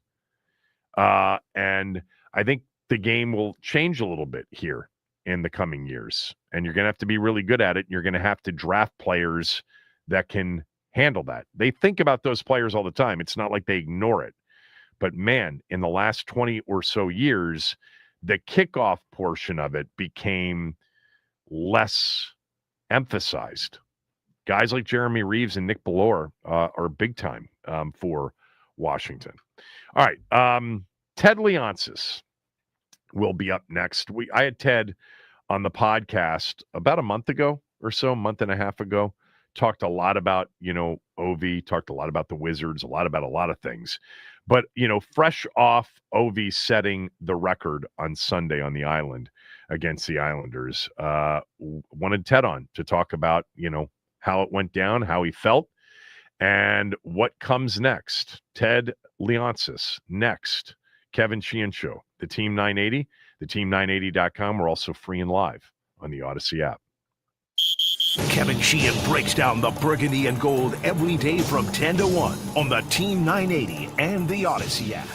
Speaker 3: And I think the game will change a little bit here in the coming years. And you're going to have to be really good at it. You're going to have to draft players that can handle that. They think about those players all the time. It's not like they ignore it. But man, in the last 20 or so years, the kickoff portion of it became less emphasized. Guys like Jeremy Reeves and Nick Bellore are big time for Washington. All right. Ted Leonsis will be up next. I had Ted on the podcast about a month ago or so, month and a half ago. Talked a lot about, OV, talked a lot about the Wizards, a lot of things. But, fresh off OV setting the record on Sunday on the island against the Islanders, wanted Ted on to talk about, how it went down, how he felt, and what comes next. Ted Leonsis next. Kevin Sheehan Show, the Team 980, theteam980.com. We're also free and live on the Odyssey app.
Speaker 1: Kevin Sheehan breaks down the burgundy and gold every day from 10 to 1 on the Team 980 and the Odyssey app.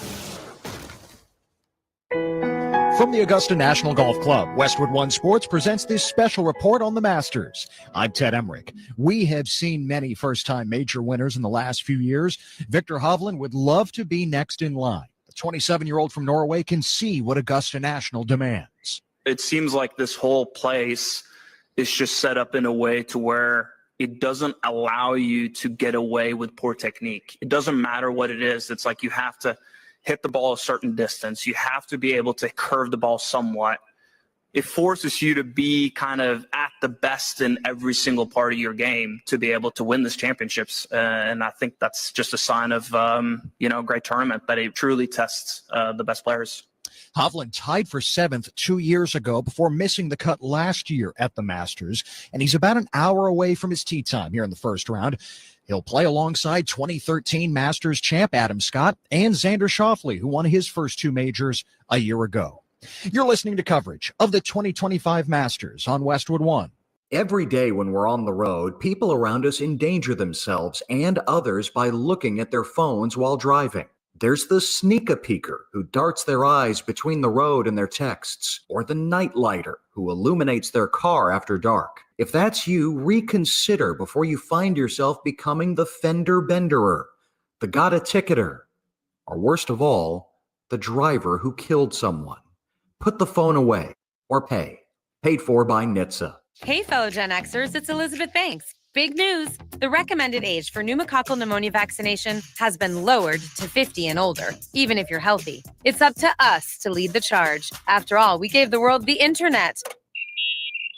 Speaker 6: From the Augusta National Golf Club, Westwood One Sports presents this special report on the Masters. I'm Ted Emmerich. We have seen many first-time major winners in the last few years. Victor Hovland would love to be next in line. The 27-year-old from Norway can see what Augusta National demands.
Speaker 15: It seems like this whole place is just set up in a way to where it doesn't allow you to get away with poor technique. It doesn't matter what it is. It's like you have to hit the ball a certain distance. You have to be able to curve the ball somewhat. It forces you to be kind of at the best in every single part of your game to be able to win these championships. And I think that's just a sign of, a great tournament, that it truly tests the best players.
Speaker 6: Hovland tied for 7th 2 years ago before missing the cut last year at the Masters, and he's about an hour away from his tee time here in the first round. He'll play alongside 2013 Masters champ Adam Scott and Xander Schauffele, who won his first 2 majors a year ago. You're listening to coverage of the 2025 Masters on Westwood One.
Speaker 18: Every day when we're on the road, people around us endanger themselves and others by looking at their phones while driving. There's the sneak-a-peeker who darts their eyes between the road and their texts, or the nightlighter who illuminates their car after dark. If that's you, reconsider before you find yourself becoming the fender-benderer, the got-a-ticketer, or worst of all, the driver who killed someone. Put the phone away or pay. Paid for by NHTSA.
Speaker 19: Hey, fellow Gen Xers, it's Elizabeth Banks. Big news. The recommended age for pneumococcal pneumonia vaccination has been lowered to 50 and older, even if you're healthy. It's up to us to lead the charge. After all, we gave the world the internet.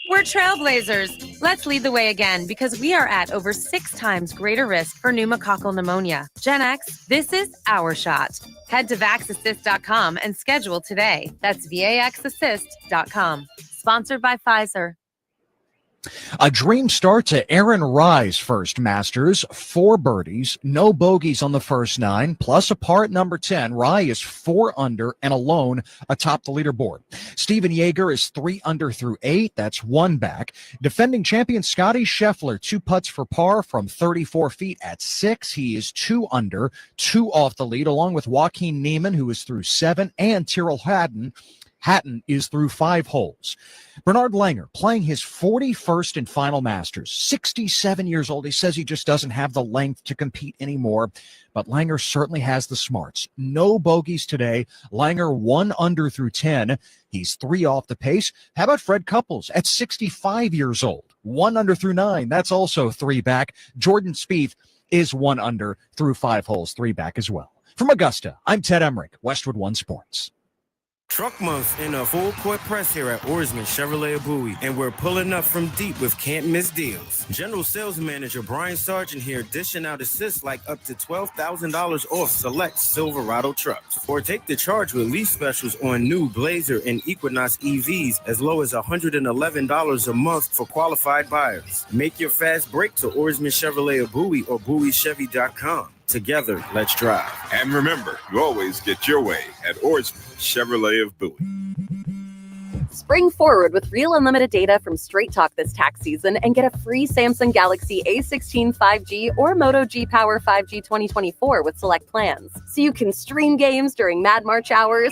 Speaker 19: We're trailblazers. Let's lead the way again, because we are at over 6 times greater risk for pneumococcal pneumonia. Gen X, this is our shot. Head to vaxassist.com and schedule today. That's vaxassist.com. Sponsored by Pfizer.
Speaker 6: A dream start to Aaron Rye's first Masters. 4 birdies, no bogeys on the first 9, plus a par at number 10. Rye is 4 under and alone atop the leaderboard. Steven Yeager is 3 under through 8. That's 1 back. Defending champion Scotty Scheffler, 2 putts for par from 34 feet at 6. He is 2 under, 2 off the lead, along with Joaquin Niemann, who is through 7, and Tyrrell Hatton is through 5 holes. Bernard Langer playing his 41st and final Masters, 67 years old. He says he just doesn't have the length to compete anymore, but Langer certainly has the smarts. No bogeys today. Langer 1 under through 10. He's 3 off the pace. How about Fred Couples at 65 years old? 1 under through 9. That's also 3 back. Jordan Spieth is 1 under through 5 holes, 3 back as well. From Augusta, I'm Ted Emmerich, Westwood One Sports.
Speaker 21: Truck Month in a full court press here at Oarsman Chevrolet of Bowie, and we're pulling up from deep with can't miss deals. General Sales Manager Brian Sargent here dishing out assists like up to $12,000 off select Silverado trucks. Or take the charge with lease specials on new Blazer and Equinox EVs as low as $111 a month for qualified buyers. Make your fast break to Oarsman Chevrolet of Bowie or BowieChevy.com. Together, let's drive.
Speaker 22: And remember, you always get your way at Oarsman Chevrolet of Bowie.
Speaker 24: Spring forward with real unlimited data from Straight Talk this tax season and get a free Samsung Galaxy A16 5G or Moto G Power 5G 2024 with select plans. So you can stream games during Mad March hours,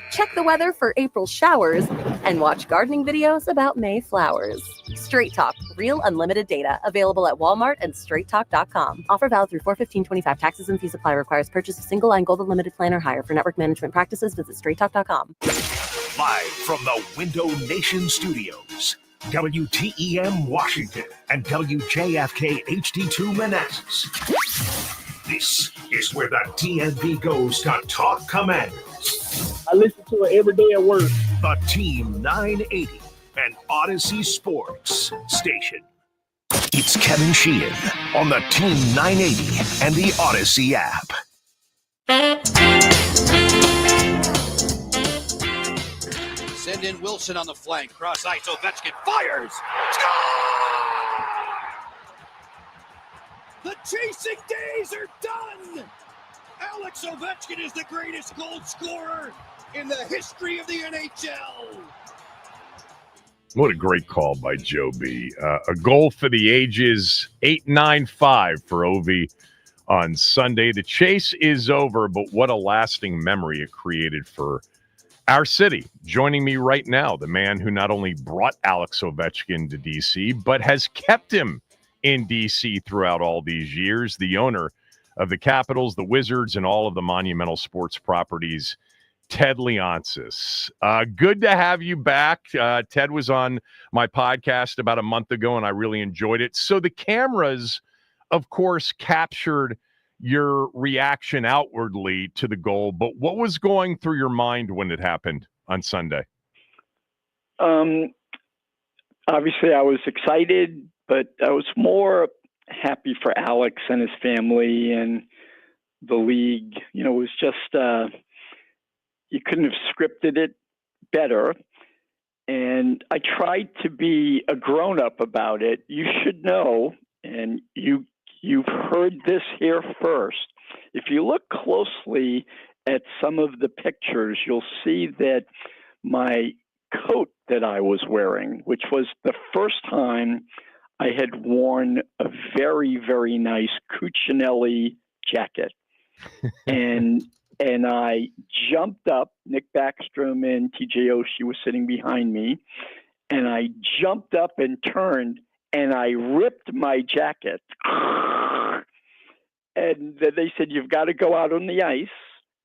Speaker 24: check the weather for April showers, and watch gardening videos about May flowers. Straight Talk, real unlimited data, available at Walmart and straighttalk.com. Offer valid through 4/15/25. Taxes and fees apply. Requires purchase of single line Gold Unlimited plan or higher. For network management practices, visit straighttalk.com.
Speaker 1: Live from the Window Nation Studios, WTEM Washington and WJFK HD2 Manassas. This is where the DMV goes to talk Commanders.
Speaker 4: I listen to it every day at work.
Speaker 1: The Team 980 and Odyssey Sports Station. It's Kevin Sheehan on the Team 980 and the Odyssey app.
Speaker 5: Send in Wilson on the flank. Cross ice. Ovechkin fires. Score! The chasing days are done. Alex Ovechkin is the greatest goal scorer in the history of the NHL.
Speaker 3: What a great call by Joe B. A goal for the ages 8-9-5 for Ovi on Sunday. The chase is over, but what a lasting memory it created for our city. Joining me right now, the man who not only brought Alex Ovechkin to D.C., but has kept him in D.C. throughout all these years, the owner of the Capitals, the Wizards, and all of the monumental sports properties, Ted Leonsis. Good to have you back. Ted was on my podcast about a month ago, and I really enjoyed it. So the cameras, of course, captured your reaction outwardly to the goal, but what was going through your mind when it happened on Sunday?
Speaker 4: Obviously, I was excited, but I was more happy for Alex and his family and the league. You know, it was just, you couldn't have scripted it better. And I tried to be a grown-up about it. You should know, and you've heard this here first. If you look closely at some of the pictures, you'll see that my coat that I was wearing, which was the first time I had worn a very, very nice Cuccinelli jacket. and I jumped up. Nick Backstrom and TJ Oshie were sitting behind me. And I jumped up and turned, and I ripped my jacket. And then they said, you've got to go out on the ice,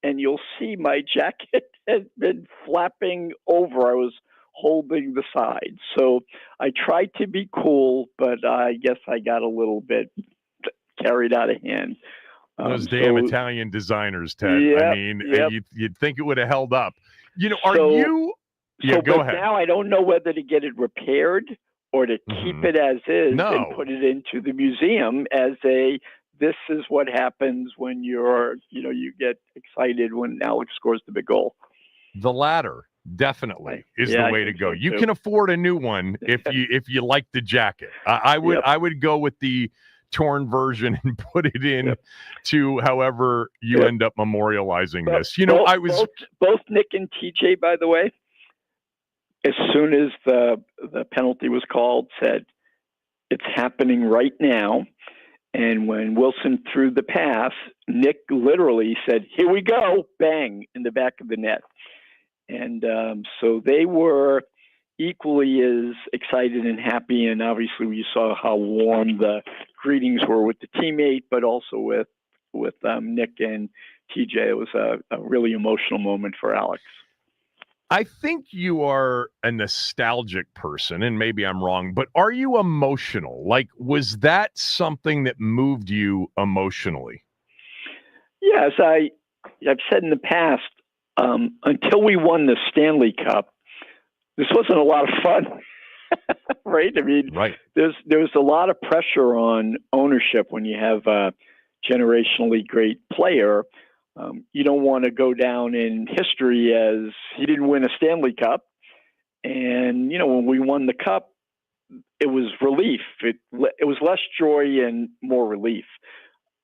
Speaker 4: and you'll see my jacket has been flapping over. I was holding the side. So I tried to be cool, but I guess I got a little bit carried out of hand.
Speaker 3: Those damn Italian designers, Ted.
Speaker 4: Yep,
Speaker 3: I mean,
Speaker 4: yep.
Speaker 3: you'd think it would have held up. You know,
Speaker 4: Go
Speaker 3: ahead.
Speaker 4: Now I don't know whether to get it repaired or to keep it as is and put it into the museum as this is what happens when you get excited when Alex scores the big goal.
Speaker 3: The latter definitely is the way to go. You
Speaker 4: too.
Speaker 3: can afford a new one if you like the jacket. I would go with the torn version and put it in to however you end up memorializing this. You know,
Speaker 4: both Nick and TJ, by the way, as soon as the penalty was called, said it's happening right now. And when Wilson threw the pass, Nick literally said, "Here we go!" Bang in the back of the net. And so they were equally as excited and happy. And obviously, we saw how warm the greetings were with the teammate, but also with Nick and TJ. It was a really emotional moment for Alex.
Speaker 3: I think you are a nostalgic person, and maybe I'm wrong, but are you emotional? Like, was that something that moved you emotionally?
Speaker 4: Yes, I've said in the past, until we won the Stanley Cup, this wasn't a lot of fun, right? I mean, there was a lot of pressure on ownership when you have a generationally great player. You don't want to go down in history as he didn't win a Stanley Cup. And, you know, when we won the Cup, it was relief. It was less joy and more relief.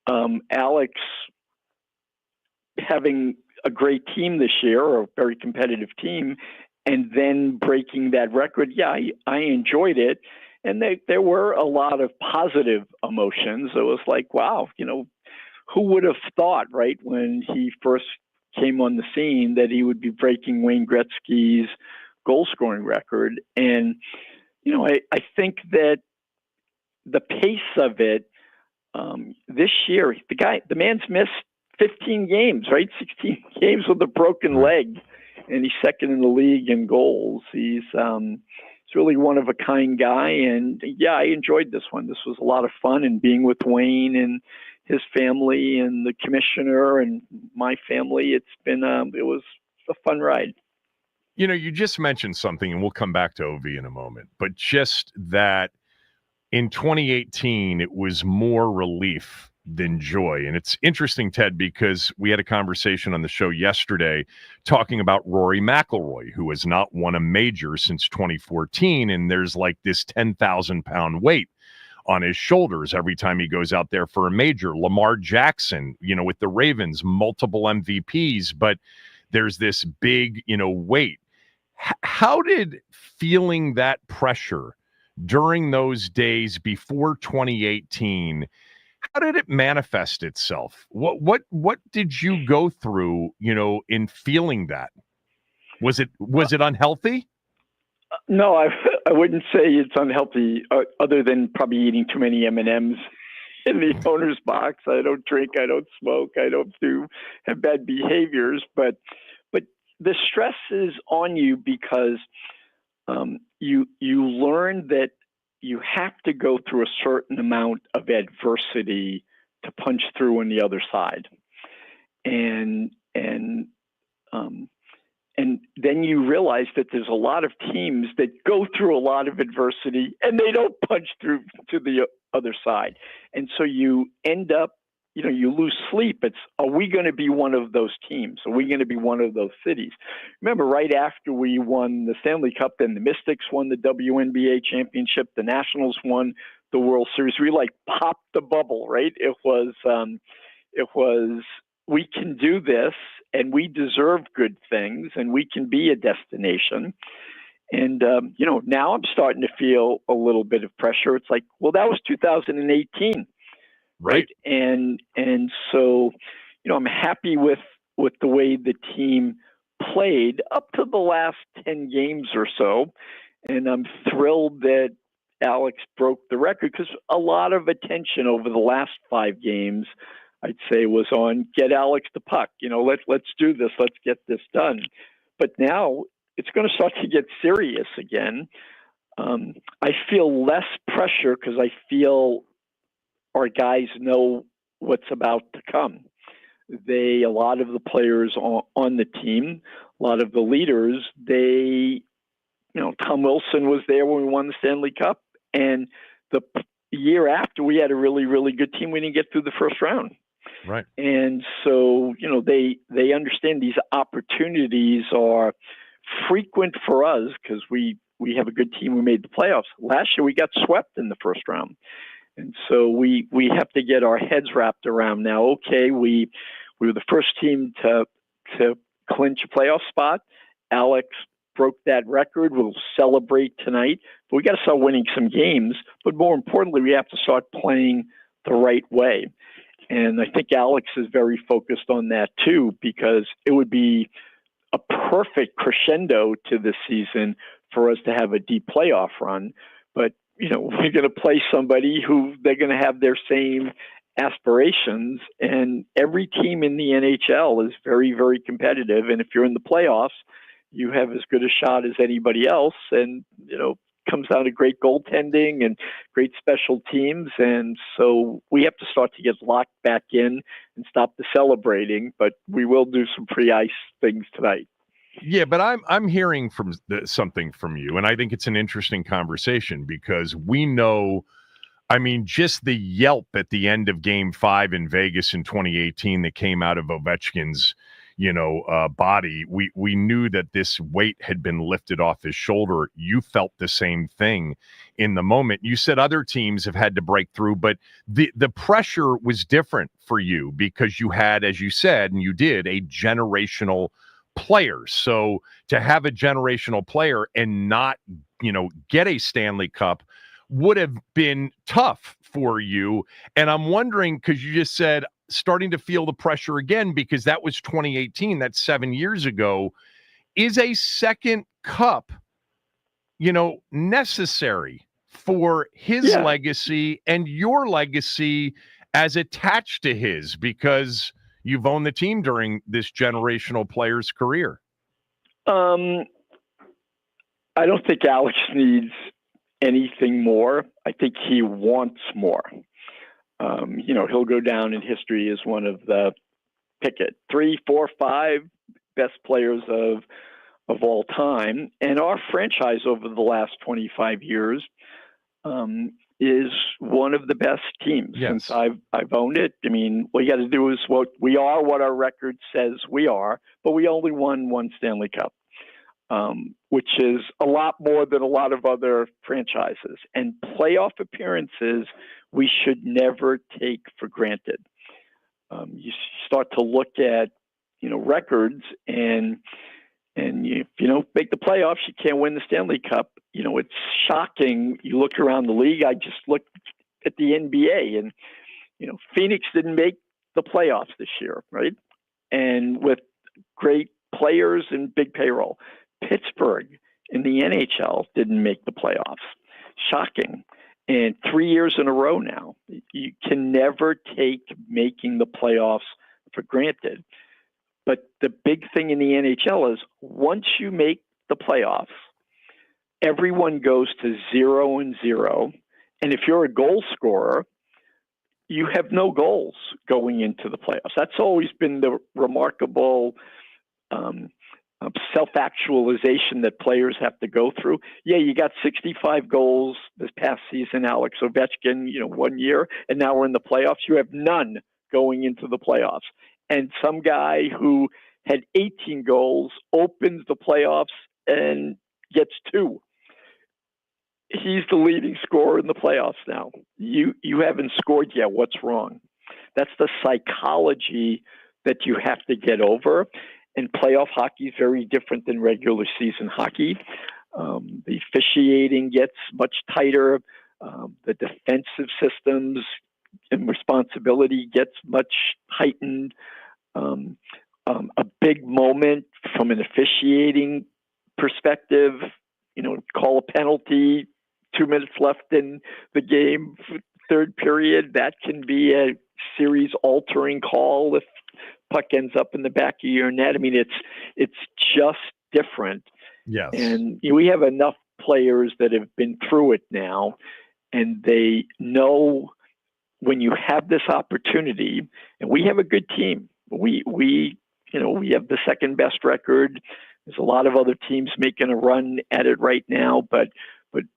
Speaker 4: Alex having a great team this year, or a very competitive team, and then breaking that record, I enjoyed it. And there were a lot of positive emotions. It was like, wow, you know, who would have thought, right, when he first came on the scene that he would be breaking Wayne Gretzky's goal scoring record. And, I think that the pace of it this year, the man's missed 15 games, right? 16 games with a broken leg, and he's second in the league in goals. He's really one of a kind guy. And yeah, I enjoyed this one. This was a lot of fun, and being with Wayne and his family and the commissioner and my family, it was a fun ride.
Speaker 3: You just mentioned something, and we'll come back to OV in a moment, but just that in 2018, it was more relief than joy. And it's interesting, Ted, because we had a conversation on the show yesterday talking about Rory McIlroy, who has not won a major since 2014. And there's like this 10,000-pound weight on his shoulders every time he goes out there for a major. Lamar Jackson, with the Ravens, multiple MVPs, but there's this big, weight. How did feeling that pressure during those days before 2018, how did it manifest itself? What did you go through, in feeling that? Was it unhealthy?
Speaker 4: No, I wouldn't say it's unhealthy, other than probably eating too many M&Ms in the owner's box. I don't drink, I don't smoke, I don't have bad behaviors, but the stress is on you because you learn that you have to go through a certain amount of adversity to punch through on the other side, and then you realize that there's a lot of teams that go through a lot of adversity and they don't punch through to the other side, and so you end up, you lose sleep. Are we going to be one of those teams? Are we going to be one of those cities? Remember, right after we won the Stanley Cup, then the Mystics won the WNBA championship, the Nationals won the World Series. We popped the bubble, right? It was, we can do this, and we deserve good things, and we can be a destination. And, now I'm starting to feel a little bit of pressure. It's like, well, that was 2018. Right. And so, I'm happy with the way the team played up to the last 10 games or so. And I'm thrilled that Alex broke the record, because a lot of attention over the last 5 games, I'd say, was on get Alex the puck. Let's do this. Let's get this done. But now it's going to start to get serious again. I feel less pressure because I feel our guys know what's about to come. A lot of the players on the team, a lot of the leaders, Tom Wilson was there when we won the Stanley Cup. And the year after, we had a really, really good team. We didn't get through the first round.
Speaker 3: Right.
Speaker 4: And so, they understand these opportunities are frequent for us because we have a good team. We made the playoffs. Last year, we got swept in the first round. And so we have to get our heads wrapped around now. Okay, we were the first team to clinch a playoff spot. Alex broke that record. We'll celebrate tonight. But we got to start winning some games. But more importantly, we have to start playing the right way. And I think Alex is very focused on that too, because it would be a perfect crescendo to this season for us to have a deep playoff run. But we're going to play somebody who they're going to have their same aspirations, and every team in the NHL is very, very competitive. And if you're in the playoffs, you have as good a shot as anybody else. And, comes down to great goaltending and great special teams. And so we have to start to get locked back in and stop the celebrating, but we will do some pre-ice things tonight.
Speaker 3: Yeah, but I'm hearing from something from you, and I think it's an interesting conversation because we know, just the yelp at the end of Game 5 in Vegas in 2018 that came out of Ovechkin's, body. We knew that this weight had been lifted off his shoulder. You felt the same thing in the moment. You said other teams have had to break through, but the pressure was different for you because you had, as you said, and you did, a generational players. So to have a generational player and not, get a Stanley Cup would have been tough for you. And I'm wondering, because you just said starting to feel the pressure again, because that was 2018, that's 7 years ago. Is a second cup, necessary for his legacy and your legacy as attached to his, because you've owned the team during this generational player's career?
Speaker 4: I don't think Alex needs anything more. I think he wants more. He'll go down in history as one of the pick it 3, 4, 5 best players of all time. And our franchise over the last 25 years is one of the best teams since I've owned it. I mean, what you got to do is what our record says we are, but we only won one Stanley Cup, which is a lot more than a lot of other franchises. And playoff appearances, we should never take for granted. You start to look at, records, and if you don't make the playoffs, you can't win the Stanley Cup. It's shocking. You look around the league. I just looked at the NBA, and Phoenix didn't make the playoffs this year, right? And with great players and big payroll, Pittsburgh in the NHL didn't make the playoffs. Shocking. And 3 years in a row now. You can never take making the playoffs for granted. But the big thing in the NHL is once you make the playoffs, everyone goes to 0-0. And if you're a goal scorer, you have no goals going into the playoffs. That's always been the remarkable self-actualization that players have to go through. Yeah, you got 65 goals this past season, Alex Ovechkin, 1 year, and now we're in the playoffs. You have none going into the playoffs. And some guy who had 18 goals opens the playoffs and gets 2. He's the leading scorer in the playoffs now. You haven't scored yet. What's wrong? That's the psychology that you have to get over. And playoff hockey is very different than regular season hockey. The officiating gets much tighter. The defensive systems and responsibility gets much heightened. A big moment from an officiating perspective, call a penalty, 2 minutes left in the game, third period, that can be a series altering call if puck ends up in the back of your net. I mean, it's just different.
Speaker 3: Yes.
Speaker 4: And we have enough players that have been through it now, and they know when you have this opportunity, and we have a good team. We have the second best record. There's a lot of other teams making a run at it right now, but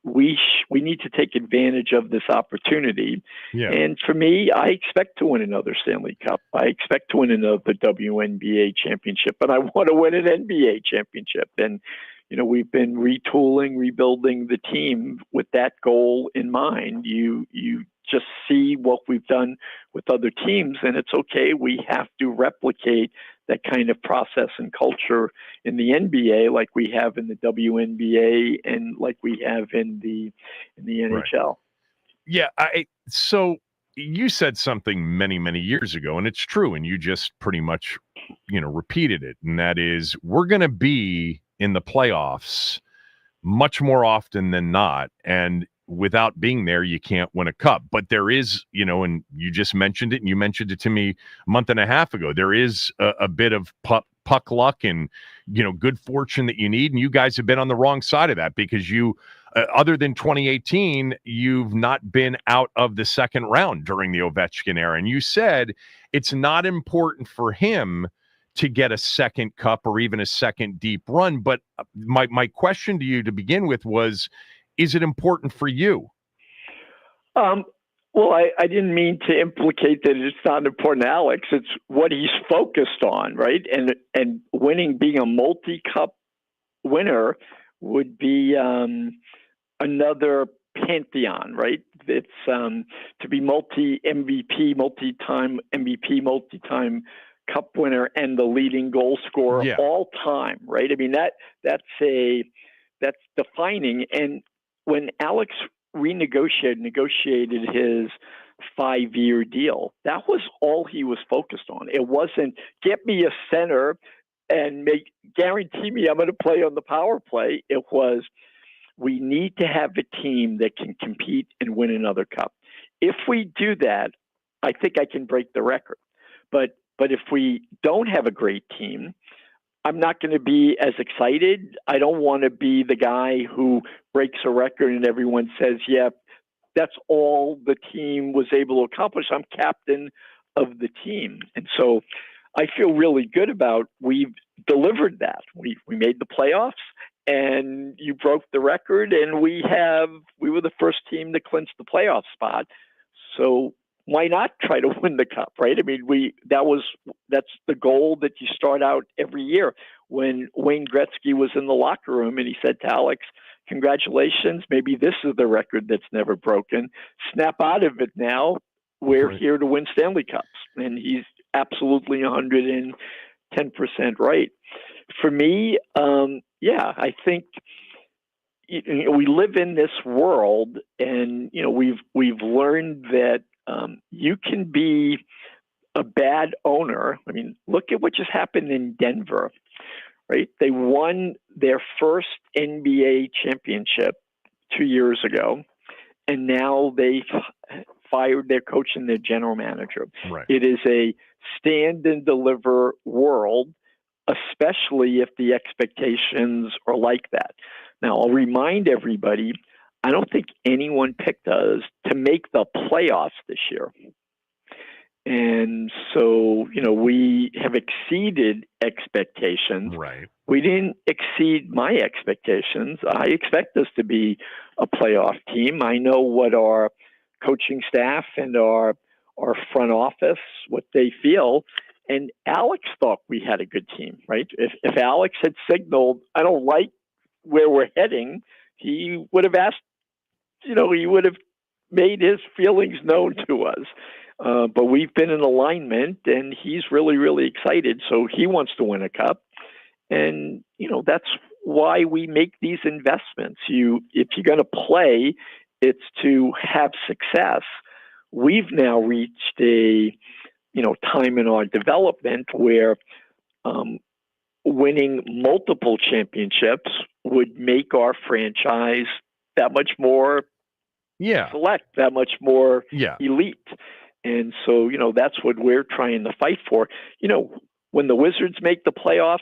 Speaker 4: we need to take advantage of this opportunity.
Speaker 3: Yeah.
Speaker 4: And for me, I expect to win another Stanley Cup. I expect to win another WNBA championship, and I want to win an NBA championship. And we've been retooling, rebuilding the team with that goal in mind. You just see what we've done with other teams, and it's okay. We have to replicate that kind of process and culture in the NBA, like we have in the WNBA and like we have in the NHL.
Speaker 3: Right. Yeah. So you said something many, many years ago, and it's true, and you just pretty much, repeated it, and that is we're going to be in the playoffs much more often than not, and without being there, you can't win a cup. But there is, and you just mentioned it, and you mentioned it to me a month and a half ago, there is a bit of puck luck and, good fortune that you need. And you guys have been on the wrong side of that because you, other than 2018, you've not been out of the second round during the Ovechkin era. And you said it's not important for him to get a second cup or even a second deep run. But my question to you to begin with was, is it important for you?
Speaker 4: Well, I didn't mean to implicate that it's not important to Alex. It's what he's focused on, right? And winning, being a multi-cup winner would be another pantheon, right? It's to be multi-MVP, multi-time MVP, multi-time cup winner, and the leading goal scorer all time, right? I mean, that's defining. And when Alex negotiated his 5-year deal, that was all he was focused on. It wasn't get me a center and guarantee me I'm going to play on the power play. It was, we need to have a team that can compete and win another cup. If we do that, I think I can break the record. But if we don't have a great team, I'm not going to be as excited. I don't want to be the guy who breaks a record and everyone says, yeah, that's all the team was able to accomplish. I'm captain of the team. And so I feel really good about we've delivered that. We made the playoffs and you broke the record, and we were the first team to clinch the playoff spot. So why not try to win the cup, right? I mean, that's the goal that you start out every year. When Wayne Gretzky was in the locker room and he said to Alex, congratulations, maybe this is the record that's never broken. Snap out of it now. We're here to win Stanley Cups. And he's absolutely 110% right. For me, I think we live in this world, and we've learned that you can be a bad owner. I mean, look at what just happened in Denver, right? They won their first NBA championship 2 years ago, and now they've fired their coach and their general manager.
Speaker 3: Right.
Speaker 4: It is a stand and deliver world, especially if the expectations are like that. Now, I'll remind everybody, I don't think anyone picked us to make the playoffs this year. And so, we have exceeded expectations.
Speaker 3: Right.
Speaker 4: We didn't exceed my expectations. I expect us to be a playoff team. I know what our coaching staff and our front office, what they feel. And Alex thought we had a good team, right? If Alex had signaled, I don't like where we're heading, he would have asked, he would have made his feelings known to us. But we've been in alignment, and he's really, really excited. So he wants to win a cup. And, that's why we make these investments. If you're going to play, it's to have success. We've now reached a time in our development where winning multiple championships would make our franchise that much more select, that much more elite. And so, that's what we're trying to fight for. When the Wizards make the playoffs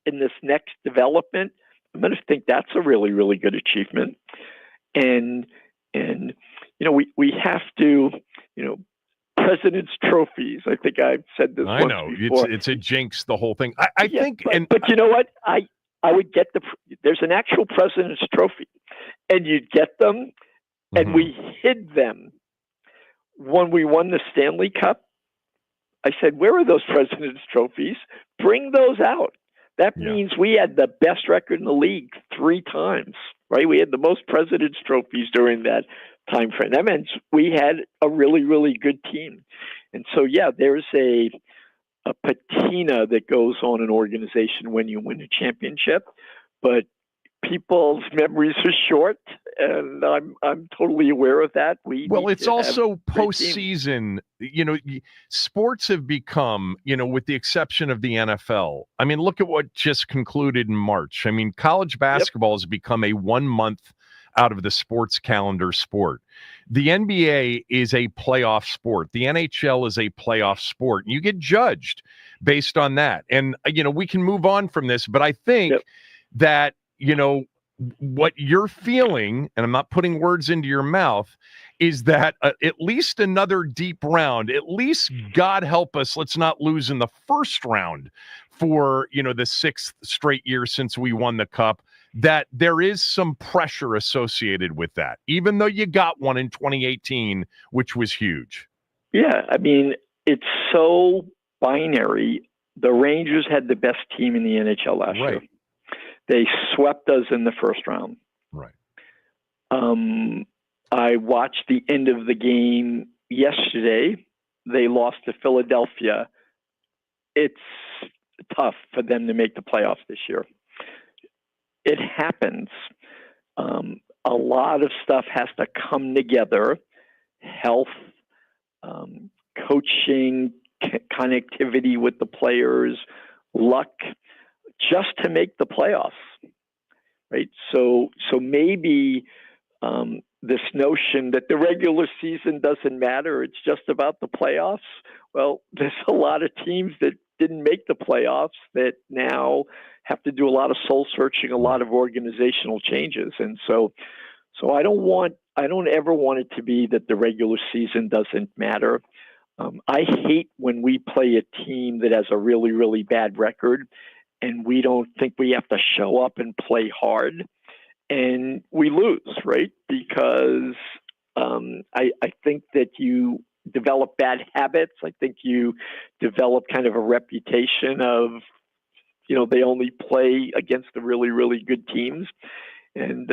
Speaker 4: in this next development, I'm going to think that's a really, really good achievement. And we have to, President's trophies. I think I've said this once before.
Speaker 3: It's a jinx, the whole thing. I think,
Speaker 4: but you know what? I would get there's an actual President's trophy, and you'd get them, and we hid them when we won the Stanley Cup. I said, where are those President's trophies? Bring those out. That means we had the best record in the league 3 times, right? We had the most President's trophies during that time frame. That means we had a really, really good team. And so, there's a patina that goes on in an organization when you win a championship, but people's memories are short, and I'm totally aware of that.
Speaker 3: It's also postseason. Sports have become, with the exception of the NFL. I mean, look at what just concluded in March. I mean, college basketball has become a 1 month out of the sports calendar sport. The NBA is a playoff sport. The NHL is a playoff sport. You get judged based on that. And, we can move on from this, but I think that, what you're feeling, and I'm not putting words into your mouth, is that at least another deep round, at least God help us, let's not lose in the first round for, the 6th straight year since we won the cup, that there is some pressure associated with that, even though you got one in 2018, which was huge.
Speaker 4: Yeah, I mean, it's so binary. The Rangers had the best team in the NHL last year. They swept us in the first round.
Speaker 3: Right.
Speaker 4: I watched the end of the game yesterday. They lost to Philadelphia. It's tough for them to make the playoffs this year. It happens. A lot of stuff has to come together. Health, coaching, connectivity with the players, luck, just to make the playoffs, right? So maybe this notion that the regular season doesn't matter, it's just about the playoffs. Well, there's a lot of teams that didn't make the playoffs that now have to do a lot of soul searching, a lot of organizational changes. And so I don't ever want it to be that the regular season doesn't matter. I hate when we play a team that has a really, really bad record and we don't think we have to show up and play hard and we lose, right? Because I think that you develop bad habits. I think you develop kind of a reputation of, they only play against the really, really good teams. And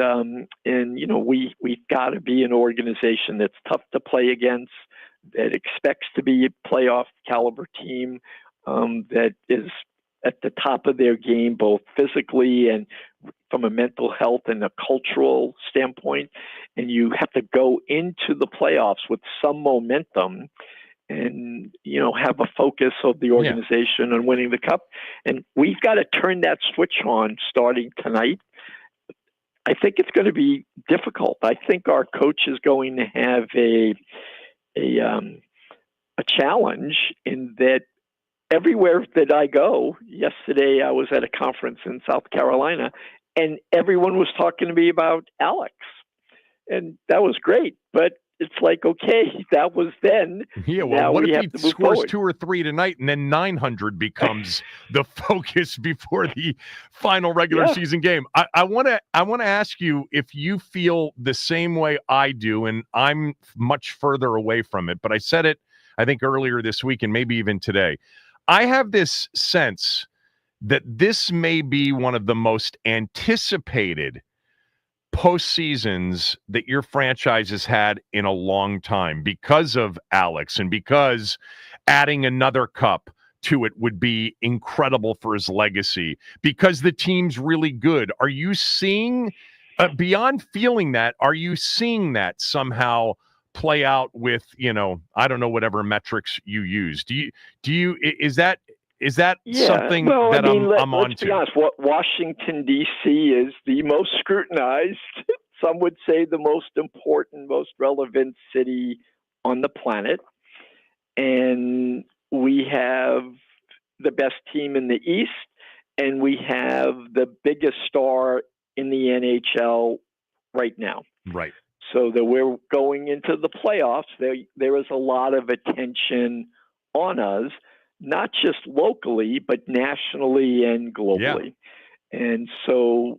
Speaker 4: we've got to be an organization that's tough to play against, that expects to be a playoff caliber team, that is at the top of their game, both physically and from a mental health and a cultural standpoint. And you have to go into the playoffs with some momentum and, have a focus of the organization on winning the cup. And we've got to turn that switch on starting tonight. I think it's going to be difficult. I think our coach is going to have a challenge in that everywhere that I go. Yesterday, I was at a conference in South Carolina, and everyone was talking to me about Alex, and that was great. But it's like, okay, that was then.
Speaker 3: Yeah, well,
Speaker 4: now
Speaker 3: what
Speaker 4: we
Speaker 3: if
Speaker 4: have
Speaker 3: he
Speaker 4: to move
Speaker 3: scores
Speaker 4: forward.
Speaker 3: 2 or 3 tonight, and then 900 becomes the focus before the final regular season game? I want to ask you if you feel the same way I do, and I'm much further away from it. But I said it, I think, earlier this week, and maybe even today. I have this sense that this may be one of the most anticipated postseasons that your franchise has had in a long time because of Alex, and because adding another cup to it would be incredible for his legacy, because the team's really good. Are you seeing, beyond feeling that, are you seeing that somehow play out with, I don't know, whatever metrics you use? Is that something that I'm on
Speaker 4: let's be
Speaker 3: to?
Speaker 4: honest. What Washington, D.C. is the most scrutinized, some would say the most important, most relevant city on the planet. And we have the best team in the East, and we have the biggest star in the NHL right now.
Speaker 3: Right.
Speaker 4: So that we're going into the playoffs, there is a lot of attention on us, not just locally, but nationally and globally. Yeah. And so,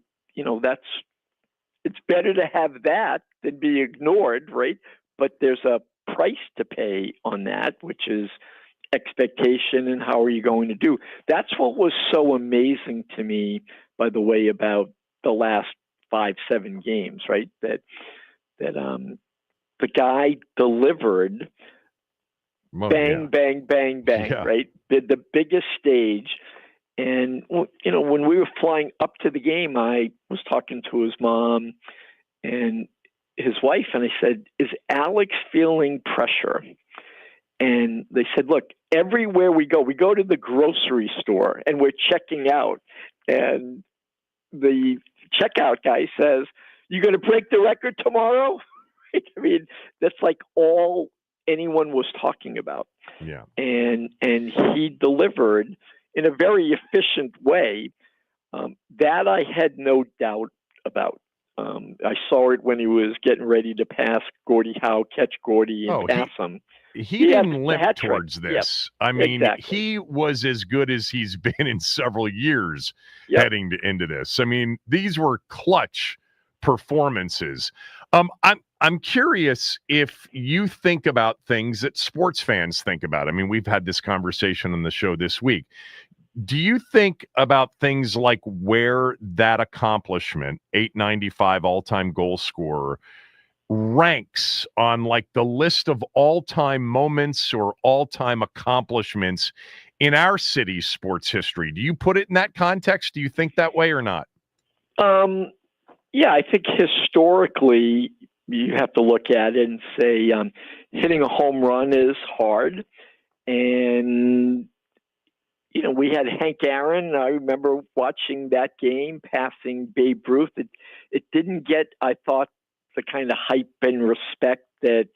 Speaker 4: it's better to have that than be ignored, right? But there's a price to pay on that, which is expectation and how are you going to do. That's what was so amazing to me, by the way, about the last 5-7 games, right? That the guy delivered bang, bang, bang, bang, right? The biggest stage. And, when we were flying up to the game, I was talking to his mom and his wife, and I said, is Alex feeling pressure? And they said, look, everywhere we go to the grocery store and we're checking out, and the checkout guy says, you going to break the record tomorrow? I mean, that's like all anyone was talking about.
Speaker 3: Yeah.
Speaker 4: And he delivered in a very efficient way. That I had no doubt about. I saw it when he was getting ready to pass Gordie Howe, catch Gordie and pass him.
Speaker 3: He didn't limp towards this.
Speaker 4: Yep.
Speaker 3: I mean,
Speaker 4: exactly.
Speaker 3: He was as good as he's been in several years heading into this. I mean, these were clutch performances. I'm curious if you think about things that sports fans think about. I mean, we've had this conversation on the show this week. Do you think about things like where that accomplishment, 895 all-time goal scorer, ranks on like the list of all-time moments or all-time accomplishments in our city's sports history? Do you put it in that context? Do you think that way or not?
Speaker 4: Yeah, I think historically you have to look at it and say hitting a home run is hard, and we had Hank Aaron. I remember watching that game, passing Babe Ruth. It didn't get, I thought, the kind of hype and respect that,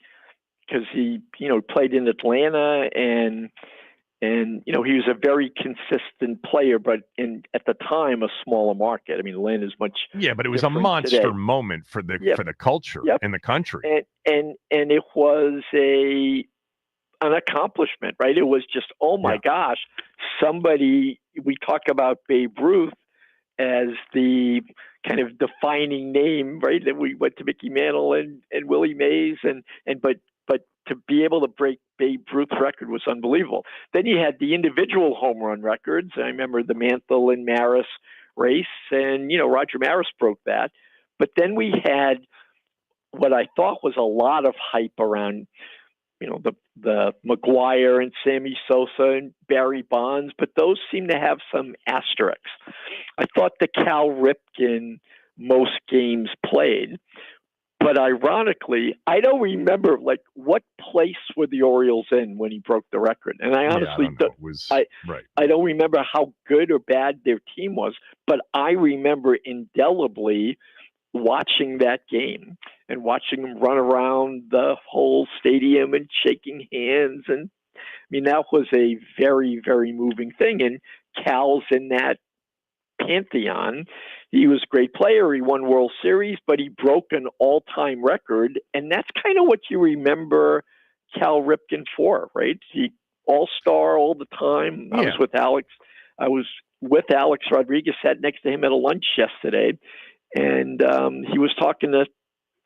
Speaker 4: because he, played in Atlanta and he was a very consistent player, but at the time, a smaller market. I mean, Atlanta's much
Speaker 3: but it was a
Speaker 4: different
Speaker 3: monster
Speaker 4: today.
Speaker 3: moment for the culture in the country.
Speaker 4: And it was an accomplishment, right? It was just, oh my gosh, somebody. We talk about Babe Ruth as the kind of defining name, right? That we went to Mickey Mantle and Willie Mays, but to be able to break Babe Ruth's record was unbelievable. Then you had the individual home run records. I remember the Mantle and Maris race, and Roger Maris broke that. But then we had what I thought was a lot of hype around, the McGuire and Sammy Sosa and Barry Bonds, but those seem to have some asterisks. I thought the Cal Ripken most games played, but ironically, I don't remember what place were the Orioles in when he broke the record, and I honestly I don't remember how good or bad their team was, but I remember indelibly watching that game and watching them run around the whole stadium and shaking hands. And I mean, that was a very, very moving thing. And Cal's in that pantheon. He was a great player. He won World Series, but he broke an all-time record. And that's kind of what you remember Cal Ripken for, right? He all-star all the time. I was with Alex Rodriguez, sat next to him at a lunch yesterday. And he was talking to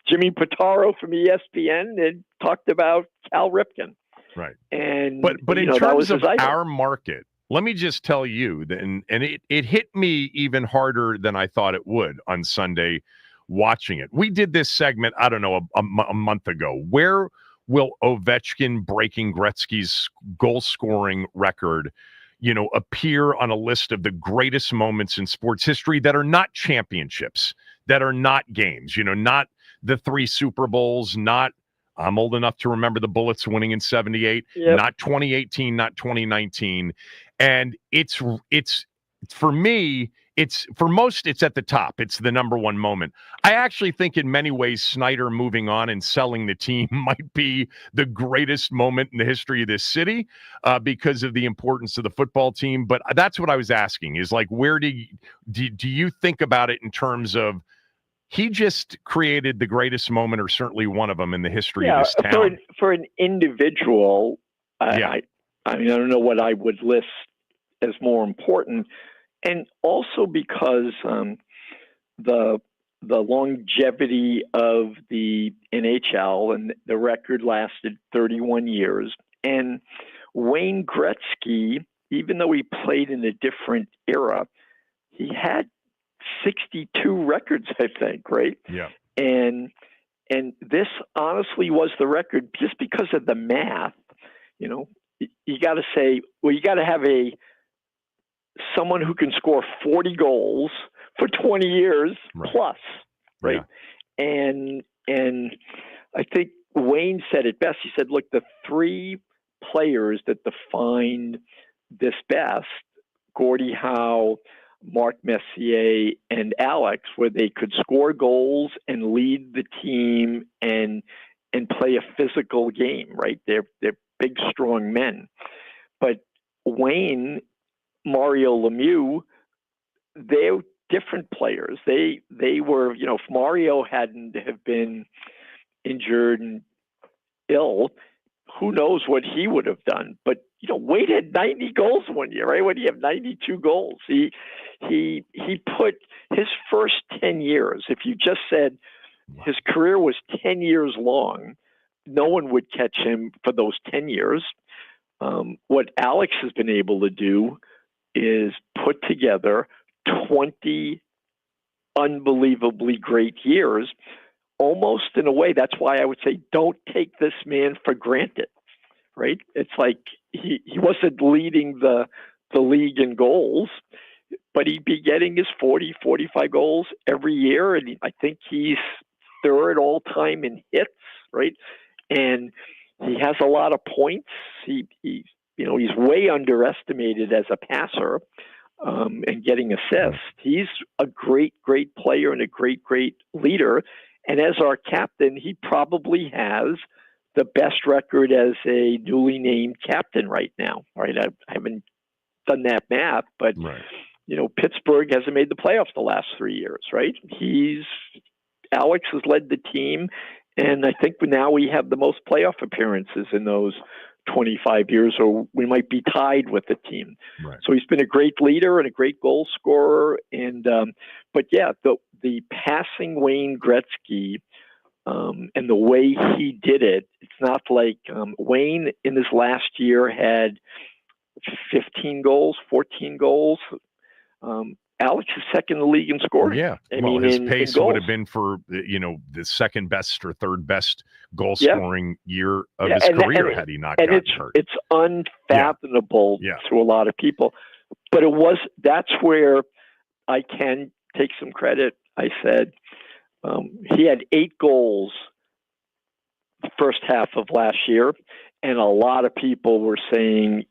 Speaker 4: Jimmy Pitaro from ESPN and talked about Cal Ripken.
Speaker 3: Right.
Speaker 4: And
Speaker 3: but in terms of our market, let me just tell you that, and it hit me even harder than I thought it would on Sunday watching it. We did this segment, I don't know, a month ago. Where will Ovechkin breaking Gretzky's goal scoring record, appear on a list of the greatest moments in sports history that are not championships, that are not games, not the 3 Super Bowls, not, I'm old enough to remember the Bullets winning in 78, not 2018, not 2019. And it's for me, for most, it's at the top. It's the number one moment. I actually think in many ways, Snyder moving on and selling the team might be the greatest moment in the history of this city because of the importance of the football team. But that's what I was asking is where do you think about it in terms of he just created the greatest moment, or certainly one of them in the history of this town?
Speaker 4: For an individual, I mean, I don't know what I would list as more important. And also because the longevity of the NHL, and the record lasted 31 years. And Wayne Gretzky, even though he played in a different era, he had 62 records, I think, right?
Speaker 3: Yeah.
Speaker 4: And this honestly was the record just because of the math. You got to say, well, you got to have someone who can score 40 goals for 20 years plus, right? Yeah. And I think Wayne said it best. He said, look, the 3 players that defined this best, Gordie Howe, Mark Messier, and Alex, where they could score goals and lead the team and play a physical game, right? They're big, strong men. But Wayne, Mario Lemieux, they're different players. They were, if Mario hadn't have been injured and ill, who knows what he would have done. But Wade had 90 goals one year, right? When he had 92 goals, he put his first 10 years. If you just said his career was 10 years long, no one would catch him for those 10 years. What Alex has been able to do is put together 20 unbelievably great years, almost in a way. That's why I would say don't take this man for granted, right? It's like he wasn't leading the league in goals, but he'd be getting his 40, 45 goals every year. And I think he's third all time in hits, right? And he has a lot of points. He he's way underestimated as a passer and getting assists. He's a great, great player and a great, great leader. And as our captain, he probably has the best record as a newly named captain right now. Right? I haven't done that math, but Pittsburgh hasn't made the playoffs the last 3 years, right? Alex has led the team, and I think now we have the most playoff appearances in those 25 years, or we might be tied with the team.
Speaker 3: Right.
Speaker 4: So he's been a great leader and a great goal scorer. And but yeah, the passing Wayne Gretzky and the way he did it, it's not like Wayne in his last year had 15 goals, 14 goals. Alex is second in the league in scoring.
Speaker 3: Yeah.
Speaker 4: I
Speaker 3: well,
Speaker 4: mean,
Speaker 3: his
Speaker 4: in
Speaker 3: pace
Speaker 4: goals.
Speaker 3: would have been for, the second best or third best goal scoring year of his career had he not gotten hurt.
Speaker 4: It's unfathomable to a lot of people. But that's where I can take some credit. I said he had 8 goals the first half of last year, and a lot of people were saying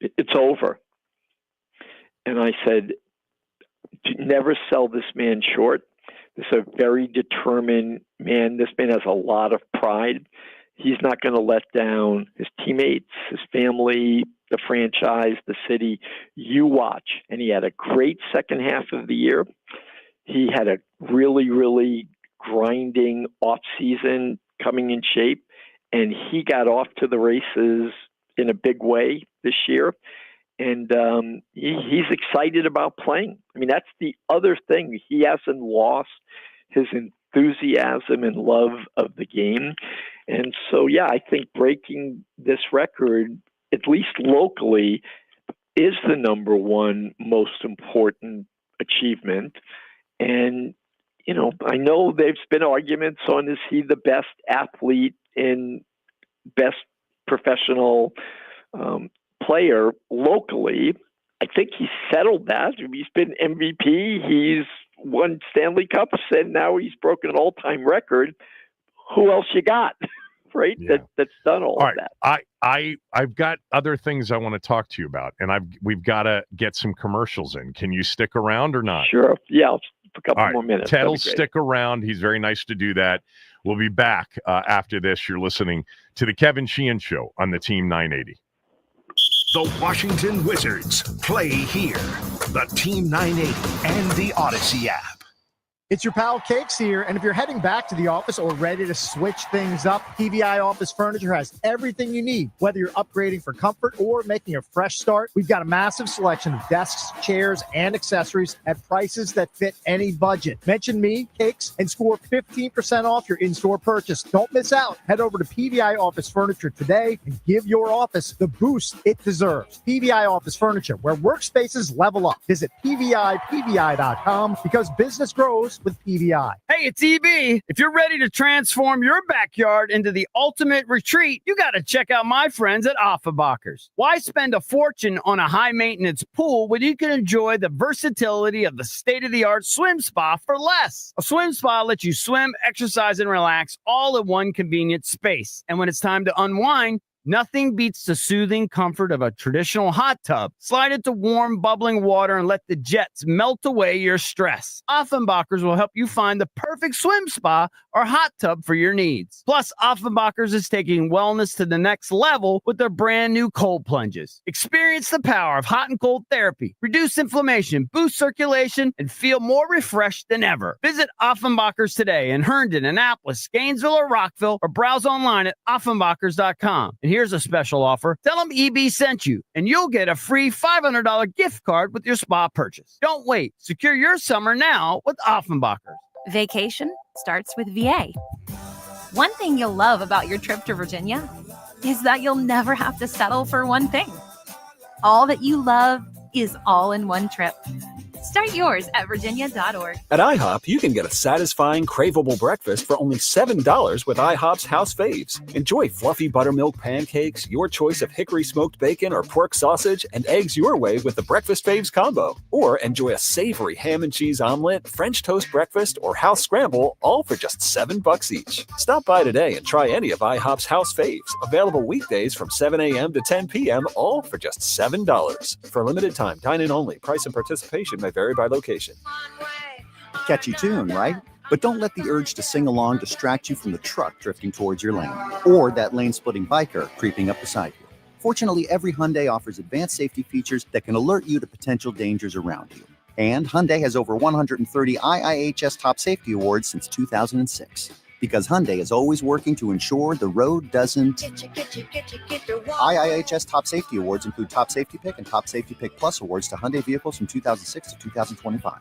Speaker 4: it's over. And I said, never sell this man short. This is a very determined man. This man has a lot of pride. He's not going to let down his teammates, his family, the franchise, the city. You watch. And he had a great second half of the year. He had a really, really grinding off season, coming in shape. And he got off to the races in a big way this year. And he's excited about playing. I mean, that's the other thing. He hasn't lost his enthusiasm and love of the game. And so, yeah, I think breaking this record, at least locally, is the number one most important achievement. And, I know there's been arguments on, is he the best athlete and best professional player locally? I think he's settled that. He's been MVP. He's won Stanley Cups, and now he's broken an all-time record. Who else you got, right?
Speaker 3: Yeah.
Speaker 4: That's done all of that.
Speaker 3: I've got other things I want to talk to you about, and we've got to get some commercials in. Can you stick around or not?
Speaker 4: Sure. Yeah, a couple more minutes.
Speaker 3: Ted will stick around. He's very nice to do that. We'll be back after this. You're listening to the Kevin Sheehan Show on the Team 980.
Speaker 1: The Washington Wizards play here. The Team 980 and the Odyssey app.
Speaker 7: It's your pal Cakes here, and if you're heading back to the office or ready to switch things up, PVI Office Furniture has everything you need. Whether you're upgrading for comfort or making a fresh start, we've got a massive selection of desks, chairs, and accessories at prices that fit any budget. Mention me, Cakes, and score 15% off your in-store purchase. Don't miss out. Head over to PVI Office Furniture today and give your office the boost it deserves. PVI Office Furniture, where workspaces level up. Visit PVI.com because business grows with PVI.
Speaker 8: Hey, it's EB. If you're ready to transform your backyard into the ultimate retreat, you got to check out my friends at Offenbachers. Why spend a fortune on a high-maintenance pool when you can enjoy the versatility of the state-of-the-art swim spa for less? A swim spa lets you swim, exercise, and relax all in one convenient space. And when it's time to unwind, nothing beats the soothing comfort of a traditional hot tub. Slide into warm, bubbling water and let the jets melt away your stress. Offenbachers will help you find the perfect swim spa or hot tub for your needs. Plus, Offenbachers is taking wellness to the next level with their brand new cold plunges. Experience the power of hot and cold therapy. Reduce inflammation, boost circulation, and feel more refreshed than ever. Visit Offenbachers today in Herndon, Annapolis, Gainesville, or Rockville, or browse online at Offenbachers.com. And here's a special offer. Tell them EB sent you, and you'll get a free $500 gift card with your spa purchase. Don't wait. Secure your summer now with Offenbachers.
Speaker 9: Vacation starts with VA. One thing you'll love about your trip to Virginia is that you'll never have to settle for one thing. All that you love is all in one trip. Start yours at virginia.org.
Speaker 29: At IHOP, you can get a satisfying, craveable breakfast for only $7 with IHOP's House Faves. Enjoy fluffy buttermilk pancakes, your choice of hickory smoked bacon or pork sausage, and eggs your way with the Breakfast Faves combo. Or enjoy a savory ham and cheese omelet, French toast breakfast, or house scramble, all for just $7 each. Stop by today and try any of IHOP's House Faves. Available weekdays from 7 a.m. to 10 p.m., all for just $7. For a limited time, dine-in only. Price and participation may vary by location.
Speaker 2: Catchy tune, right? But don't let the urge to sing along distract you from the truck drifting towards your lane, or that lane-splitting biker creeping up beside you. Fortunately, every Hyundai offers advanced safety features that can alert you to potential dangers around you. And Hyundai has over 130 IIHS Top Safety Awards since 2006. Because Hyundai is always working to ensure the road doesn't. IIHS Top Safety Awards include Top Safety Pick and Top Safety Pick Plus awards to Hyundai vehicles from 2006 to 2025.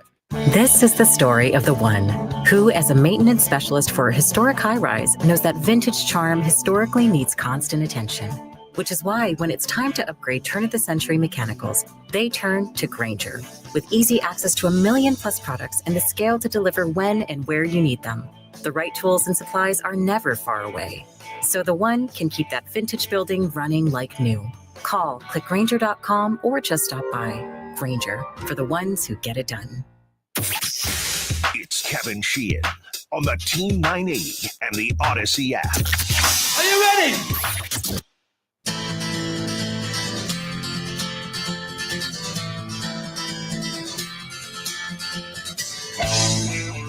Speaker 10: This is the story of the one who, as a maintenance specialist for a historic high-rise, knows that vintage charm historically needs constant attention. Which is why when it's time to upgrade turn-of-the-century mechanicals, they turn to Grainger. With easy access to 1 million+ products and the scale to deliver when and where you need them. The right tools and supplies are never far away. So the one can keep that vintage building running like new. Call, click Grainger.com, or just stop by. Grainger, for the ones who get it done.
Speaker 1: It's Kevin Sheehan on the Team 980 and the Odyssey app.
Speaker 5: Are you ready?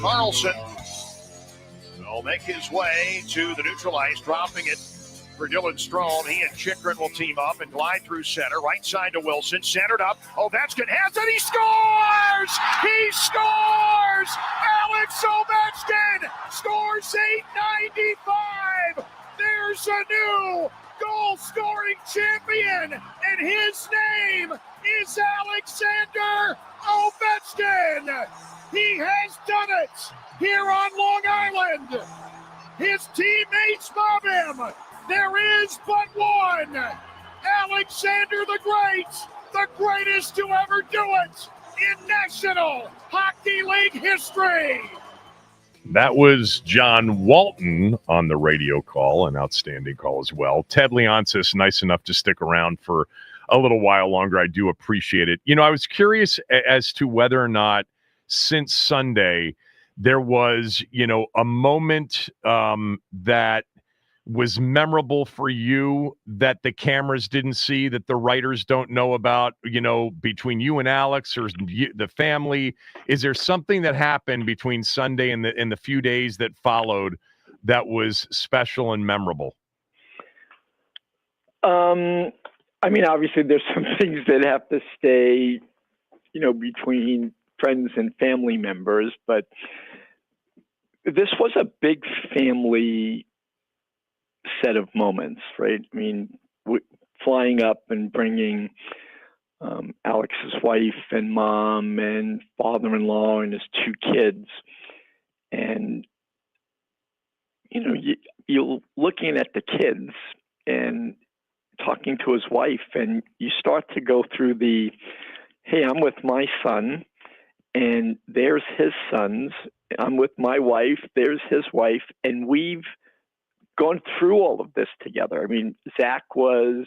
Speaker 11: Carlson will make his way to the neutral ice, dropping it for Dylan Strome. He and Chikrin will team up and glide through center. Right side to Wilson. Centered up. Ovechkin has it. He scores! He scores! Alex Ovechkin scores 895. There's a new goal-scoring champion, and his name is Alexander Ovechkin. He has done it here on Long Island. His teammates love him. There is but one. Alexander the Great, the greatest to ever do it in National Hockey League history.
Speaker 3: That was John Walton on the radio call, an outstanding call as well. Ted Leonsis, nice enough to stick around for a little while longer. I do appreciate it. You know, I was curious as to whether or not since Sunday there was, you know, a moment that was memorable for you that the cameras didn't see, that the writers don't know about, you know, between you and Alex or the family. Is there something that happened between Sunday and the few days that followed that was special and memorable?
Speaker 4: I mean, obviously there's some things that have to stay, you know, between friends and family members, but this was a big family set of moments, right? I mean, flying up and bringing Alex's wife and mom and father-in-law and his 2 kids, and you know, you're looking at the kids and talking to his wife, and you start to go through the, hey, I'm with my son, and there's his sons. I'm with my wife, there's his wife, and we've gone through all of this together. I mean, Zach was,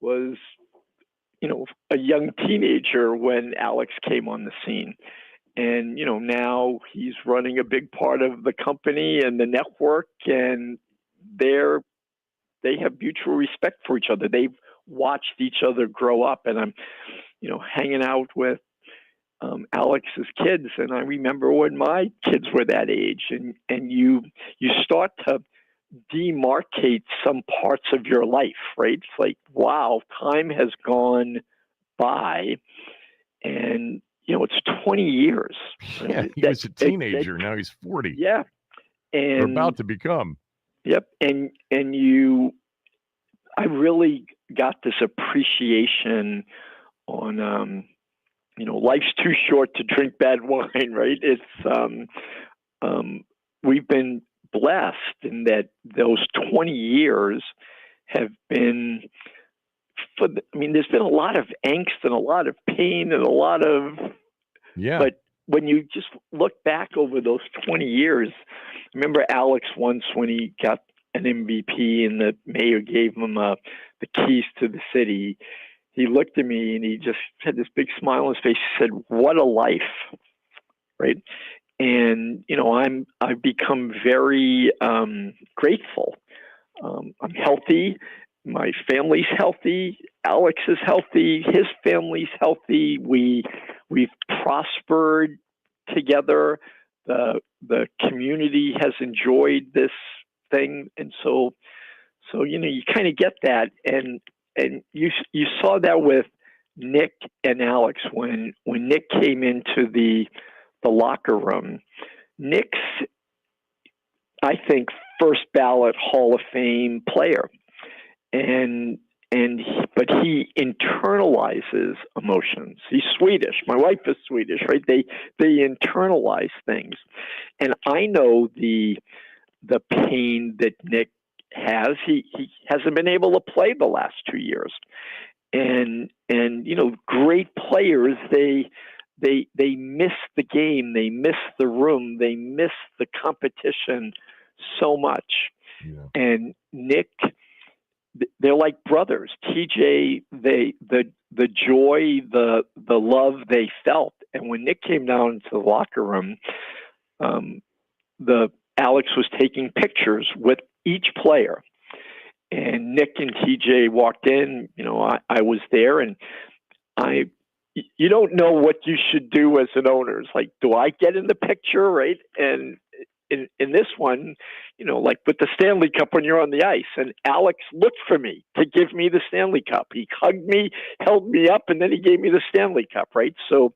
Speaker 4: you know, a young teenager when Alex came on the scene. And, you know, now he's running a big part of the company and the network, and they have mutual respect for each other. They've watched each other grow up, and I'm, you know, hanging out with Alex's kids, and I remember when my kids were that age, and you start to demarcate some parts of your life, right? It's like, wow, time has gone by, and you know, it's 20 years.
Speaker 3: Yeah, he was a teenager. Now he's 40.
Speaker 4: Yeah, and
Speaker 3: or about to become.
Speaker 4: Yep, and I really got this appreciation on, you know, life's too short to drink bad wine, right? It's we've been blessed in that those 20 years have been I mean, there's been a lot of angst and a lot of pain and a lot of
Speaker 3: Yeah.
Speaker 4: But when you just look back over those 20 years, remember Alex once when he got an MVP and the mayor gave him the keys to the city. He looked at me and he just had this big smile on his face. He said, "What a life," right? And I've become very grateful. I'm healthy. My family's healthy. Alex is healthy. His family's healthy. We've prospered together. The community has enjoyed this thing, and so you kind of get that, and you saw that with Nick and Alex when Nick came into the locker room. Nick's, I think, first ballot Hall of Fame player, but he internalizes emotions. He's Swedish. My wife is Swedish, right? They internalize things, and I know the pain that Nick has. He hasn't been able to play the last 2 years, and great players they miss the game, they miss the room, they miss the competition so much.
Speaker 3: Yeah.
Speaker 4: And Nick, they're like brothers. TJ, the joy, the love they felt, and when Nick came down to the locker room, Alex was taking pictures with each player, and Nick and TJ walked in. I was there, and you don't know what you should do as an owner. It's like, do I get in the picture, right? And in this one, like with the Stanley Cup when you're on the ice, and Alex looked for me to give me the Stanley Cup. He hugged me, held me up, and then he gave me the Stanley Cup, right? So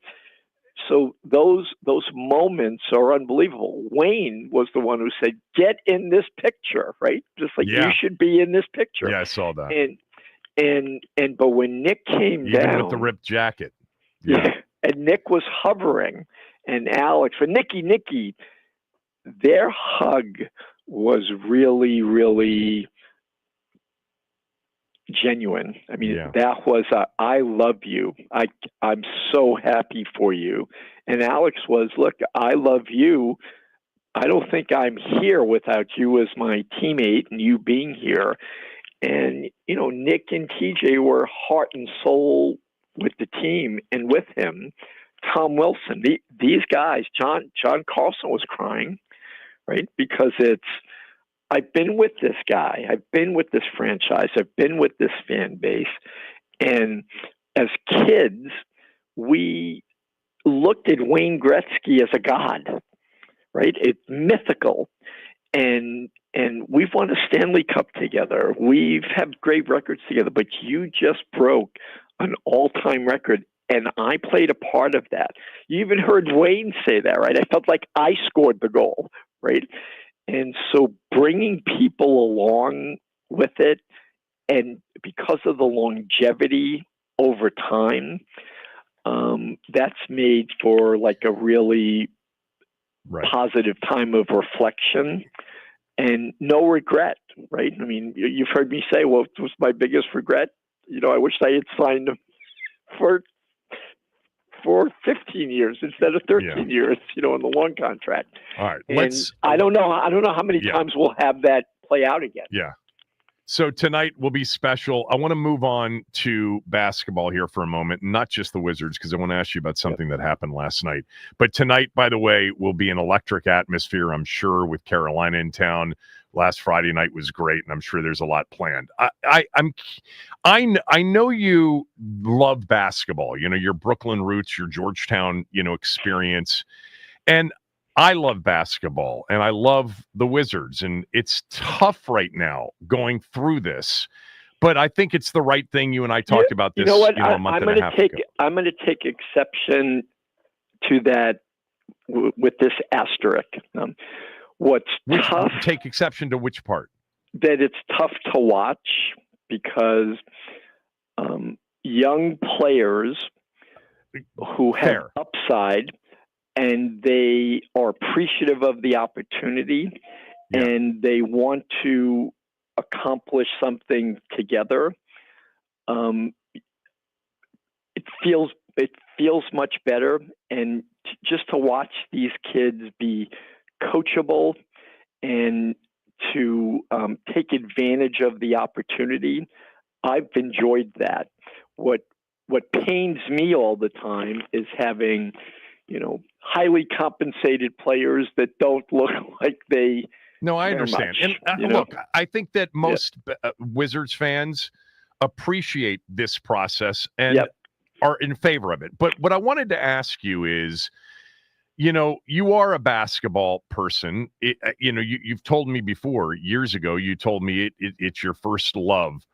Speaker 4: those moments are unbelievable. Wayne was the one who said, "Get in this picture," right? Just like you should be in this picture.
Speaker 3: Yeah, I saw that.
Speaker 4: But when Nick came
Speaker 3: even
Speaker 4: down
Speaker 3: with the ripped jacket,
Speaker 4: and Nick was hovering, and Alex and Nicky, their hug was really, really genuine. I mean, that was I love you. I'm so happy for you. And Alex was, look, I love you. I don't think I'm here without you as my teammate and you being here. And Nick and TJ were heart and soul with the team and with him. Tom Wilson, these guys, John Carlson was crying, right? Because I've been with this guy. I've been with this franchise. I've been with this fan base. And as kids, we looked at Wayne Gretzky as a god, right? It's mythical. And we've won a Stanley Cup together. We've had great records together, but you just broke an all-time record. And I played a part of that. You even heard Wayne say that, right? I felt like I scored the goal, right? And so bringing people along with it, and because of the longevity over time, that's made for like a really positive time of reflection and no regret, right? I mean, you've heard me say, well, it was my biggest regret. I wish I had signed for 15 years instead of 13 years, in the long contract.
Speaker 3: All right.
Speaker 4: And I don't know how many times we'll have that play out again.
Speaker 3: Yeah. So tonight will be special. I want to move on to basketball here for a moment, not just the Wizards, because I want to ask you about something that happened last night. But tonight, by the way, will be an electric atmosphere, I'm sure, with Carolina in town. Last Friday night was great, and I'm sure there's a lot planned. I know you love basketball. Your Brooklyn roots, your Georgetown, experience, and I love basketball, and I love the Wizards, and it's tough right now going through this. But I think it's the right thing. You and I talked about this.
Speaker 4: You know what?
Speaker 3: A month and a half ago.
Speaker 4: I'm going to take exception to that with this asterisk. Tough?
Speaker 3: Take exception to which part?
Speaker 4: That it's tough to watch because young players who have upside and they are appreciative of the opportunity and they want to accomplish something together. It feels much better. And just to watch these kids be coachable and to take advantage of the opportunity, I've enjoyed that. What pains me all the time is having, highly compensated players that don't look like they.
Speaker 3: No, I understand.
Speaker 4: Much,
Speaker 3: and look, I think that most Wizards fans appreciate this process and are in favor of it. But what I wanted to ask you is, you are a basketball person. You've told me before, years ago, you told me it's your first love.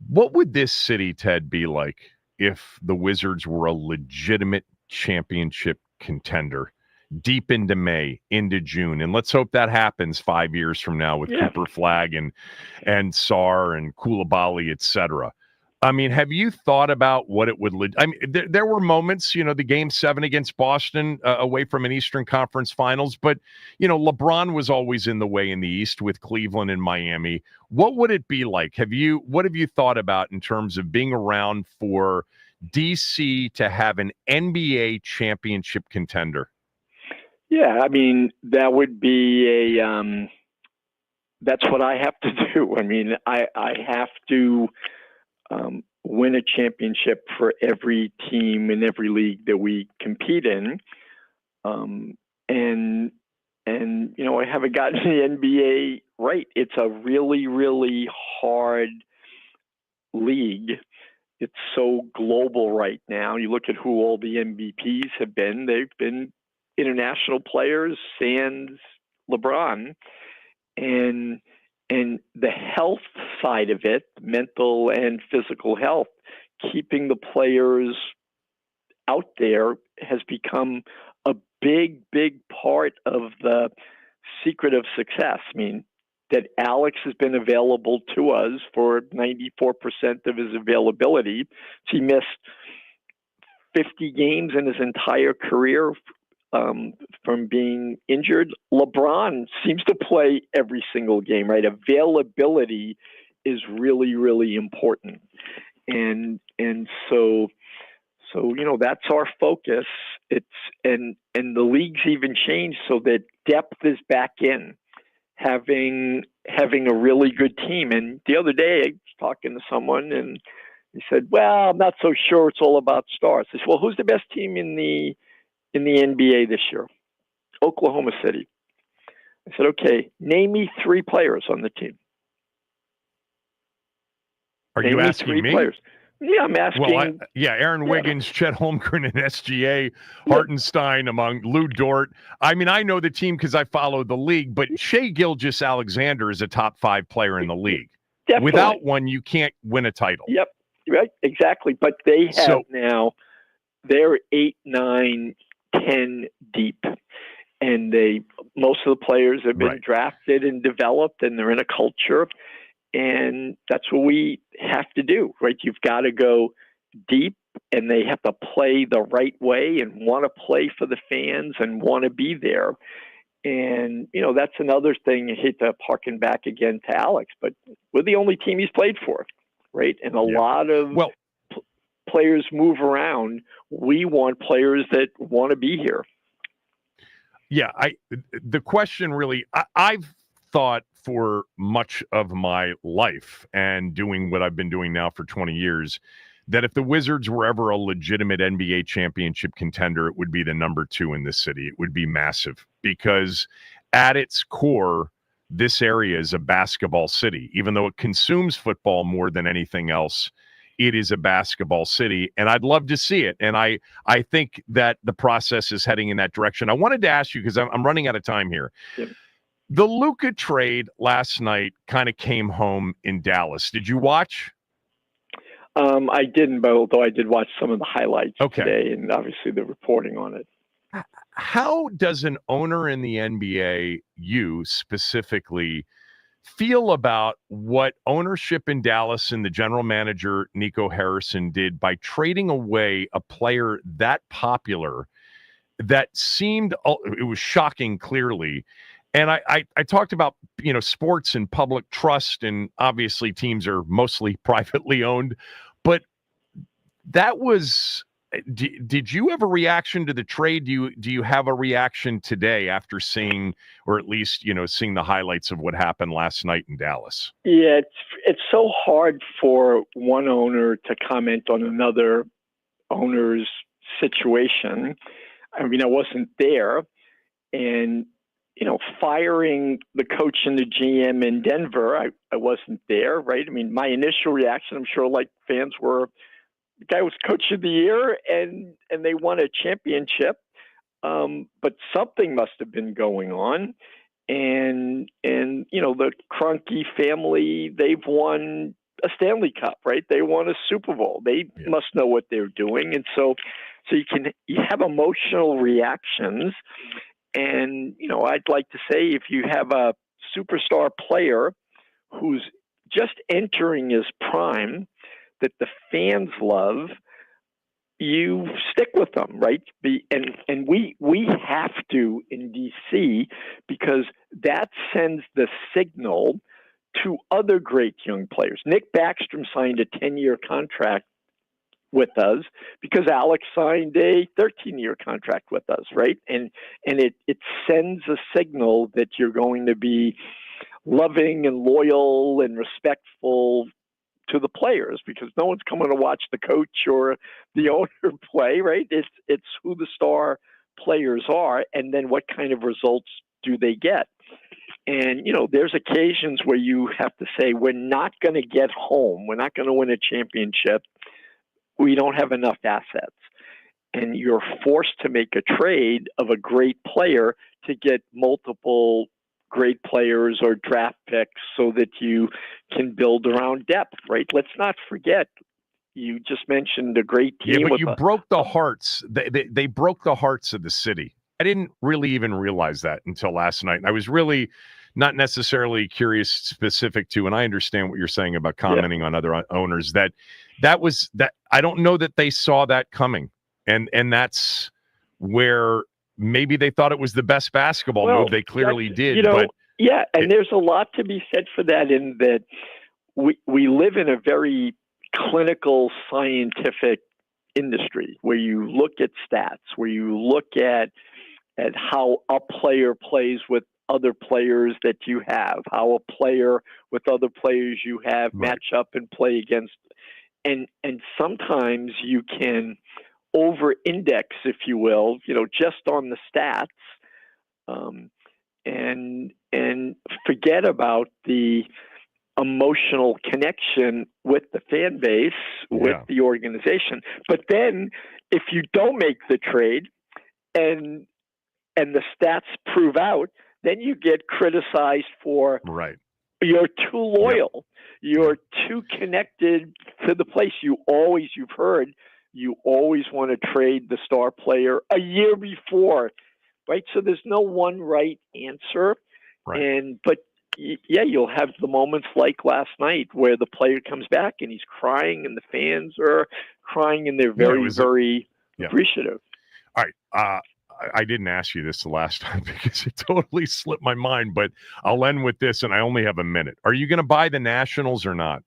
Speaker 3: What would this city, Ted, be like if the Wizards were a legitimate championship contender deep into May, into June? And let's hope that happens 5 years from now with Cooper Flagg and Sarr and Koulibaly, et cetera. I mean, have you thought about what it would there were moments, the Game 7 against Boston away from an Eastern Conference Finals, but, LeBron was always in the way in the East with Cleveland and Miami. What would it be like? What have you thought about in terms of being around for DC to have an NBA championship contender?
Speaker 4: Yeah, I mean, that would be that's what I have to do. I mean, I have to win a championship for every team in every league that we compete in. And I haven't gotten the NBA right. It's a really, really hard league. It's so global right now. You look at who all the MVPs have been. They've been international players, sans LeBron. And the health side of it, mental and physical health, keeping the players out there has become a big, big part of the secret of success. I mean, that Alex has been available to us for 94% of his availability. He missed 50 games in his entire career from being injured. LeBron seems to play every single game, right? Availability is really, really important. And so that's our focus. And the league's even changed so that depth is back in, having a really good team. And the other day I was talking to someone and he said, well, I'm not so sure it's all about stars. I said, well, who's the best team in the NBA this year? Oklahoma City. I said, okay, name me 3 players on the team.
Speaker 3: Are you asking me?
Speaker 4: Players. Yeah, I'm asking.
Speaker 3: Well, Aaron Wiggins, Chet Holmgren, and SGA, Hartenstein among Lou Dort. I mean, I know the team because I follow the league, but Shai Gilgeous-Alexander is a top 5 player in the league.
Speaker 4: Definitely.
Speaker 3: Without one, you can't win a title.
Speaker 4: Yep, right, exactly. But they have now, they're 8, 9, 10 deep. And most of the players have been drafted and developed, and they're in a culture. And that's what we have to do, right? You've got to go deep, and they have to play the right way and want to play for the fans and want to be there. And, that's another thing. I hate to harken back again to Alex, but we're the only team he's played for, right? And a lot of players move around. We want players that want to be here.
Speaker 3: Yeah, the question really, I've thought for much of my life and doing what I've been doing now for 20 years, that if the Wizards were ever a legitimate NBA championship contender, it would be the number 2 in this city. It would be massive because at its core, this area is a basketball city. Even though it consumes football more than anything else, it is a basketball city, and I'd love to see it. And I think that the process is heading in that direction. I wanted to ask you, because I'm running out of time here. Yep. The Luka trade last night kind of came home in Dallas. Did you watch?
Speaker 4: I didn't, but although I did watch some of the highlights today, and obviously the reporting on it.
Speaker 3: How does an owner in the NBA, you specifically, feel about what ownership in Dallas and the general manager, Nico Harrison, did by trading away a player that popular that seemed, it was shocking clearly. And I talked about, sports and public trust, and obviously teams are mostly privately owned, but that was Did you have a reaction to the trade? Do you have a reaction today after seeing, or at least seeing the highlights of what happened last night in Dallas?
Speaker 4: Yeah, it's so hard for one owner to comment on another owner's situation. I mean, I wasn't there, and firing the coach and the GM in Denver, I wasn't there, right? I mean, my initial reaction, I'm sure, like fans were, the guy was coach of the year, and they won a championship, but something must have been going on. And the Kroenke family, they've won a Stanley Cup, right? They won a Super Bowl. They must know what they're doing, and so you have emotional reactions. And I'd like to say, if you have a superstar player who's just entering his prime that the fans love, you stick with them, right? And we have to in DC, because that sends the signal to other great young players. Nick Backstrom signed a 10-year contract with us because Alex signed a 13-year contract with us, right? And it sends a signal that you're going to be loving and loyal and respectful to the players, because no one's coming to watch the coach or the owner play, right? It's who the star players are, and then what kind of results do they get. And there's occasions where you have to say, we're not going to get home, we're not going to win a championship, we don't have enough assets, and you're forced to make a trade of a great player to get multiple great players or draft picks so that you can build around depth, right? Let's not forget, you just mentioned a great team.
Speaker 3: Yeah, but you broke the hearts. They broke the hearts of the city. I didn't really even realize that until last night. I was really not necessarily curious specific to, and I understand what you're saying about commenting on other owners, that I don't know that they saw that coming. And that's where maybe they thought it was the best basketball move. They clearly did.
Speaker 4: And there's a lot to be said for that, in that we live in a very clinical, scientific industry where you look at stats, where you look at how a player plays with other players that you have, how a player with other players you have match up and play against. And sometimes you can over-index, if you will, just on the stats, and forget about the emotional connection with the fan base, with the organization. But then if you don't make the trade and the stats prove out, then you get criticized for you're too loyal. You're too connected to the place. You've heard, you always want to trade the star player a year before, right? So there's no one right answer. But you'll have the moments like last night where the player comes back and he's crying and the fans are crying and they're very appreciative.
Speaker 3: All right. I didn't ask you this the last time because it totally slipped my mind, but I'll end with this, and I only have a minute. Are you going to buy the Nationals or not?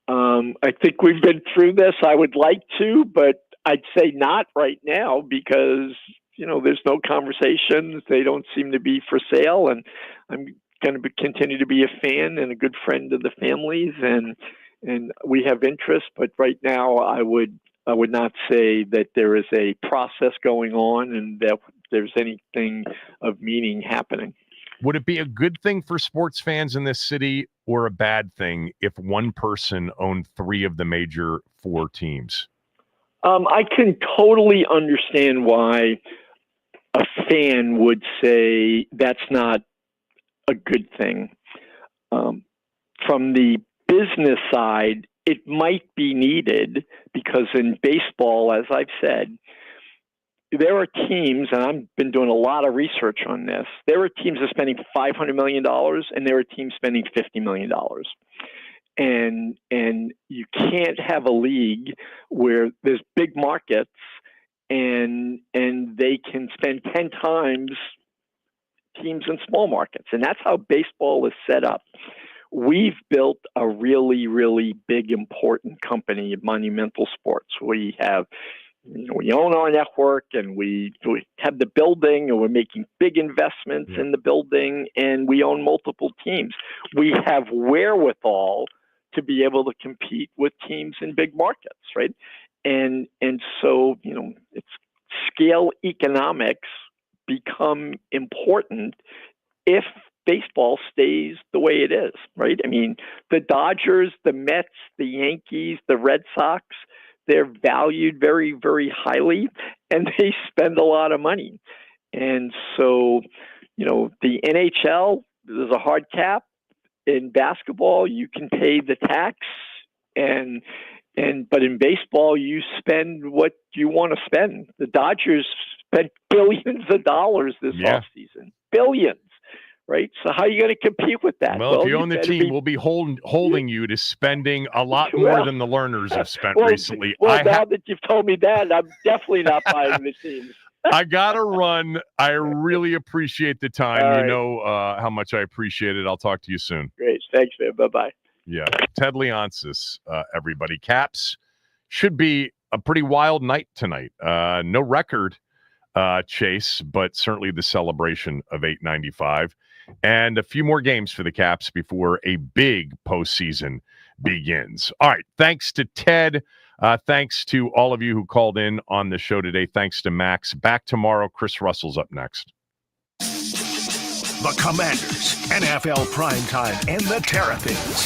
Speaker 4: I think we've been through this. I would like to, but I'd say not right now because, there's no conversations. They don't seem to be for sale, and I'm going to continue to be a fan and a good friend of the families, and we have interest, but right now I would not say that there is a process going on and that there's anything of meaning happening.
Speaker 3: Would it be a good thing for sports fans in this city or a bad thing if one person owned 3 of the major 4 teams?
Speaker 4: I can totally understand why a fan would say that's not a good thing. From the business side, it might be needed because in baseball, as I've said, there are teams, and I've been doing a lot of research on this, there are teams that are spending $500 million and there are teams spending $50 million. And you can't have a league where there's big markets and they can spend 10 times teams in small markets. And that's how baseball is set up. We've built a really, really big, important company, Monumental Sports. We have we own our network, and we have the building, and we're making big investments in the building, and we own multiple teams. We have wherewithal to be able to compete with teams in big markets, right? And so, it's scale economics become important if baseball stays the way it is, right? I mean, the Dodgers, the Mets, the Yankees, the Red Sox, they're valued very, very highly, and they spend a lot of money. And so, the NHL, there's a hard cap. In basketball, you can pay the tax, but in baseball, you spend what you want to spend. The Dodgers spent billions of dollars this offseason. Billions. Right? So how are you going to compete with that?
Speaker 3: Well, if you own the team, we'll be holding you to spending a lot more than the Lerners have spent recently.
Speaker 4: Well, now that you've told me that, I'm definitely not buying the team.
Speaker 3: I got to run. I really appreciate the time.
Speaker 4: All right.
Speaker 3: You know how much I appreciate it. I'll talk to you soon.
Speaker 4: Great. Thanks, man. Bye-bye.
Speaker 3: Yeah. Ted Leonsis, everybody. Caps should be a pretty wild night tonight. No record chase, but certainly the celebration of 895. And a few more games for the Caps before a big postseason begins. All right. Thanks to Ted. Thanks to all of you who called in on the show today. Thanks to Max. Back tomorrow. Chris Russell's up next.
Speaker 1: The Commanders, NFL Primetime, and the Terrapins.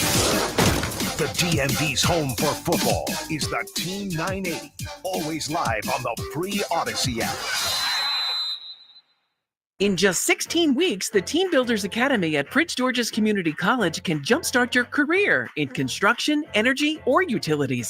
Speaker 1: The DMV's home for football is the Team 980. Always live on the free Odyssey app.
Speaker 13: In just 16 weeks, the Team Builders Academy at Prince George's Community College can jumpstart your career in construction, energy, or utilities.